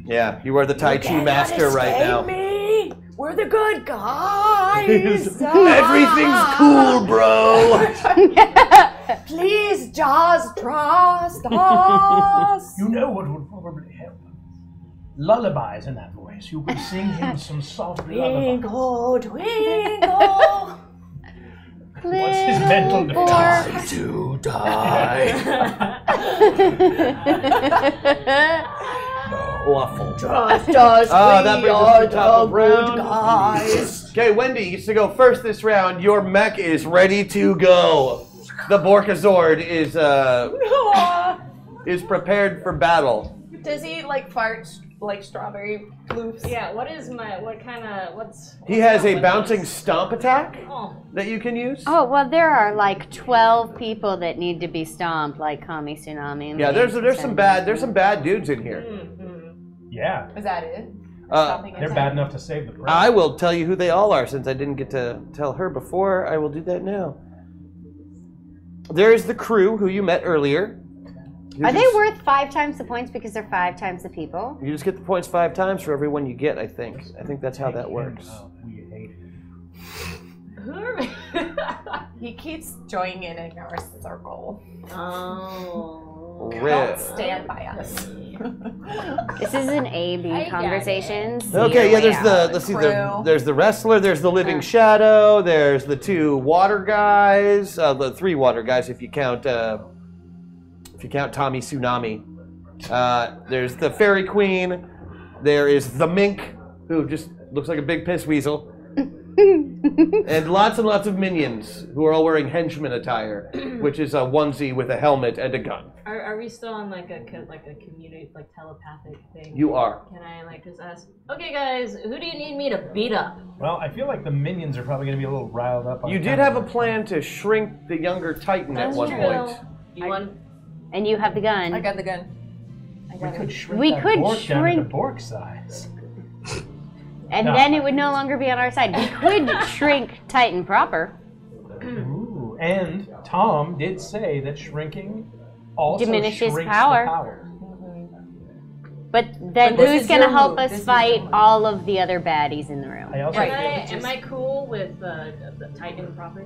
S1: Yeah, you are the Tai Chi master right now.
S7: Me. We're the good guys.
S1: Everything's cool, bro.
S7: Please just trust us.
S4: You know what would probably help? Lullabies in that voice. You could sing him some soft lullabies.
S7: Twinkle, twinkle.
S4: What's his mental
S10: Time to die.
S1: Awful.
S7: Trust us,
S1: that
S7: we
S1: brings us
S7: are
S1: to the top
S7: the
S1: of
S7: good
S1: round.
S7: guys.
S1: Okay, Wendy gets to go first this round. Your mech is ready to go. The Borkazord is prepared for battle.
S7: Does he like fart like strawberry floofs?
S9: Yeah, what's
S1: He has a
S9: what
S1: bouncing
S9: is-
S1: stomp attack
S9: Oh.
S1: that you can use.
S5: Oh, well, there are like 12 people that need to be stomped, like Kami Tsunami. and
S1: Yeah, there's some bad dudes in here.
S4: Yeah.
S7: Is that it?
S4: They're bad enough to save the prize.
S1: I will tell you who they all are since I didn't get to tell her before. I will do that now. There's the crew who you met earlier.
S5: Are they worth 5 times the points because they're 5 times the people?
S1: You just get the points 5 times for every one you get, I think. I think that's how that works.
S4: We hate
S7: He keeps joining in our circle.
S9: Oh.
S7: Don't stand by us.
S5: This is an A-B conversation.
S1: Okay, yeah, there's the wrestler, there's the living shadow, there's the 2 water guys, the 3 water guys if you count Tommy Tsunami. There's the fairy queen, there is the mink, who just looks like a big piss weasel. And lots of minions who are all wearing henchman attire, which is a onesie with a helmet and a gun.
S9: Are we still on like a community, like telepathic thing?
S1: You are.
S9: Can I like just ask, okay guys, who do you need me to beat up?
S4: Well, I feel like the minions are probably going to be a little riled up.
S1: You did have a plan to shrink the younger Titan at one point.
S9: You want?
S5: And you have the gun.
S7: I got the gun.
S4: We could shrink
S5: We
S4: that
S5: could
S4: Bork down to
S5: shrink-
S4: the Bork size.
S5: And
S4: No.
S5: then it would no longer be on our side. We could shrink Titan proper.
S4: Ooh, and Tom did say that shrinking also
S5: Diminishes
S4: shrinks
S5: power.
S4: the power.
S5: But then
S7: But this
S5: who's
S7: is
S5: going to
S7: your
S5: help
S7: move.
S5: us
S7: This is
S5: fight
S7: your move.
S5: all of the other baddies in the room?
S4: I also
S9: Am I cool with the Titan proper?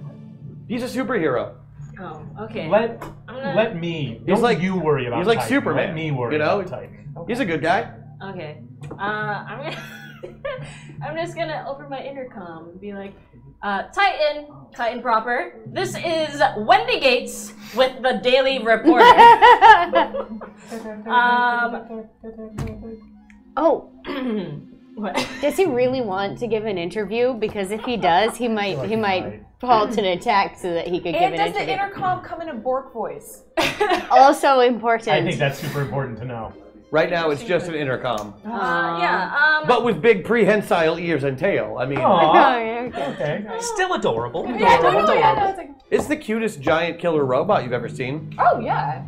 S1: He's a superhero.
S9: Oh, okay.
S4: let me.
S1: He's
S4: Don't
S1: like-
S4: you worry about
S1: he's like
S4: Titan.
S1: Superman,
S4: Let me worry
S1: you know?
S4: about Titan.
S1: He's a good guy.
S9: Okay. I'm gonna. I'm just gonna open my intercom and be like, Titan proper. This is Wendy Gates with the Daily Reporter.
S5: Oh, Does he really want to give an interview? Because if he does, he might halt an attack so that he could give an
S7: And does
S5: interview.
S7: the intercom come in a Bork voice?
S5: Also important.
S4: I think that's super important to know.
S1: Right now, it's just an intercom.
S9: Yeah.
S1: But with big prehensile ears and tail. I mean,
S4: Okay.
S2: Still adorable.
S1: it's the cutest giant killer robot you've ever seen.
S7: Oh, yeah.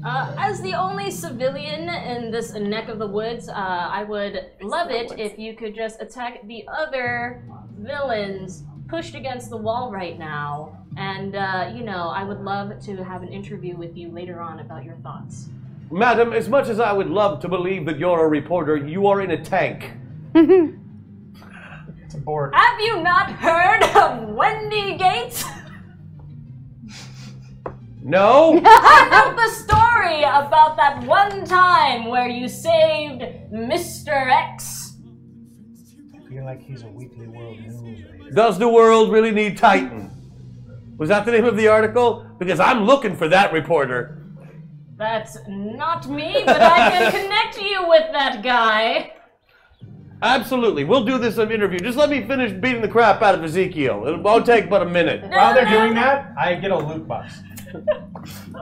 S9: As the only civilian in this neck of the woods, I would love it if you could just attack the other villains pushed against the wall right now. And, I would love to have an interview with you later on about your thoughts.
S1: Madam, as much as I would love to believe that you're a reporter, you are in a tank.
S4: It's a Bork.
S9: Have you not heard of Wendy Gates?
S1: No?
S9: I wrote the story about that one time where you saved Mr. X.
S4: I feel like he's a Weekly World News.
S1: Does the world really need Titan? Was that the name of the article? Because I'm looking for that reporter.
S9: That's not me, but I can connect you with that guy.
S1: Absolutely. We'll do this in an interview. Just let me finish beating the crap out of Ezekiel. It won't take but a minute.
S4: While they're doing that, I get a loot box.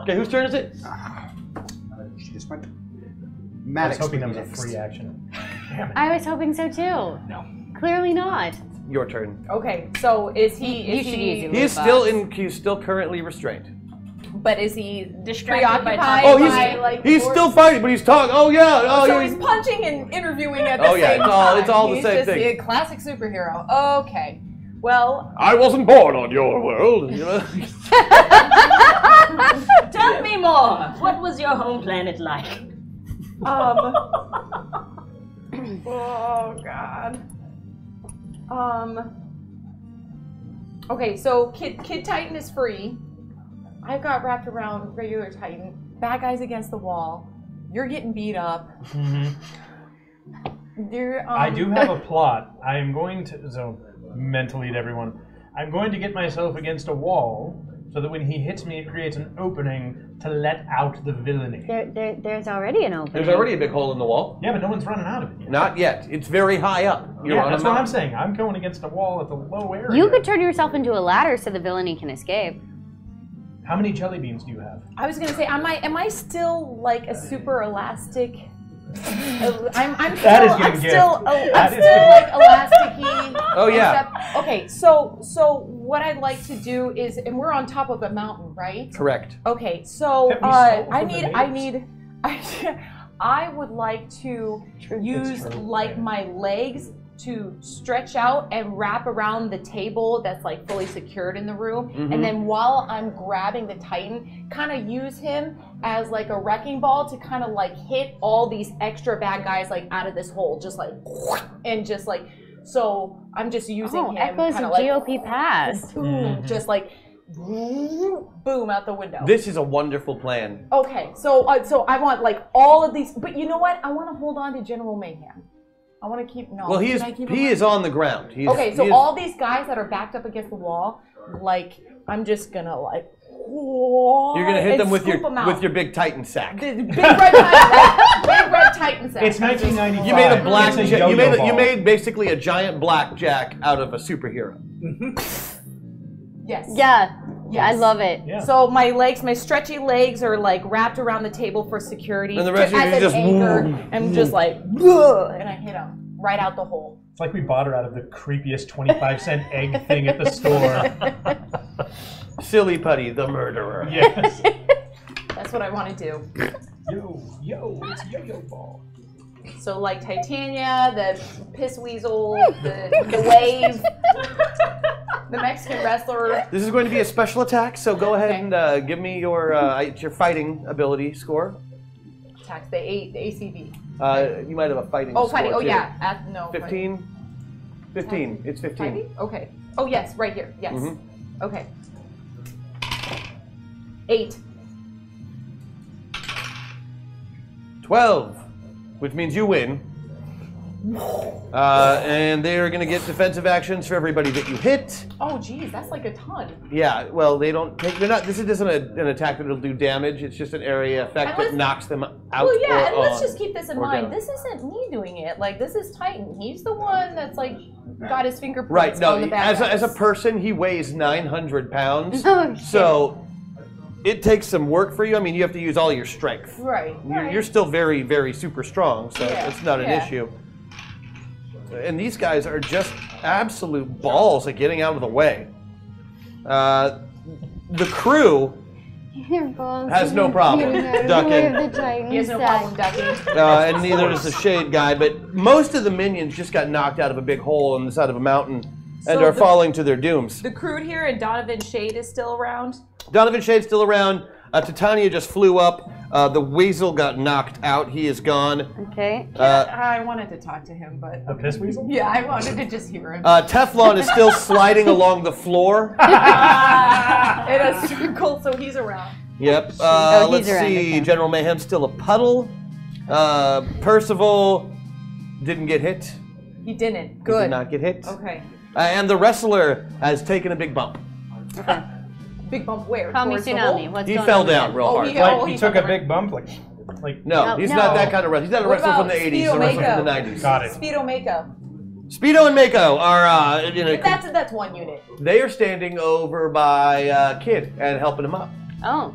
S1: Okay, whose turn is it?
S6: She just went.
S4: I was
S6: Maddox
S4: hoping that
S6: would
S4: was
S6: be
S4: a
S6: next.
S4: free action. Damn it.
S5: I was hoping so too.
S2: No.
S5: Clearly not.
S1: Your turn.
S7: Okay, so is he...
S5: You should use your
S1: He's still currently restrained.
S7: But is he
S9: Distracted by
S7: preoccupied
S1: Oh,
S7: by,
S1: he's still fighting, but he's talking. Oh yeah. Oh,
S7: so
S1: yeah.
S7: he's punching and interviewing at the
S1: Oh, yeah,
S7: same
S1: it's
S7: time.
S1: all the
S7: He's
S1: same
S7: just
S1: thing.
S7: a classic superhero. Okay. Well,
S1: I wasn't born on your world. You know?
S9: Tell me more. What was your home planet like?
S7: oh god. Okay, so Kid Titan is free. I've got wrapped around regular Titan. Bad guys against the wall. You're getting beat up.
S4: I do have a plot. I am going to, so mentally to everyone, I'm going to get myself against a wall so that when he hits me, it creates an opening to let out the villainy.
S5: There's already an opening.
S1: There's already a big hole in the wall.
S4: Yeah, but no one's running out of it yet.
S1: Not yet. It's very high up. You're on
S4: that's
S1: a
S4: what I'm
S1: mountain.
S4: saying. I'm going against a wall at the low area.
S5: You could turn yourself into a ladder so the villainy can escape.
S4: How many jelly beans do you have?
S7: I was gonna say, am I still like a super elastic? I'm still like elasticy.
S1: Oh yeah.
S7: Okay, so what I'd like to do is, and we're on top of a mountain, right?
S1: Correct.
S7: Okay, so
S4: That we stole
S7: I
S4: from the
S7: would like to use like my legs to stretch out and wrap around the table that's like fully secured in the room, and then while I'm grabbing the Titan, kind of use him as like a wrecking ball to kind of like hit all these extra bad guys like out of this hole, just like, and just like, so I'm just using him
S5: echoes
S7: kind
S5: of
S7: of like
S5: GOP past.
S7: boom, just like boom out the window.
S1: This is a wonderful plan.
S7: Okay, so I want like all of these, but you know what? I want to hold on to General Mayhem. I want to keep
S1: Well, he
S7: can I keep
S1: he
S7: him
S1: is on the ground. He is,
S7: Okay, so
S1: he is-
S7: all these guys that are backed up against the wall, like I'm just gonna like.
S1: You're gonna hit them with
S7: scoop them out.
S1: your big Titan sack.
S7: The big red Titan, big red Titan sack.
S4: It's 1995.
S1: You made a black.
S4: It's a
S1: You
S4: yo-yo
S1: made
S4: ball.
S1: you made basically a giant blackjack out of a superhero.
S7: Yes.
S5: Yeah.
S7: Yes.
S5: I love it.
S4: Yeah.
S7: So my legs, my stretchy legs, are like wrapped around the table for security.
S1: And the rest of you
S7: as an
S1: just
S7: anchor, and just like, and I hit him right out the hole.
S4: It's like we bought her out of the creepiest 25-cent egg thing at the store.
S1: Silly Putty, the murderer.
S4: Yes.
S7: That's what I want to do.
S4: Yo, it's yo-yo ball.
S7: So like Titania, the piss weasel, the wave, the Mexican wrestler.
S1: This is going to be a special attack, so go ahead and give me your fighting ability score.
S7: Attacks the ACV.
S1: You might have a fighting
S7: Oh,
S1: score
S7: fighting. Oh
S1: too.
S7: yeah. No.
S1: 15? 15. It's 15.
S7: Fighting? Okay. Oh yes, right here. Yes.
S1: Mhm.
S7: Okay. 8.
S1: 12, which means you win. And they are going to get defensive actions for everybody that you hit.
S7: Oh, geez, that's like a ton.
S1: Yeah, well, they don't take. They're not. This isn't an attack that'll do damage. It's just an area effect that knocks them out.
S7: Well, yeah, and let's
S1: on,
S7: just keep this in mind.
S1: down.
S7: This isn't me doing it. Like, this is Titan. He's the one that's like got his fingerprints
S1: Right. No,
S7: on the bad
S1: as a
S7: guys.
S1: person, he weighs 900 pounds.
S5: Oh, shit.
S1: So it takes some work for you. I mean, you have to use all your strength.
S7: Right.
S1: You're still very, very super strong, so
S7: Yeah,
S1: it's not an
S7: yeah.
S1: issue. And these guys are just absolute balls at getting out of the way. The crew has no problem ducking.
S7: He has no problem ducking.
S1: And neither does the Shade guy, but most of the minions just got knocked out of a big hole on the side of a mountain and are falling to their dooms.
S7: The Crude here and Donovan Shade is still around.
S1: Donovan Shade's still around. Titania just flew up. The Weasel got knocked out. He is gone.
S5: Okay.
S7: I wanted to talk to him, but
S4: The piss weasel?
S7: yeah, I wanted to just hear him.
S1: Teflon is still sliding along the floor.
S7: In a circle, so he's around.
S1: Yep.
S5: he's
S1: Let's
S5: around,
S1: see.
S5: okay.
S1: General Mayhem's still a puddle. Percival didn't get hit.
S7: He didn't.
S1: He did
S7: Good.
S1: not get hit.
S7: Okay.
S1: And the wrestler has taken a big bump.
S7: Big bump where?
S5: Call me
S7: Towards the
S5: tsunami.
S7: hole?
S5: What's
S1: He
S5: going
S1: fell
S5: on
S1: down
S5: there?
S1: real hard.
S4: Like, he
S7: he
S4: took a
S7: fell
S4: big bump? Like
S1: No, he's not that kind of wrestler. He's not a
S7: What
S1: wrestler from
S7: about
S1: the 80s. He's a
S7: Speedo
S1: wrestler from the
S7: Mako?
S1: 90s.
S4: Got it.
S7: Speedo Mako.
S1: Speedo and Mako are
S7: That's one unit.
S1: they are standing over by Kid and helping him up.
S5: Oh.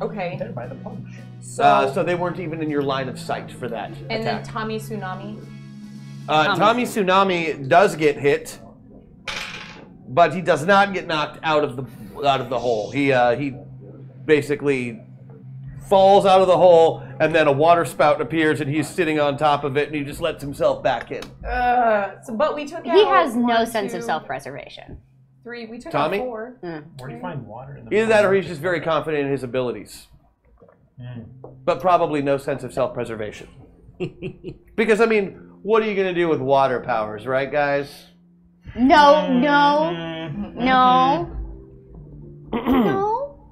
S7: Okay.
S4: There by the punch.
S1: So they weren't even in your line of sight for that
S7: And then
S1: attack.
S7: Tommy Tsunami.
S1: Tommy Tsunami does get hit, but he does not get knocked out of the hole. He basically falls out of the hole, and then a water spout appears, and he's sitting on top of it, and he just lets himself back in.
S7: But we took out.
S5: He has no
S7: 1,
S5: sense of
S7: 2,
S5: self-preservation.
S7: 3. We took
S1: Tommy?
S7: out 4.
S4: Where do you find water in the
S1: Either that, or he's just very confident in his abilities, but probably no sense of self-preservation. Because I mean, what are you going to do with water powers, right, guys?
S5: No, no, no, no.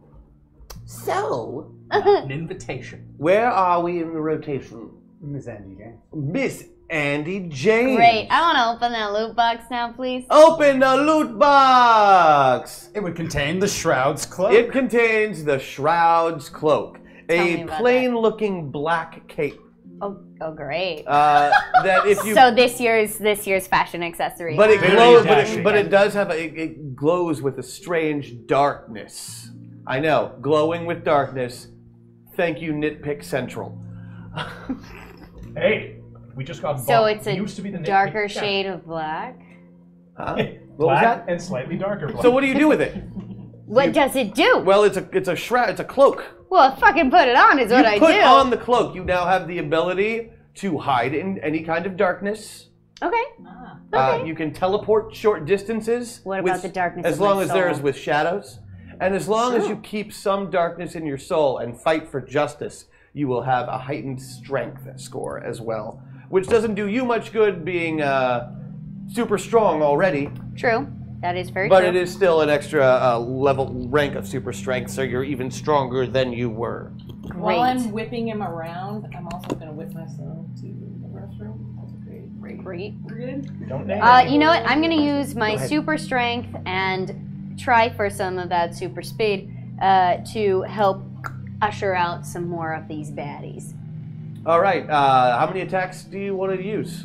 S1: So,
S2: An invitation.
S1: where are we in the rotation?
S6: Miss Andy James.
S1: Miss Andy James.
S5: Great. I want to open that loot box now, please.
S1: Open the loot box.
S6: It would contain the Shroud's cloak.
S1: It contains the Shroud's cloak,
S5: me
S1: a
S5: about
S1: plain-looking black cape.
S5: Oh, great.
S1: That if you
S5: So this year's fashion accessory.
S1: but it
S4: Very
S1: glows,
S4: dashing.
S1: but it does have it glows with a strange darkness. I know, glowing with darkness. Thank you, Nitpick Central.
S4: Hey, we just got
S5: So
S4: bumped.
S5: it's a
S4: Used to be the
S5: darker
S4: nitpick.
S5: shade of black.
S1: Huh?
S4: Yeah.
S1: What was
S4: Black
S1: that?
S4: and slightly darker black.
S1: So what do you do with it?
S5: What does it do?
S1: Well, it's a shroud. It's a cloak.
S5: Well, fucking put it on is what I
S1: You put
S5: do.
S1: on the cloak. You now have the ability to hide in any kind of darkness.
S5: Okay.
S1: You can teleport short distances.
S5: What about the darkness
S1: As
S5: of my
S1: long as there
S5: soul?
S1: is with shadows. And as long as you keep some darkness in your soul and fight for justice, you will have a heightened strength score as well. Which doesn't do you much good being super strong already.
S5: True. That is very
S1: But
S5: true.
S1: it is still an extra level rank of super strength, so you're even stronger than you were.
S7: While I'm whipping him around, I'm also going to whip myself to the restroom. That's great.
S5: Great.
S7: We're good?
S4: Don't name
S5: You know what? I'm going to use my super strength and try for some of that super speed to help usher out some more of these baddies.
S1: All right. How many attacks do you want to use?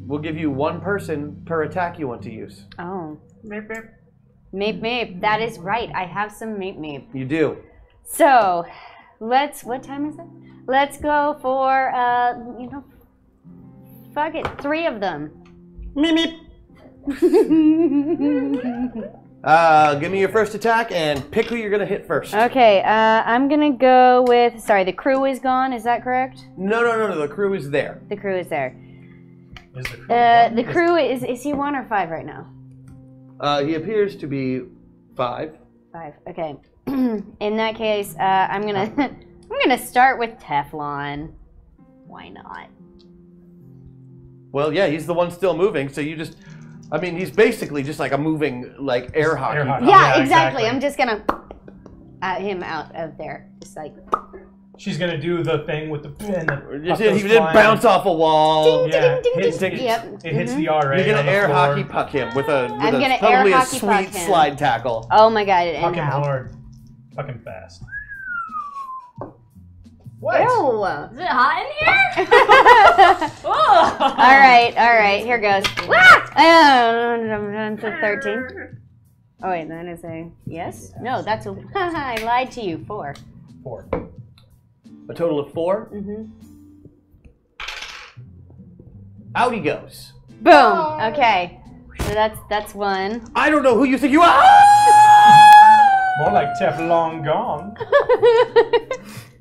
S1: We'll give you one person per attack you want to use.
S5: Oh. Meep meep. That is right. I have some meep meep.
S1: You do.
S5: So, what time is it? Let's go for, fuck it, 3 of them.
S1: Meep Give me your first attack and pick who you're going to hit first.
S5: Okay, I'm gonna go with, sorry, the crew is gone, is that correct?
S1: No, the crew is there.
S5: The crew is there.
S4: Is the crew
S5: The crew is he 1 or 5 right now?
S1: He appears to be 5.
S5: 5, okay. In that case, I'm gonna start with Teflon. Why not?
S1: Well, yeah, he's the one still moving, so you just... I mean, he's basically just like a moving, like, air hockey.
S4: Air hockey.
S5: Yeah,
S4: yeah,
S5: exactly.
S4: exactly.
S5: I'm just gonna... him out of there. Just like.
S4: She's gonna do the thing with the pin.
S1: He didn't bounce off a wall.
S5: Ding, ding,
S1: Hits-
S5: ding, ding. Yep.
S4: It hits the RA.
S1: You're
S4: on
S1: gonna
S4: the
S1: air
S4: floor.
S1: hockey puck him with
S5: I'm gonna
S1: probably
S5: air
S1: a
S5: hockey
S1: sweet
S5: puck him.
S1: slide tackle.
S5: Oh my god! And
S4: Fucking
S5: how?
S4: hard. Fucking fast.
S5: What? Ew.
S9: Is it hot in here?
S5: all right. Here goes. I'm to 13. Oh wait, that is a yes. No, that's a. I lied to you. 4.
S4: 4.
S1: A total of 4.
S5: Mm-hmm.
S1: Out he goes.
S5: Boom. Okay. So that's 1.
S1: I don't know who you think you are.
S4: More like Teflon gone.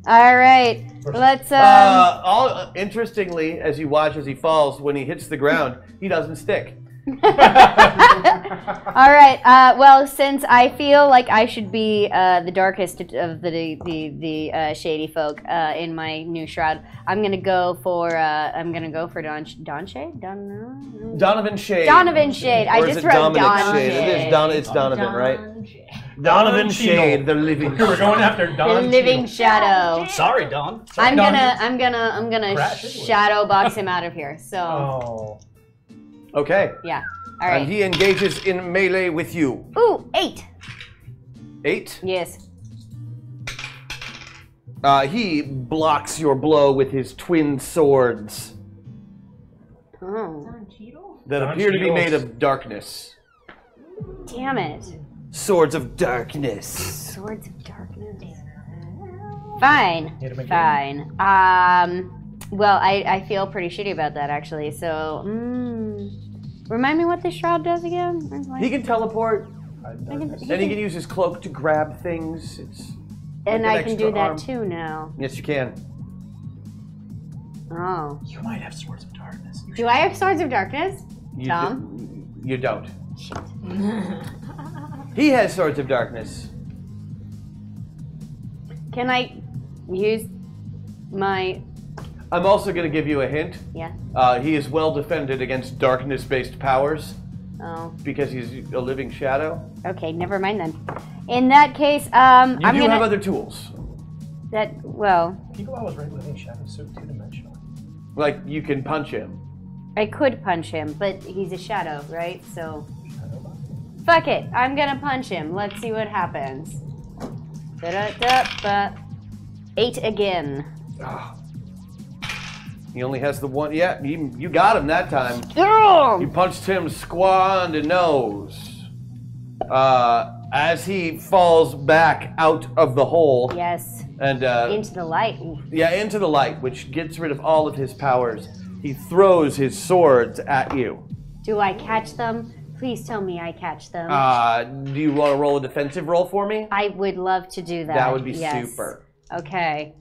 S5: All right. Let's.
S1: Interestingly, as you watch as he falls, when he hits the ground, he doesn't stick.
S5: All right. Well, since I feel like I should be the darkest of the shady folk in my new shroud, I'm gonna go for Donovan Shade.
S1: Donovan Shade.
S5: Donovan Shade. I
S1: Or is
S5: just
S1: it
S5: wrote
S1: Dominic
S5: Donovan
S1: Shade? It's Donovan, right? Donovan Shade, the living.
S4: We're going after Don.
S5: The living shadow.
S2: Sorry, Don.
S5: I'm gonna shadow box him out of here. So.
S4: Oh.
S1: Okay.
S5: Yeah. All right.
S1: And he engages in melee with you.
S5: Ooh, 8.
S1: 8?
S5: Yes.
S1: He blocks your blow with his twin swords
S5: Oh.
S1: that appear to be made of darkness.
S5: Damn it.
S1: Swords of darkness.
S5: Swords of darkness. Fine. Fine. Well, I feel pretty shitty about that actually. So, remind me what the shroud does again.
S1: He can teleport, and he can use his cloak to grab things. It's
S5: and
S1: like
S5: I
S1: an
S5: can do
S1: extra
S5: that
S1: arm.
S5: too now.
S1: Yes, you can.
S5: Oh.
S4: You might have swords of darkness.
S5: Do I have swords of darkness, Tom?
S1: You don't. He has swords of darkness.
S5: Can I use my?
S1: I'm also going to give you a hint.
S5: Yeah.
S1: He is well defended against darkness-based powers.
S5: Oh.
S1: Because he's a living shadow.
S5: Okay, never mind then. In that case, I'm
S1: You
S5: gonna.
S1: do have other tools.
S4: People always write living shadow so two-dimensional.
S1: Like, you can punch him.
S5: I could punch him, but he's a shadow, right? So. Fuck it. I'm gonna punch him. Let's see what happens. 8 again.
S1: He only has the one. Yeah, you got him that time. You punched him square on the nose. As he falls back out of the hole.
S5: Yes.
S1: And
S5: into the light.
S1: Yeah, into the light, which gets rid of all of his powers. He throws his swords at you.
S5: Do I catch them? Please tell me I catch them.
S1: Do you want to roll a defensive roll for me?
S5: I would love to do that.
S1: That would be
S5: yes.
S1: super.
S5: Okay.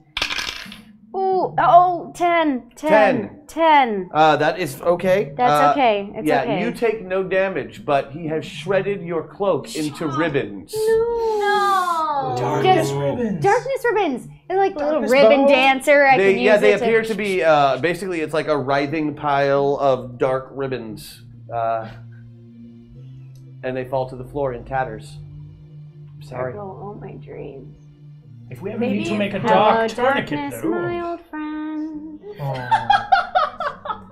S5: Ooh, oh, 10.
S1: That is okay.
S5: That's okay. It's
S1: yeah,
S5: okay.
S1: you take no damage, but he has shredded your cloak into ribbons.
S5: No.
S4: Darkness ribbons.
S5: Darkness ribbons. It's like a little
S4: Darkness
S5: ribbon
S4: bow.
S5: dancer.
S1: They appear to be, basically it's like a writhing pile of dark ribbons. And they fall to the floor in tatters. Sorry.
S5: Go all my dreams.
S4: If we ever need to make a
S5: Hello,
S4: dark tourniquet,
S5: darkness,
S4: though.
S5: my old friend.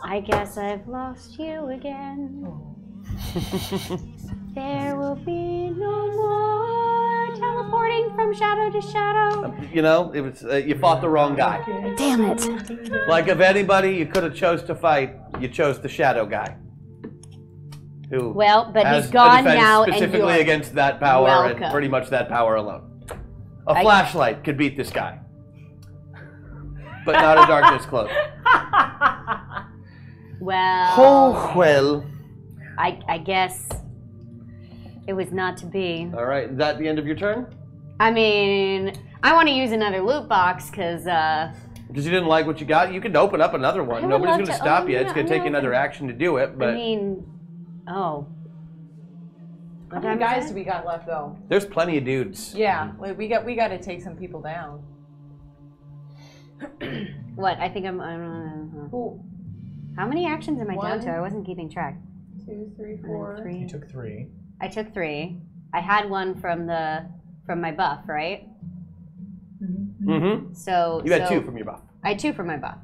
S5: I guess I've lost you again. There will be no more teleporting from shadow to shadow.
S1: You know, it was you fought the wrong guy.
S5: Damn it.
S1: Like if anybody you could have chose to fight, you chose the shadow guy. Who
S5: Well, but
S1: has
S5: he's gone
S1: a defense
S5: now, and
S1: specifically
S5: you're
S1: against that power
S5: welcome.
S1: and pretty much that power alone. A flashlight could beat this guy, but not a darkness cloak.
S5: Well.
S1: Oh well.
S5: I guess it was not to be.
S1: All right, is that the end of your turn?
S5: I mean, I want to use another loot box because.
S1: Because you didn't like what you got, you can open up another one.
S5: would
S1: Nobody's
S5: love
S1: going to
S5: to
S1: stop
S5: open
S1: you.
S5: it
S1: It's
S5: up.
S1: going to take
S5: No,
S1: another action to do it, but
S5: I mean, oh.
S7: How many guys do we got left though?
S1: there's plenty of dudes.
S7: Yeah, like, we got to take some people down.
S5: What? I think I'm.
S7: Cool.
S5: How many actions am I down
S7: One.
S5: to? I wasn't keeping track.
S7: 2, 3, 4.
S5: 3.
S4: You took 3.
S5: I took 3. I had one from my buff, right?
S1: Mm-hmm.
S5: So
S1: You had 2 from your buff.
S5: I had 2 from my buff.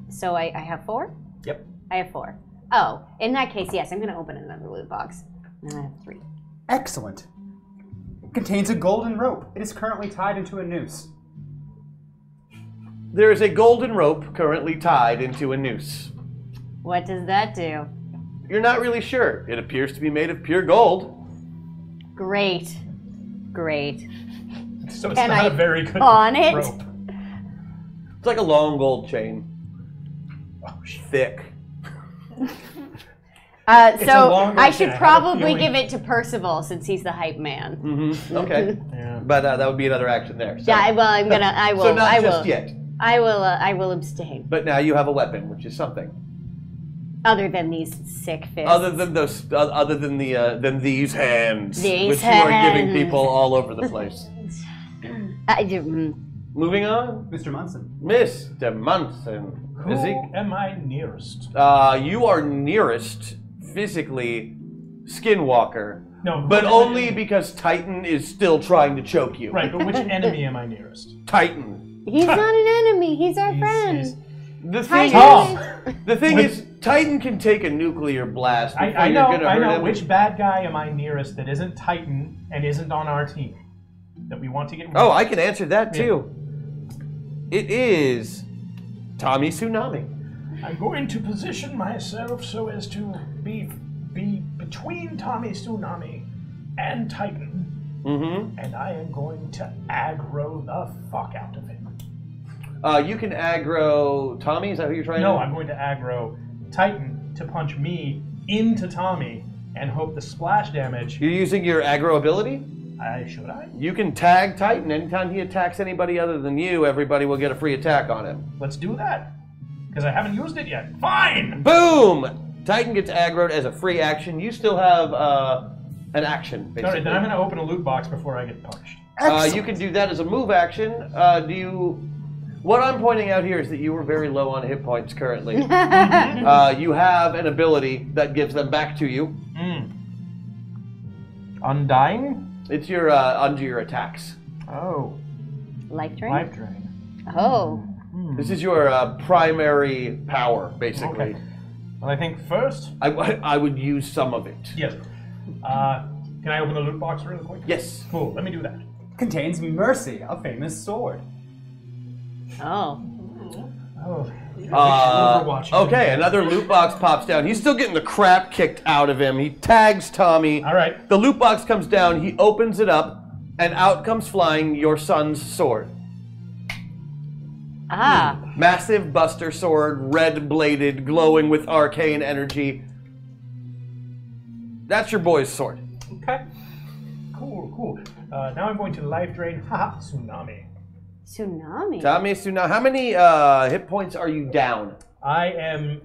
S5: So I have 4?
S2: Yep.
S5: I have 4. Oh, in that case, yes, I'm going to open another loot box. And I have 3.
S6: Excellent. It contains a golden rope. It is currently tied into a noose.
S1: There is a golden rope currently tied into a noose.
S5: What does that do?
S1: You're not really sure. It appears to be made of pure gold.
S5: Great.
S4: So it's
S5: Can
S4: not
S5: I
S4: a very good
S5: pawn it?
S4: rope.
S1: It's like a long gold chain. Oh, thick.
S5: So
S4: longer
S5: I
S4: chain.
S5: should
S4: I have a
S5: probably
S4: feeling-
S5: give it to Percival since he's the hype man.
S1: Mm-hmm. Okay.
S4: Yeah.
S1: But that would be another action there. So.
S5: Yeah, I will.
S1: So not
S5: I
S1: just
S5: will.
S1: yet.
S5: I will abstain.
S1: But now you have a weapon, which is something.
S5: Other than these sick fists.
S1: Other than those, other than than these hands,
S5: These
S1: which you are giving
S5: hands.
S1: people all over the place. Moving on,
S6: Mr. Munson.
S1: Mr. Munson.
S4: Who am I nearest?
S1: You are nearest physically Skinwalker,
S4: No,
S1: but only because Titan is still trying to choke you.
S4: Right, but which enemy am I nearest?
S1: Titan.
S5: He's not an enemy. He's our friend.
S1: The thing
S4: Tom.
S1: The thing is, Titan can take a nuclear blast.
S4: I
S1: before you're
S4: know.
S1: gonna hurt him.
S4: Which bad guy am I nearest that isn't Titan and isn't on our team that we want to get rid
S1: Oh,
S4: of?
S1: I can answer that too. It is Tommy Tsunami.
S4: I'm going to position myself so as to be between Tommy Tsunami and Titan,
S1: Mm-hmm.
S4: and I am going to aggro the fuck out of him.
S1: You can aggro Tommy. Is that who you're trying to?
S4: No, I'm going to aggro Titan to punch me into Tommy and hope the splash damage.
S1: You're using your aggro ability.
S4: Should I?
S1: You can tag Titan anytime he attacks anybody other than you. Everybody will get a free attack on him.
S4: Let's do that. Because I haven't used it yet. Fine!
S1: Boom! Titan gets aggroed as a free action. You still have an action, basically.
S4: Alright, then I'm going to open a loot box before I get punched.
S1: You can do that as a move action. What I'm pointing out here is that you were very low on hit points currently. You have an ability that gives them back to you.
S4: Undying?
S1: It's your under your attacks.
S4: Oh.
S5: Life drain?
S4: Life drain.
S5: Oh.
S1: This is your primary power, basically.
S4: Okay. Well, I think first...
S1: I would use some of it.
S4: Yes. Can I open the loot box really quick?
S1: Yes.
S4: Cool, let me do that.
S6: Contains Mercy, a famous sword.
S5: Oh.
S4: Oh.
S1: Okay, another loot box pops down. He's still getting the crap kicked out of him. He tags Tommy.
S4: All right.
S1: The loot box comes down. He opens it up, and out comes flying your son's sword.
S5: Ah.
S1: Massive Buster sword, red-bladed, glowing with arcane energy. That's your boy's sword.
S4: Okay. Cool. Now I'm going to life drain. Haha, Tsunami.
S5: Tsunami?
S1: Tommy, Tsunami, how many hit points are you down?
S4: I'm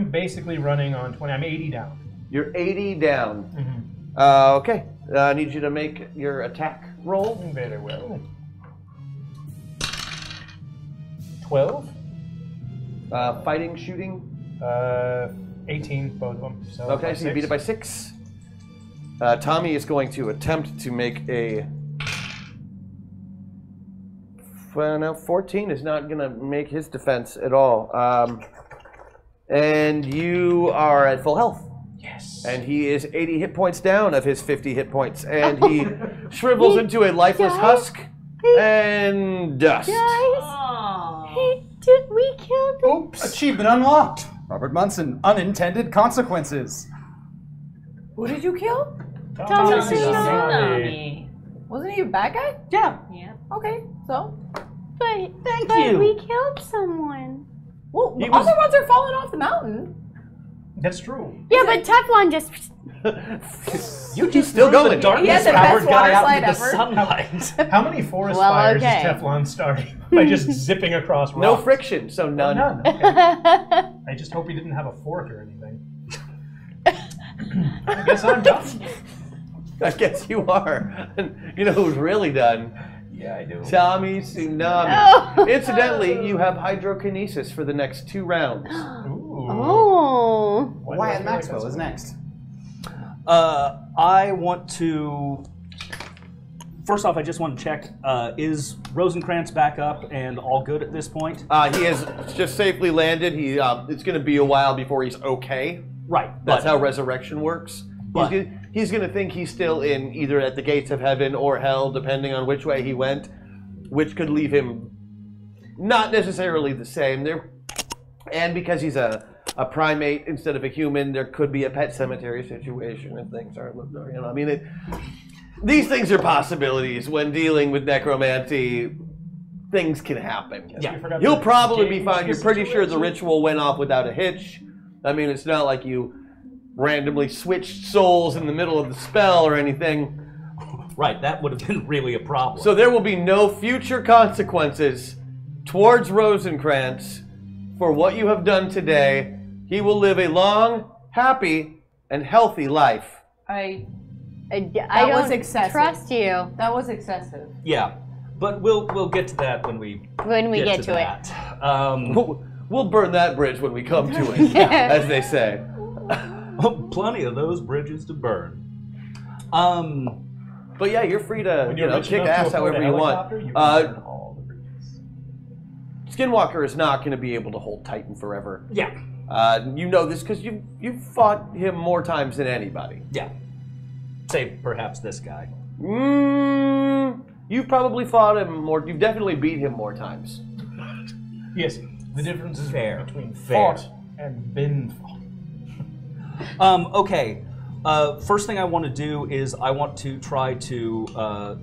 S4: basically running on 20. I'm 80 down.
S1: You're 80 down.
S4: Mm-hmm.
S1: Okay. I need you to make your attack roll.
S4: Very well. 12.
S1: Fighting, shooting.
S4: 18, both of them. So
S1: Okay, so you beat it by 6. Tommy is going to attempt to make a... Well, no, 14 is not going to make his defense at all. And you are at full health.
S4: Yes.
S1: And he is 80 hit points down of his 50 hit points. And he shrivels into a lifeless husk and dust.
S5: We killed him.
S6: Oops. Achievement unlocked. Robert Munson, unintended consequences.
S7: Who did you kill?
S5: Tommy
S9: Tsunami.
S7: Wasn't he a bad guy?
S6: Yeah.
S9: Yeah.
S7: Okay, so.
S5: But
S2: Thank you.
S5: we killed someone.
S7: Well, the
S1: He was-
S7: other ones are falling off the mountain.
S4: That's true.
S5: Yeah, but Teflon just...
S1: You just still
S2: Threw the
S1: going.
S2: darkness
S7: He had the
S2: powered
S7: best
S2: guy
S7: water
S2: out
S7: slide
S2: into the
S7: ever.
S2: sunlight.
S4: How many forest
S5: Well,
S4: fires
S5: okay.
S4: is Teflon starting by just zipping across rocks?
S1: No friction, so none.
S4: None. Okay. I just hope he didn't have a fork or anything. I guess I'm done.
S1: I guess you are. You know who's really done?
S4: Yeah, I do.
S1: Tommy Tsunami.
S5: Oh.
S1: Incidentally, you have hydrokinesis for the next 2 rounds.
S4: Ooh.
S5: Oh.
S4: Why do I
S6: Wyatt
S4: feel like
S6: Maxwell
S4: that's-
S6: is next.
S2: I want to First off, I just want to check, is Rosencrantz back up and all good at this point?
S1: He has just safely landed. It's going to be a while before he's okay.
S2: Right.
S1: That's how resurrection works.
S2: But
S1: He's going to think he's still in either at the gates of heaven or hell, depending on which way he went, which could leave him not necessarily the same. And because he's a primate instead of a human, there could be a pet cemetery situation if things aren't, I mean, these things are possibilities. When dealing with necromancy, things can happen.
S2: Yeah.
S1: He'll probably be fine. You're pretty sure the ritual went off without a hitch. I mean, it's not like you randomly switched souls in the middle of the spell or anything.
S2: Right, that would have been really a problem.
S1: So there will be no future consequences towards Rosencrantz for what you have done today. He will live a long, happy, and healthy life.
S5: I
S7: That was
S5: don't
S7: excessive.
S5: trust you.
S7: That was excessive.
S2: Yeah, but we'll get to that when we
S5: get to it.
S2: that.
S1: We'll burn that bridge when we come to it, as they say.
S2: Plenty of those bridges to burn.
S1: But yeah, you're free to
S4: When you're rich
S1: kick
S4: enough to
S1: ass
S4: afford
S1: however
S4: a
S1: you want.
S4: helicopter, you can burn all the bridges.
S1: Skinwalker is not going to be able to hold Titan forever.
S2: Yeah.
S1: You know this because you've fought him more times than anybody.
S2: Yeah. Say perhaps this guy.
S1: You've probably fought him more. You've definitely beat him more times.
S4: Yes, the difference is
S2: Fair.
S4: between
S2: Fair.
S4: fought and been fought.
S2: Okay. First thing I want to do is I want to try to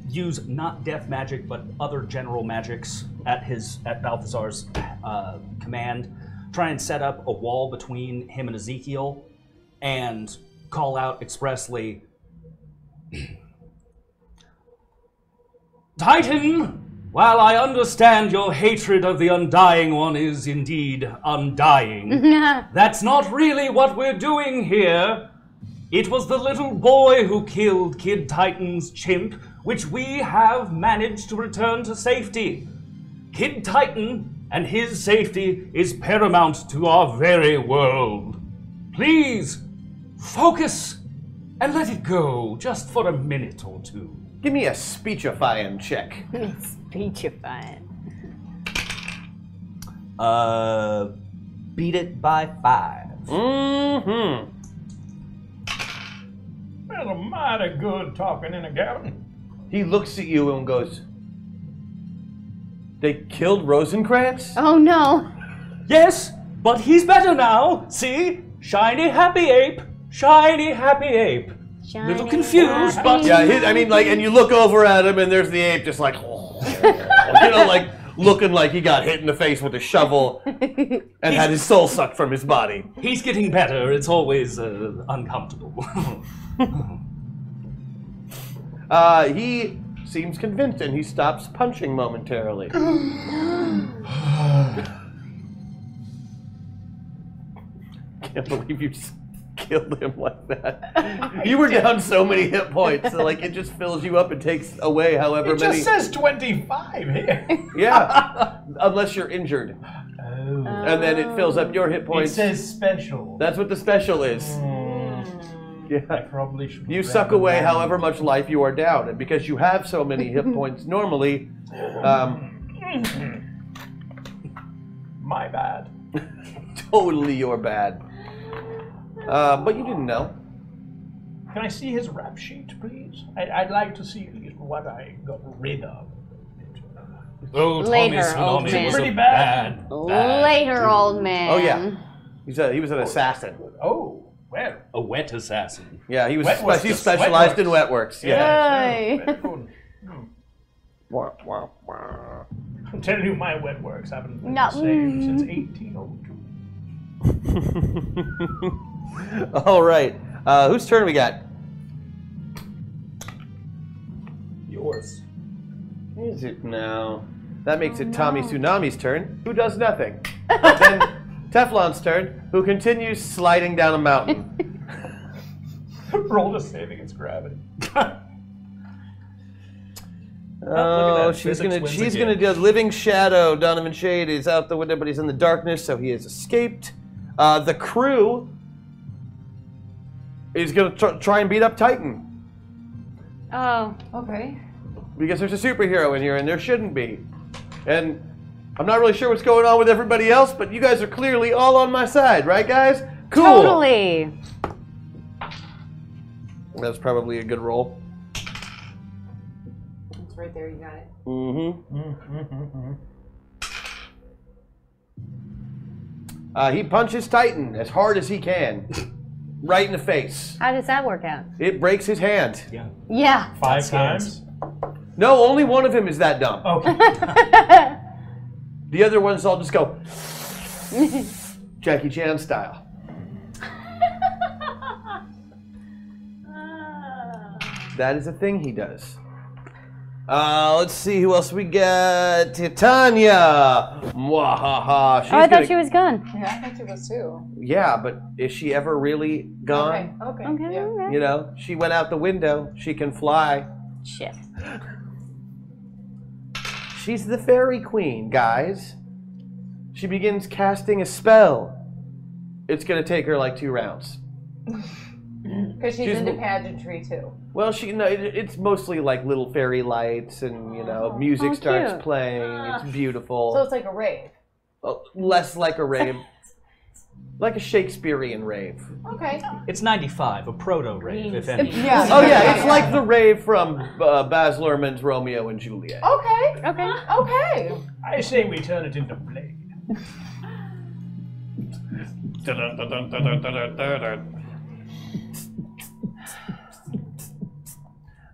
S2: use not death magic but other general magics at Balthazar's command. Try and set up a wall between him and Ezekiel, and call out expressly, Titan! While I understand your hatred of the Undying One is indeed undying, that's not really what we're doing here. It was the little boy who killed Kid Titan's chimp, which we have managed to return to safety. Kid Titan and his safety is paramount to our very world. Please, focus and let it go just for a minute or two.
S1: Give me a speechifying check.
S5: Speechifying.
S2: Beat it by 5.
S1: Mm-hmm.
S4: Well, a mighty good talking and a gallon.
S1: He looks at you and goes, they killed Rosencrantz?
S5: Oh no.
S2: Yes, but he's better now. See? Shiny happy ape. Shiny happy ape.
S5: Shiny
S2: Little confused,
S5: happy
S2: but
S1: Yeah, and you look over at him and there's the ape just like, like looking like he got hit in the face with a shovel and had his soul sucked from his body.
S2: he's getting better. It's always uncomfortable.
S1: He seems convinced and he stops punching momentarily. Can't believe you just killed him like that. You were down so many hit points, so like it just fills you up and takes away however
S4: It
S1: many.
S4: just says 25 here.
S1: Yeah, unless you're injured,
S4: Oh.
S1: and then it fills up your hit
S4: It
S1: points.
S4: says special.
S1: That's what the special is.
S4: I
S1: Yeah.
S4: probably should.
S1: You suck away however much life you are down, and because you have so many hit points normally,
S4: My bad.
S1: totally you're bad. But you didn't know.
S4: Can I see his rap sheet, please? I'd like to see what I got rid of.
S10: Oh,
S5: Later,
S10: Tommy
S5: old
S10: Tsunami
S5: man.
S10: was a
S4: Pretty bad.
S5: Later, old man.
S1: Oh yeah, he was an assassin.
S4: Oh, well.
S2: A wet assassin.
S1: Yeah, he was.
S4: Wetworks.
S1: He specialized in wetworks. Yeah.
S5: Yay.
S4: Very good.
S1: Wah, wah, wah.
S4: I'm telling you, my wet works haven't been
S5: No.
S4: the same since 1802.
S1: All right. Whose turn we got?
S4: Yours.
S1: Is it now? That makes it Tommy Tsunami's turn, who does nothing. Then Teflon's turn, who continues sliding down a mountain.
S4: Roll to save against gravity.
S1: Oh,
S2: that.
S1: she's
S2: Physics
S1: gonna
S2: wins
S1: she's
S2: again.
S1: gonna do Living Shadow. Donovan Shade is out the window, but he's in the darkness, so he has escaped. The crew is gonna try and beat up Titan.
S5: Oh.
S7: Okay.
S1: Because there's a superhero in here, and there shouldn't be. And I'm not really sure what's going on with everybody else, but you guys are clearly all on my side, right, guys? Cool.
S5: Totally.
S1: That's probably a good roll.
S7: It's right there. You got it.
S1: He punches Titan as hard as he can, right in the face.
S5: How does that work out?
S1: It breaks his hand.
S5: Yeah.
S4: 5 times?
S1: No, only one of him is that dumb.
S4: Okay.
S1: The other ones all just go Jackie Chan style. That is a thing he does. Let's see who else we got. Titania. Mwahaha.
S5: Oh, I thought she was gone.
S7: Yeah, I thought she was too.
S1: Yeah, but is she ever really gone?
S7: Okay.
S5: Okay.
S1: You know, she went out the window. She can fly.
S5: Shit.
S1: She's the fairy queen, guys. She begins casting a spell. It's going to take her like 2 rounds.
S7: Because she's into pageantry too.
S1: Well, it's mostly like little fairy lights and, you know, music starts
S7: cute.
S1: playing. It's beautiful.
S7: So it's like a rave.
S1: Less like a rave. Like a Shakespearean rave.
S7: Okay.
S2: It's 95, a proto-rave, if any.
S7: Yeah.
S1: Oh, yeah, it's like the rave from Baz Luhrmann's Romeo and Juliet.
S7: Okay.
S5: Okay.
S7: Okay.
S4: I say we turn it into Blade.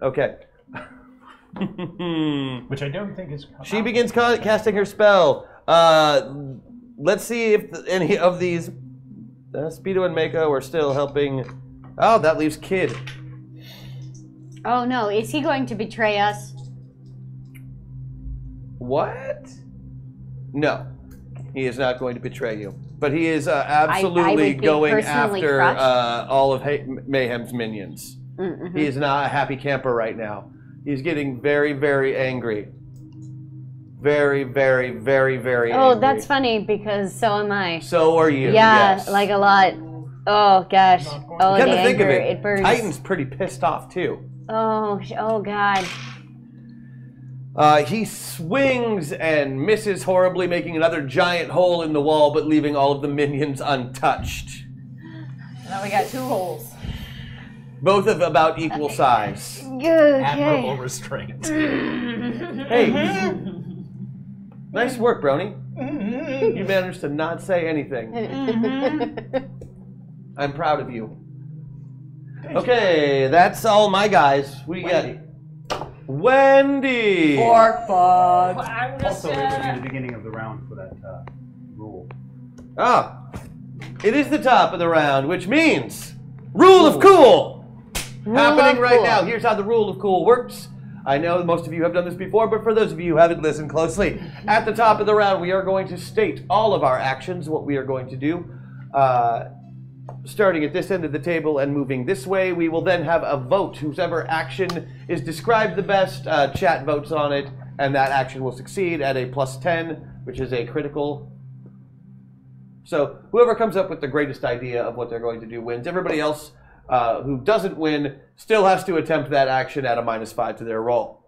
S1: Okay.
S4: Which I don't think is.
S1: She begins casting her spell. Let's see if any of these Speedo and Mako are still helping. Oh, that leaves Kid.
S5: Oh no, is he going to betray us?
S1: What? No, he is not going to betray you. But he is
S5: I
S1: absolutely
S5: would be
S1: going
S5: personally
S1: after
S5: crushed.
S1: all of Mayhem's minions.
S5: Mm-hmm.
S1: He is not a happy camper right now. He's getting very, very angry. Very, very, very, very angry.
S5: Oh, that's funny because so am I.
S1: So are you.
S5: Yeah,
S1: yes.
S5: like a lot. Oh gosh. Oh,
S1: Come
S5: the
S1: to think of
S5: anger,
S1: it,
S5: burns.
S1: Titan's pretty pissed off too.
S5: Oh God.
S1: He swings and misses horribly, making another giant hole in the wall, but leaving all of the minions untouched.
S7: Now we got 2 holes.
S1: Both of about equal size.
S5: Okay.
S2: Admirable restraint.
S1: Hey, nice work, Brony. You managed to not say anything. I'm proud of you. Okay, that's all my guys. We got Wendy.
S7: Fork bug.
S9: I'm just
S6: Also, it would be the beginning of the round for that rule.
S1: Ah, it is the top of the round, which means Rule of Cool. Happening right now. Here's how the Rule of Cool works. I know most of you have done this before, but for those of you who haven't listened closely, at the top of the round, we are going to state all of our actions, what we are going to do. Starting at this end of the table and moving this way, we will then have a vote. Whoever action is described the best, chat votes on it, and that action will succeed at a +10, which is a critical. So whoever comes up with the greatest idea of what they're going to do wins. Everybody else who doesn't win still has to attempt that action at a -5 to their roll.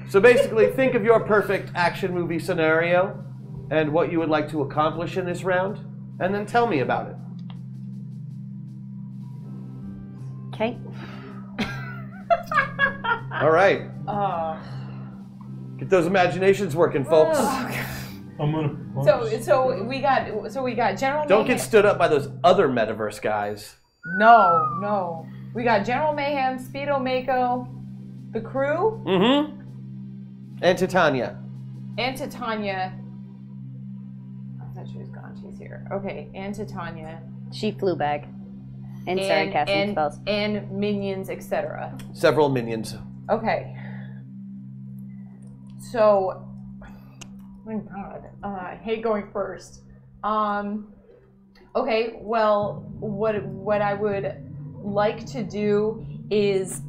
S1: So basically, think of your perfect action movie scenario and what you would like to accomplish in this round, and then tell me about it.
S5: Okay.
S1: All right. Get those imaginations working, folks.
S4: I'm gonna.
S7: So we got General.
S1: Don't
S7: Mayhem.
S1: get stood up by those other Metaverse guys.
S7: No. We got General Mayhem, Speedo Mako, the crew,
S1: Mm-hmm. And Titania.
S7: and Titania. I thought she was gone. She's here. Okay, and Titania.
S5: She flew back and started casting spells.
S7: And minions, etc.
S1: Several minions.
S7: Okay. So, oh God, I hate going first. Okay, well, what I would like to do is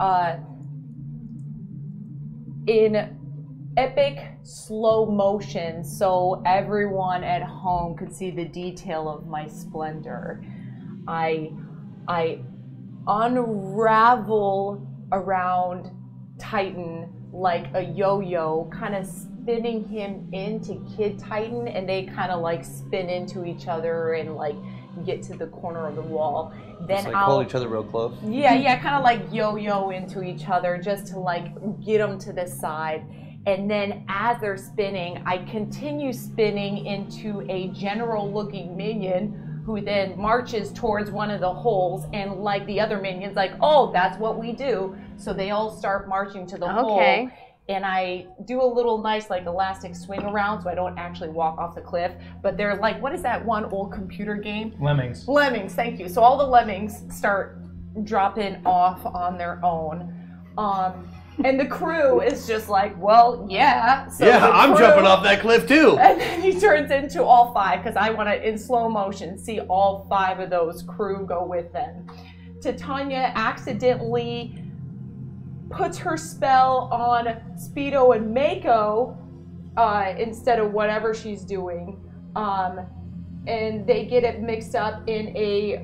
S7: in epic slow motion, so everyone at home could see the detail of my splendor. I unravel around Titan like a yo-yo, kind of spinning him into Kid Titan, and they kind of like spin into each other and like get to the corner of the wall. Then
S1: Just like pull each other real close.
S7: Yeah, kind of like yo-yo into each other just to like get them to the side. And then as they're spinning, I continue spinning into a general-looking minion who then marches towards one of the holes, and like the other minions, like, oh, that's what we do. So they all start marching to the hole. And I do a little nice like elastic swing around so I don't actually walk off the cliff. But they're like, what is that one old computer game?
S4: Lemmings.
S7: Lemmings, thank you. So all the lemmings start dropping off on their own. And the crew is just like, well, yeah. So
S1: yeah, I'm jumping off that cliff too.
S7: And then he turns into all 5 because I want to, in slow motion, see all 5 of those crew go with them. Titania accidentally puts her spell on Speedo and Mako instead of whatever she's doing. And they get it mixed up in a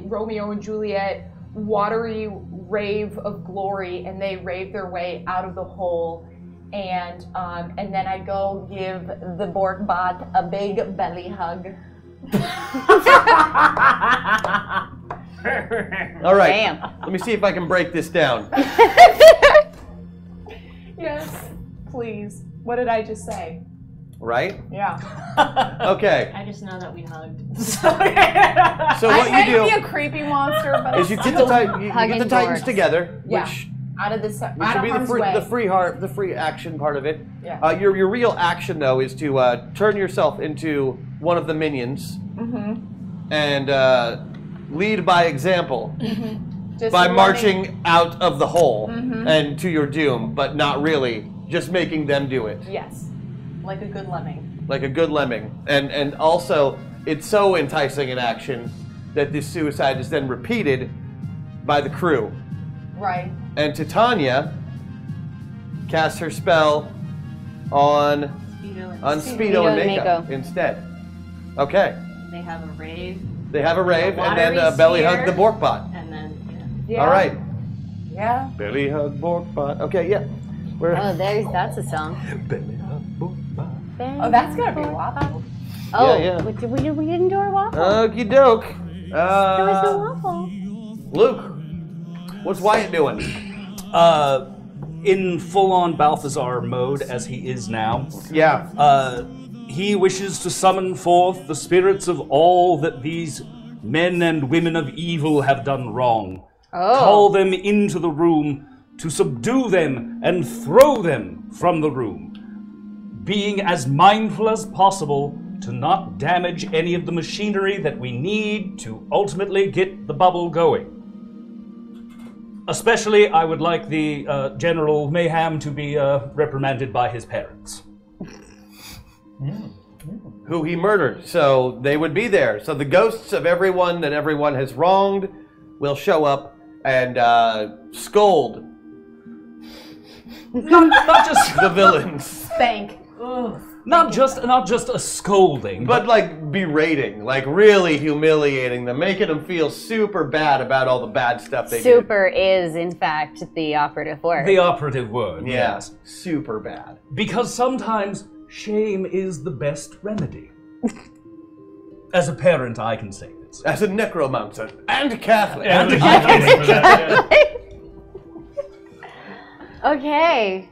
S7: Romeo and Juliet watery rave of glory, and they rave their way out of the hole. And then I go give the Borg bot a big belly hug.
S1: All right.
S5: Damn.
S1: Let me see if I can break this down.
S7: Yes, please. What did I just say?
S1: Right?
S7: Yeah.
S1: Okay.
S9: I just know that we hugged.
S1: So what
S7: I
S1: you do
S7: might be a creepy monster, but
S1: is you get the Titans together,
S7: Yeah.
S1: which
S7: out of the
S1: should be the free action part of it.
S7: Yeah.
S1: Your real action though is to turn yourself into one of the minions and lead by example by marching out of the hole and to your doom, but not really, just making them do it.
S7: Yes, like a good lemming.
S1: Like a good lemming, and also it's so enticing in action that this suicide is then repeated by the crew.
S7: Right.
S1: And Titania casts her spell on Speedo and Mako instead. Okay.
S9: They have a rave.
S1: They have a rave, and then belly hug the Borkbot.
S9: And then,
S7: Yeah.
S1: All right.
S7: Yeah.
S1: Belly hug Borkbot. Okay, yeah.
S5: That's a song.
S1: Belly hug Borkbot.
S7: Oh, that's gonna be waffle.
S5: Oh,
S1: yeah.
S5: We didn't do our waffle.
S1: Okie doke.
S5: There was no waffle.
S1: Luke, what's Wyatt doing?
S2: In full-on Balthazar mode, as he is now.
S1: Yeah.
S2: He wishes to summon forth the spirits of all that these men and women of evil have done wrong.
S5: Oh.
S2: Call them into the room to subdue them and throw them from the room. Being as mindful as possible to not damage any of the machinery that we need to ultimately get the bubble going. Especially, I would like the General Mayhem to be reprimanded by his parents.
S1: Who he murdered, so they would be there. So the ghosts of everyone that everyone has wronged will show up and scold
S2: not just
S1: the villains.
S7: Spank.
S2: Not just a scolding,
S1: but like berating, like really humiliating them, making them feel super bad about all the bad stuff they did.
S5: Super is, in fact, the operative word.
S2: The operative word,
S1: Yeah,
S2: yes.
S1: super bad.
S2: Because sometimes shame is the best remedy. As a parent, I can say this.
S1: As a necromancer and Catholic.
S5: Okay.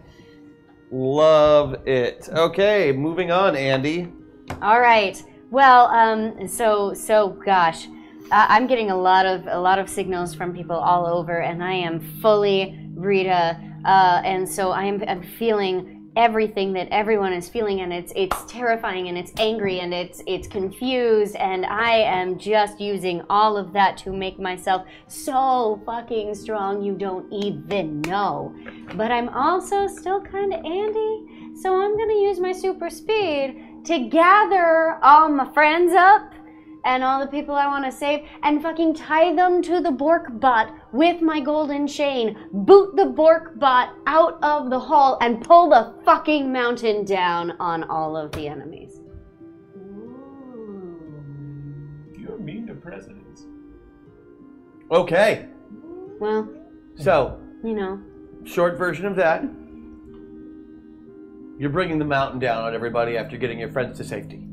S1: Love it. Okay, moving on, Andy.
S5: All right. Well, gosh, I'm getting a lot of signals from people all over, and I am fully Rita, and so I'm feeling everything that everyone is feeling, and it's terrifying, and it's angry, and it's confused, and I am just using all of that to make myself so fucking strong you don't even know. But I'm also still kind of Andy, so I'm gonna use my super speed to gather all my friends up and all the people I want to save and fucking tie them to the Borkbot with my golden chain, boot the Borkbot out of the hall, and pull the fucking mountain down on all of the enemies.
S4: You're mean to presidents.
S1: Okay.
S5: Well,
S1: So,
S5: you know.
S1: short version of that. You're bringing the mountain down on everybody after getting your friends to safety.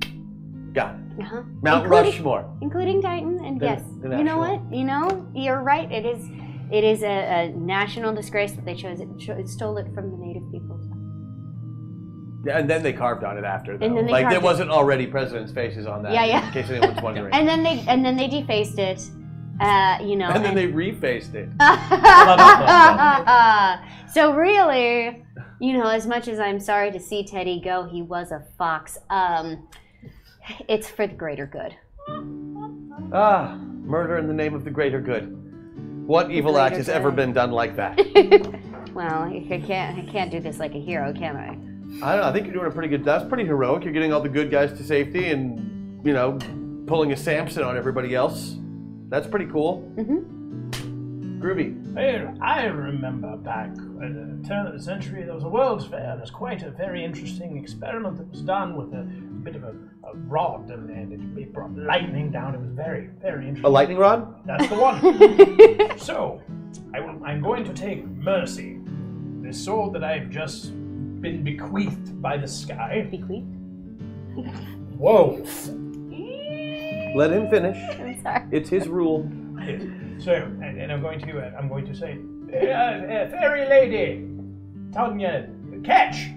S1: Got it.
S5: Uh-huh.
S1: Mount
S5: Including-
S1: Rushmore.
S5: Including Titan, and yes.
S1: the
S5: You know
S1: national.
S5: what? You know, you're right. It is a national disgrace that they stole it from the native peoples.
S1: Yeah, and then they carved on it after, though.
S5: And then they
S1: like
S5: carved
S1: there
S5: it.
S1: wasn't already presidents' faces on that.
S5: Yeah, yeah.
S1: In case anyone's wondering.
S5: And then they defaced it. You know.
S1: And then they refaced it.
S5: So really, you know, as much as I'm sorry to see Teddy go, he was a fox. It's for the greater good.
S1: Ah, murder in the name of the greater good. What evil
S5: greater
S1: act has ever
S5: good.
S1: been done like that?
S5: Well, I can't do this like a hero, can I?
S1: I don't know. I think you're doing a pretty good. That's pretty heroic. You're getting all the good guys to safety, and you know, pulling a Samson on everybody else. That's pretty cool. Groovy.
S4: I remember back at the turn of the century, there was a World's Fair. There's quite a very interesting experiment that was done with a bit of a rod, and it brought lightning down. It was very, very interesting.
S1: A lightning rod?
S4: That's the one. So, I'm going to take Mercy, this sword that I've just been bequeathed by the sky.
S5: Bequeathed?
S4: Whoa.
S1: Let him finish.
S5: I'm sorry.
S1: It's his rule.
S4: So, and I'm going to say, fairy lady, Tanya, catch,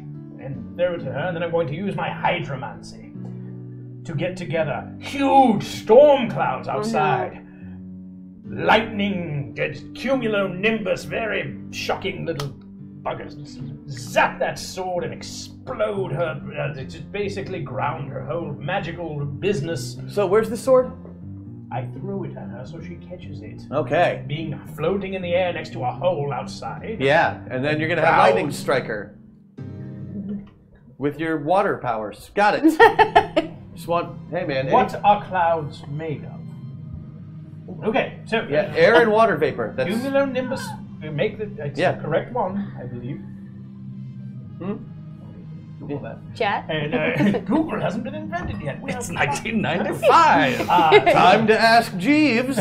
S4: and throw it to her, and then I'm going to use my hydromancy to get together huge storm clouds outside. Lightning, cumulonimbus, very shocking little buggers. Zap that sword and explode her, just basically ground her whole magical business.
S1: So where's the sword?
S4: I threw it at her so she catches it.
S1: Okay.
S4: Being floating in the air next to a hole outside.
S1: Yeah, and then you're gonna have lightning strike her with your water powers. Got it. Just want, hey man.
S4: What are clouds made of? Okay, so
S1: Yeah, air and water vapor. That's
S4: cumulonimbus. Make the correct one, I believe. Google that.
S5: Chat.
S4: And Google hasn't been invented yet.
S2: It's 1995.
S1: time to ask Jeeves.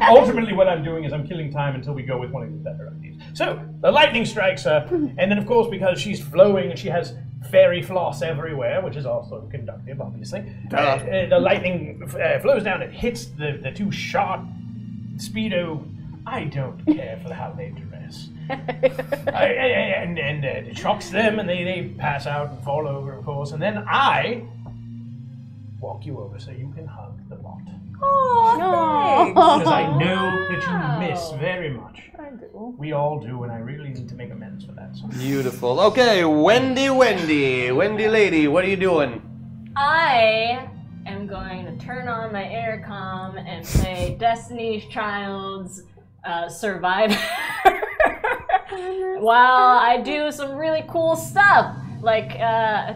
S4: Ultimately, what I'm doing is I'm killing time until we go with one of the better ideas. So, the lightning strikes her, and then, of course, because she's flowing and she has fairy floss everywhere, which is also conductive, obviously, the lightning flows down and hits the two sharp Speedo. I don't care for how they dress. And it shocks them, and they pass out and fall over, of course, and then I walk you over so you can hug the bot.
S9: Oh,
S4: Because I know that you miss very much.
S7: I do.
S4: We all do, and I really need to make amends for that. So.
S1: Beautiful. Okay, Wendy lady, what are you doing?
S9: I am going to turn on my intercom and play Destiny's Child's Survivor while I do some really cool stuff. Like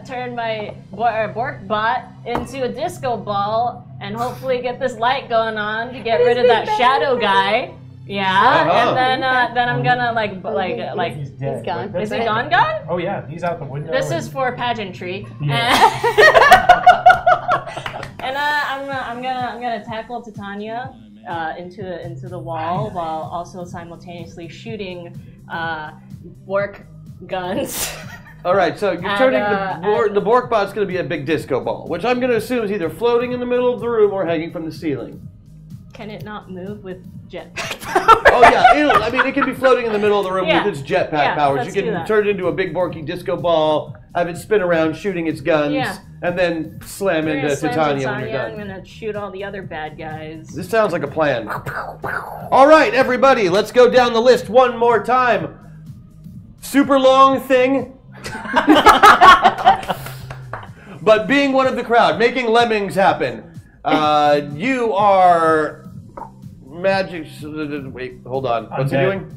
S9: turn my Bork bot into a disco ball and hopefully get this light going on to get rid of that shadow guy. Yeah, and then I'm gonna like
S4: He's dead.
S5: He's gone.
S4: But
S9: is he
S4: that's-
S9: gone? Gone?
S4: Oh yeah, he's out the window.
S9: This
S4: and-
S9: is for pageantry. And I'm gonna tackle Titania into the wall while also simultaneously shooting Bork guns.
S1: All right, so you're
S9: And,
S1: turning the Bork bot's going to be a big disco ball, which I'm going to assume is either floating in the middle of the room or hanging from the ceiling.
S9: Can it not move with jetpack?
S1: Oh yeah, it can be floating in the middle of the room
S9: Yeah.
S1: with its jetpack
S9: Yeah,
S1: powers. You
S9: let's do
S1: can
S9: that.
S1: turn it into a big Borky disco ball, have it spin around shooting its guns,
S9: Yeah.
S1: and then slam
S9: I'm
S1: into
S9: gonna slam
S1: Titania when you're
S9: Titania, I'm
S1: done.
S9: gonna shoot all the other bad guys.
S1: This sounds like a plan. All right, everybody, let's go down the list one more time. Super long thing. But being one of the crowd, making lemmings happen. You are magic. Wait, hold on. What's he
S4: Undead.
S1: doing?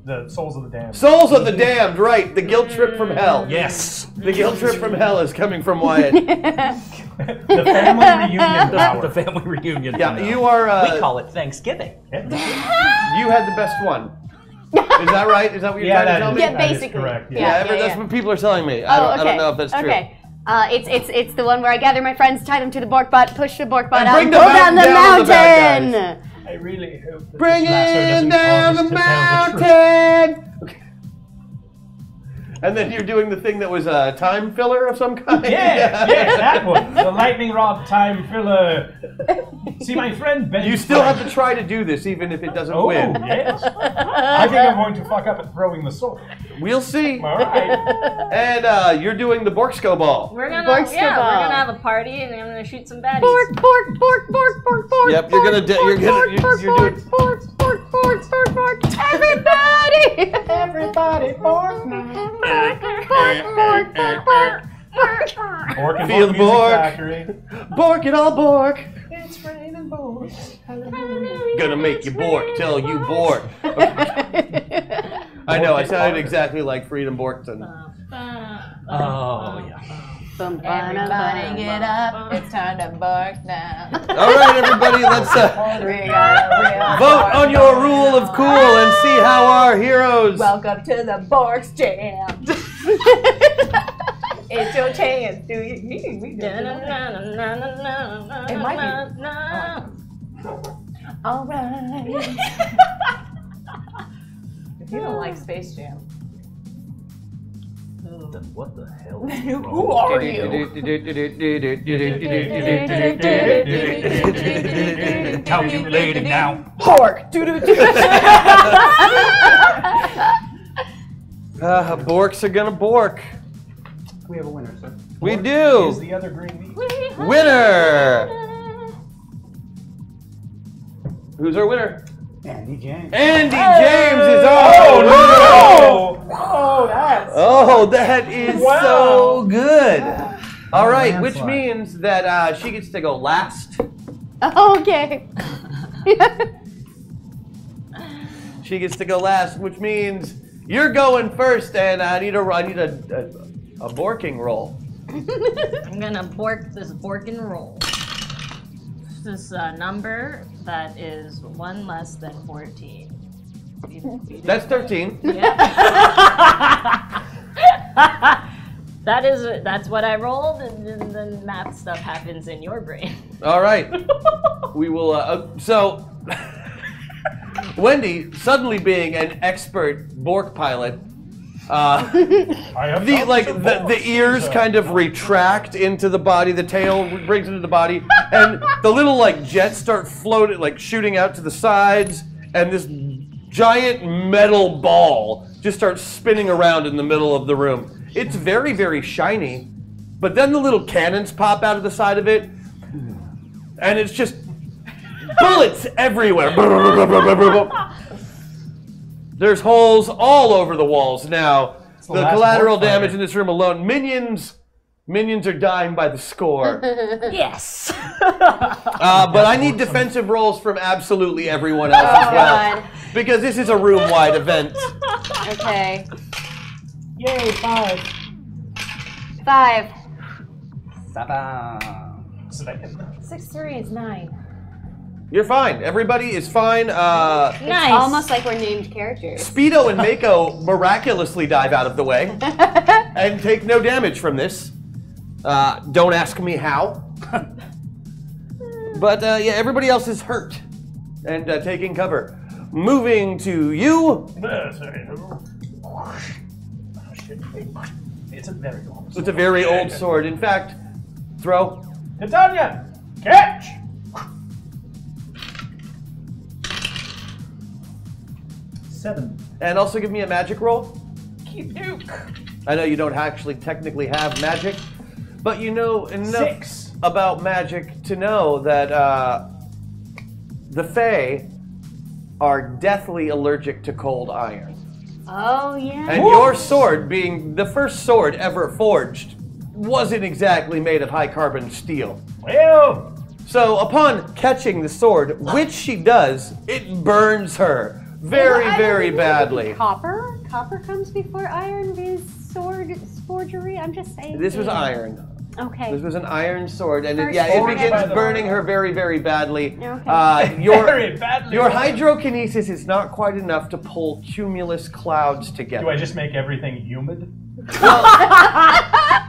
S4: The Souls of the Damned.
S1: Souls of the Damned, right? The guilt trip from hell.
S2: Yes.
S1: The guilt trip from hell is coming from Wyatt.
S4: The family reunion power.
S2: The family reunion.
S1: Yeah, you are.
S2: We call it Thanksgiving.
S1: You had the best one. Is that right? Is that what you're trying to tell me?
S5: Yeah,
S4: that is
S5: basically.
S4: correct.
S1: Yeah,
S5: Yeah,
S1: that's
S5: yeah.
S1: what people are telling me. I don't know if that's true.
S5: Okay. It's the one where I gather my friends, tie them to the bork butt, push the bork butt
S1: And
S5: out,
S1: bring
S5: and
S1: the
S5: pull down the
S1: mountain down on the bad
S5: mountain.
S4: I really hope that
S1: Bring
S4: this lasso
S1: it
S4: doesn't
S1: down
S4: cause
S1: the
S4: us to tell the truth.
S1: mountain! Okay. And then you're doing the thing that was a time filler of some kind?
S4: Yeah, that one. The lightning rod time filler. See, my friend Ben.
S1: You still have to try to do this, even if it doesn't
S4: Oh,
S1: win.
S4: yes. I think I'm going to fuck up at throwing the sword.
S1: We'll see.
S4: All right.
S1: And you're doing the Borksco ball.
S9: We're gonna
S5: Bork
S9: we're
S5: ball.
S9: gonna have a party and I'm gonna shoot some baddies.
S5: Bork, bork, bork, bork, bork, bork.
S1: Yep, you're gonna you're doing.
S5: Bork, bork, bork, bork, bork. Everybody!
S4: Everybody, bork now. Bork and
S1: Feel the
S4: Bork Music
S1: bork.
S4: Factory.
S1: Bork it all bork.
S4: It's raining bork.
S1: Gonna make you bork till you bork. I know, I sounded exactly like Freedom Borkton.
S2: Oh, yeah.
S7: Everybody get up. It's time to bark now.
S1: All right, everybody, let's vote on your rule of cool and see how our heroes.
S7: Welcome to the Bork's Jam. It's your chance. Do you? It might be. All right. If you don't like Space Jam,
S2: Then what the hell?
S7: who are you?
S4: Calculating now.
S7: Bork.
S1: Borks are gonna bork.
S6: We have a winner, sir.
S1: We
S4: Is
S1: do.
S4: the other green meat?
S1: Winner. Who's our winner?
S6: Andy James.
S1: Andy James is our winner. Oh, that is so good. All right, which means that she gets to go last.
S5: Okay.
S1: She gets to go last, which means you're going first, and I need a borking roll.
S9: I'm gonna bork this bork and roll. This is a number that is 1 less than 14.
S1: That's 13.
S9: Yeah. That's what I rolled, and then the math stuff happens in your brain.
S1: All right. We will. So, Wendy, suddenly being an expert Bork pilot, the ears kind of retract into the body, the tail brings into the body, and the little jets start floating, shooting out to the sides, and this giant metal ball just starts spinning around in the middle of the room. It's very, very shiny, but then the little cannons pop out of the side of it, and it's just bullets everywhere. There's holes all over the walls now. The collateral damage in this room alone. Minions are dying by the score.
S9: Yes.
S1: But I need defensive rolls from absolutely everyone else as well.
S5: God.
S1: Because this is a room-wide event.
S5: Okay.
S4: Yay, 5.
S5: 5.
S4: 7.
S7: 6, 3 is 9.
S1: You're fine. Everybody is fine.
S9: Nice.
S5: It's almost like we're named characters.
S1: Speedo and Mako miraculously dive out of the way and take no damage from this. Don't ask me how. But yeah, everybody else is hurt and taking cover. Moving to you.
S4: It's a very long sword.
S1: It's a very old sword. In fact, throw.
S4: Titania, catch!
S1: And also give me a magic roll.
S4: Keep Duke.
S1: I know you don't actually technically have magic, but you know enough
S4: 6.
S1: about magic to know that the Fae are deathly allergic to cold iron.
S5: Oh, yeah.
S1: And your sword, being the first sword ever forged, wasn't exactly made of high carbon steel.
S4: Well,
S1: So upon catching the sword, which she does, it burns her very badly.
S5: Copper? Copper comes before iron is sword forgery? I'm just saying.
S1: This was iron.
S5: Okay.
S1: This was an iron sword, and it
S5: First sword.
S1: begins burning her very badly.
S5: Okay.
S4: very badly.
S1: Your hydrokinesis is not quite enough to pull cumulus clouds together.
S4: Do I just make everything humid?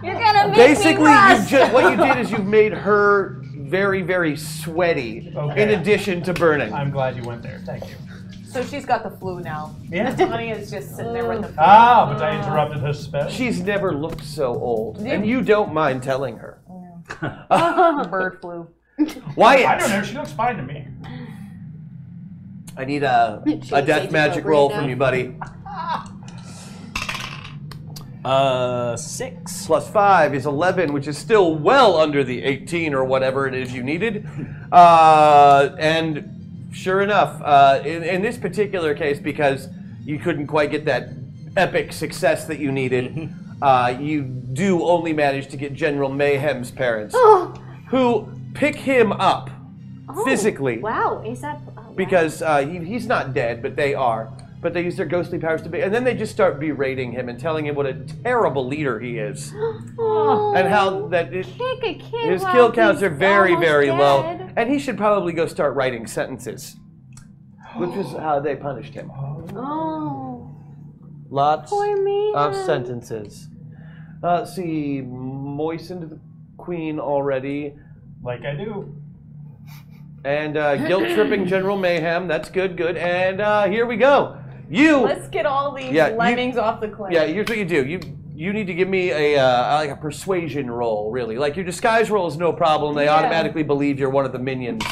S9: You're gonna make
S1: Basically,
S9: me rust.
S1: what you did is you've made her very, very sweaty.
S4: Okay.
S1: In addition to burning.
S4: I'm glad you went there. Thank you.
S7: So she's got the flu now.
S4: Yeah.
S7: Tony is just sitting there with the flu.
S4: Ah, but I interrupted her spell.
S1: She's never looked so old, and you don't mind telling her.
S7: Bird flu.
S1: Wyatt.
S4: I don't know. She looks fine to me.
S1: I need a death magic roll from you, buddy.
S2: 6.
S1: Plus 5 is 11, which is still well under the 18 or whatever it is you needed. And sure enough, in this particular case, because you couldn't quite get that epic success that you needed, you do only manage to get General Mayhem's parents, who pick him up physically.
S5: Wow, is that...
S1: Because he's not dead, but they are. But they use their ghostly powers to be, and then they just start berating him and telling him what a terrible leader he is, and how that his kill counts are very, very low, and he should probably go start writing sentences, which is how they punished him.
S5: Oh.
S1: Lots
S5: Poor me.
S1: of sentences. Let's see, moistened the queen already,
S4: Like I do.
S1: and guilt-tripping General Mayhem. That's good, good, and here we go.
S7: Let's get all these lemmings off the clay.
S1: Yeah, here's what you do. You need to give me like a persuasion roll, really. Like your disguise roll is no problem. They automatically believe you're one of the minions.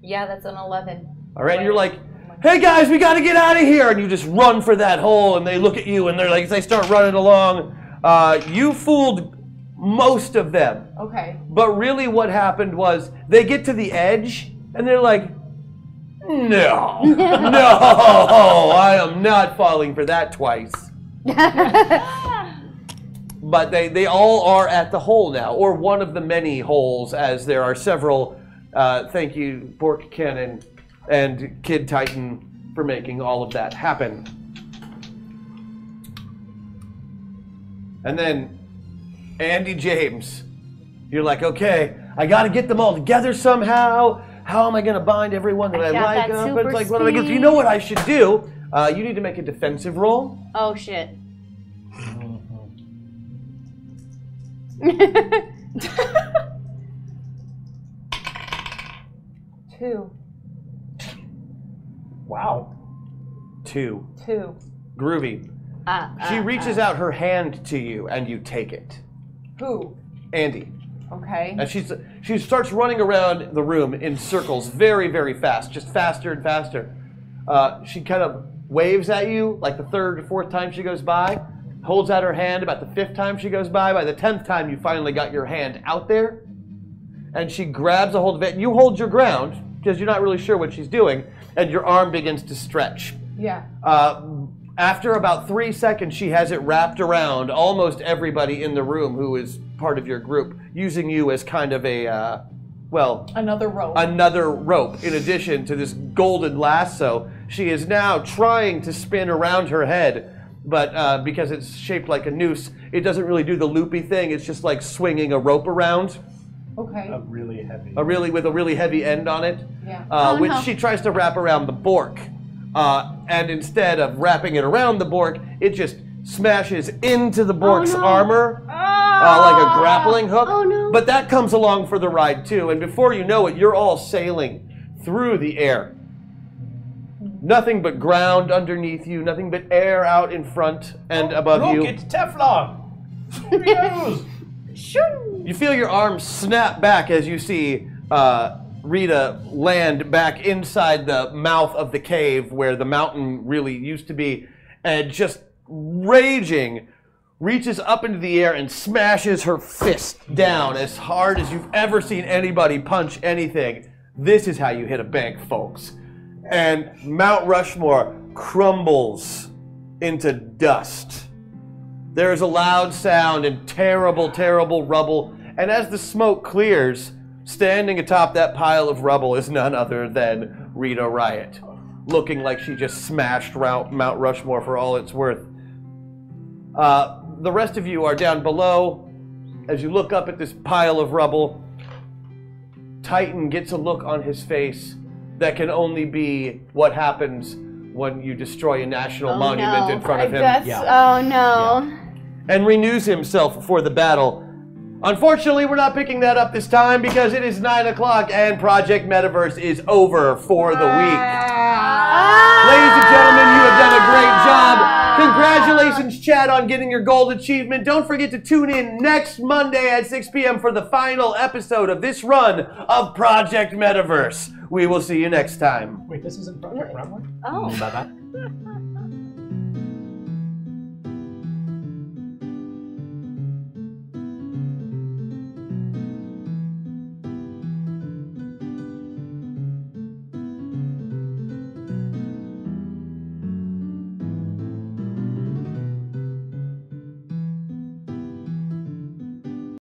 S7: Yeah, that's an 11.
S1: All right, and you're like, hey guys, we got to get out of here, and you just run for that hole, and they look at you, and they're like, they start running along. You fooled most of them.
S7: Okay.
S1: But really, what happened was they get to the edge, and they're like, no, I am not falling for that twice. But they all are at the hole now, or one of the many holes, as there are several. Thank you, Pork Cannon and Kid Titan, for making all of that happen. And then Andy James, you're like, okay, I got to get them all together somehow. How am I going to bind everyone that I like up? It's like, what am I going to do? You know what I should do? You need to make a defensive roll.
S5: Oh, shit.
S7: Two.
S4: Wow.
S1: 2. Groovy. She reaches out her hand to you, and you take it.
S7: Who?
S1: Andy.
S7: Okay.
S1: And she starts running around the room in circles very, very fast, just faster and faster. She kind of waves at you like the 3rd or 4th time she goes by, holds out her hand about the 5th time she goes by. By the 10th time, you finally got your hand out there, and she grabs a hold of it. You hold your ground because you're not really sure what she's doing, and your arm begins to stretch.
S7: Yeah.
S1: After about 3 seconds, she has it wrapped around almost everybody in the room who is part of your group, using you as kind of a,
S7: another rope.
S1: Another rope, in addition to this golden lasso. She is now trying to spin around her head, but because it's shaped like a noose, it doesn't really do the loopy thing. It's just like swinging a rope around.
S7: Okay.
S1: With a really heavy end on it.
S7: Yeah.
S1: Which she tries to wrap around the Bork. And instead of wrapping it around the Bork, it just smashes into the Bork's armor like a grappling hook.
S5: Oh, no.
S1: But that comes along for the ride too, and before you know it, you're all sailing through the air. Nothing but ground underneath you, nothing but air out in front and above you.
S4: Look, it's Teflon! Here he goes!
S1: You feel your arms snap back as you see Rita land back inside the mouth of the cave where the mountain really used to be, and just raging, reaches up into the air and smashes her fist down as hard as you've ever seen anybody punch anything. This is how you hit a bank, folks. And Mount Rushmore crumbles into dust. There is a loud sound and terrible, terrible rubble, and as the smoke clears, standing atop that pile of rubble is none other than Rita Riot, looking like she just smashed Mount Rushmore for all it's worth. The rest of you are down below. As you look up at this pile of rubble, Titan gets a look on his face that can only be what happens when you destroy a national monument in front of him.
S5: Oh no.
S1: and renews himself for the battle. Unfortunately, we're not picking that up this time because it is 9 o'clock and Project Metaverse is over for the week. Ladies and gentlemen, you have done a great job. Congratulations, chat, on getting your gold achievement. Don't forget to tune in next Monday at 6 p.m. for the final episode of this run of Project Metaverse. We will see you next time.
S4: Wait, this isn't Project Runway?
S9: Oh.
S2: Bye-bye.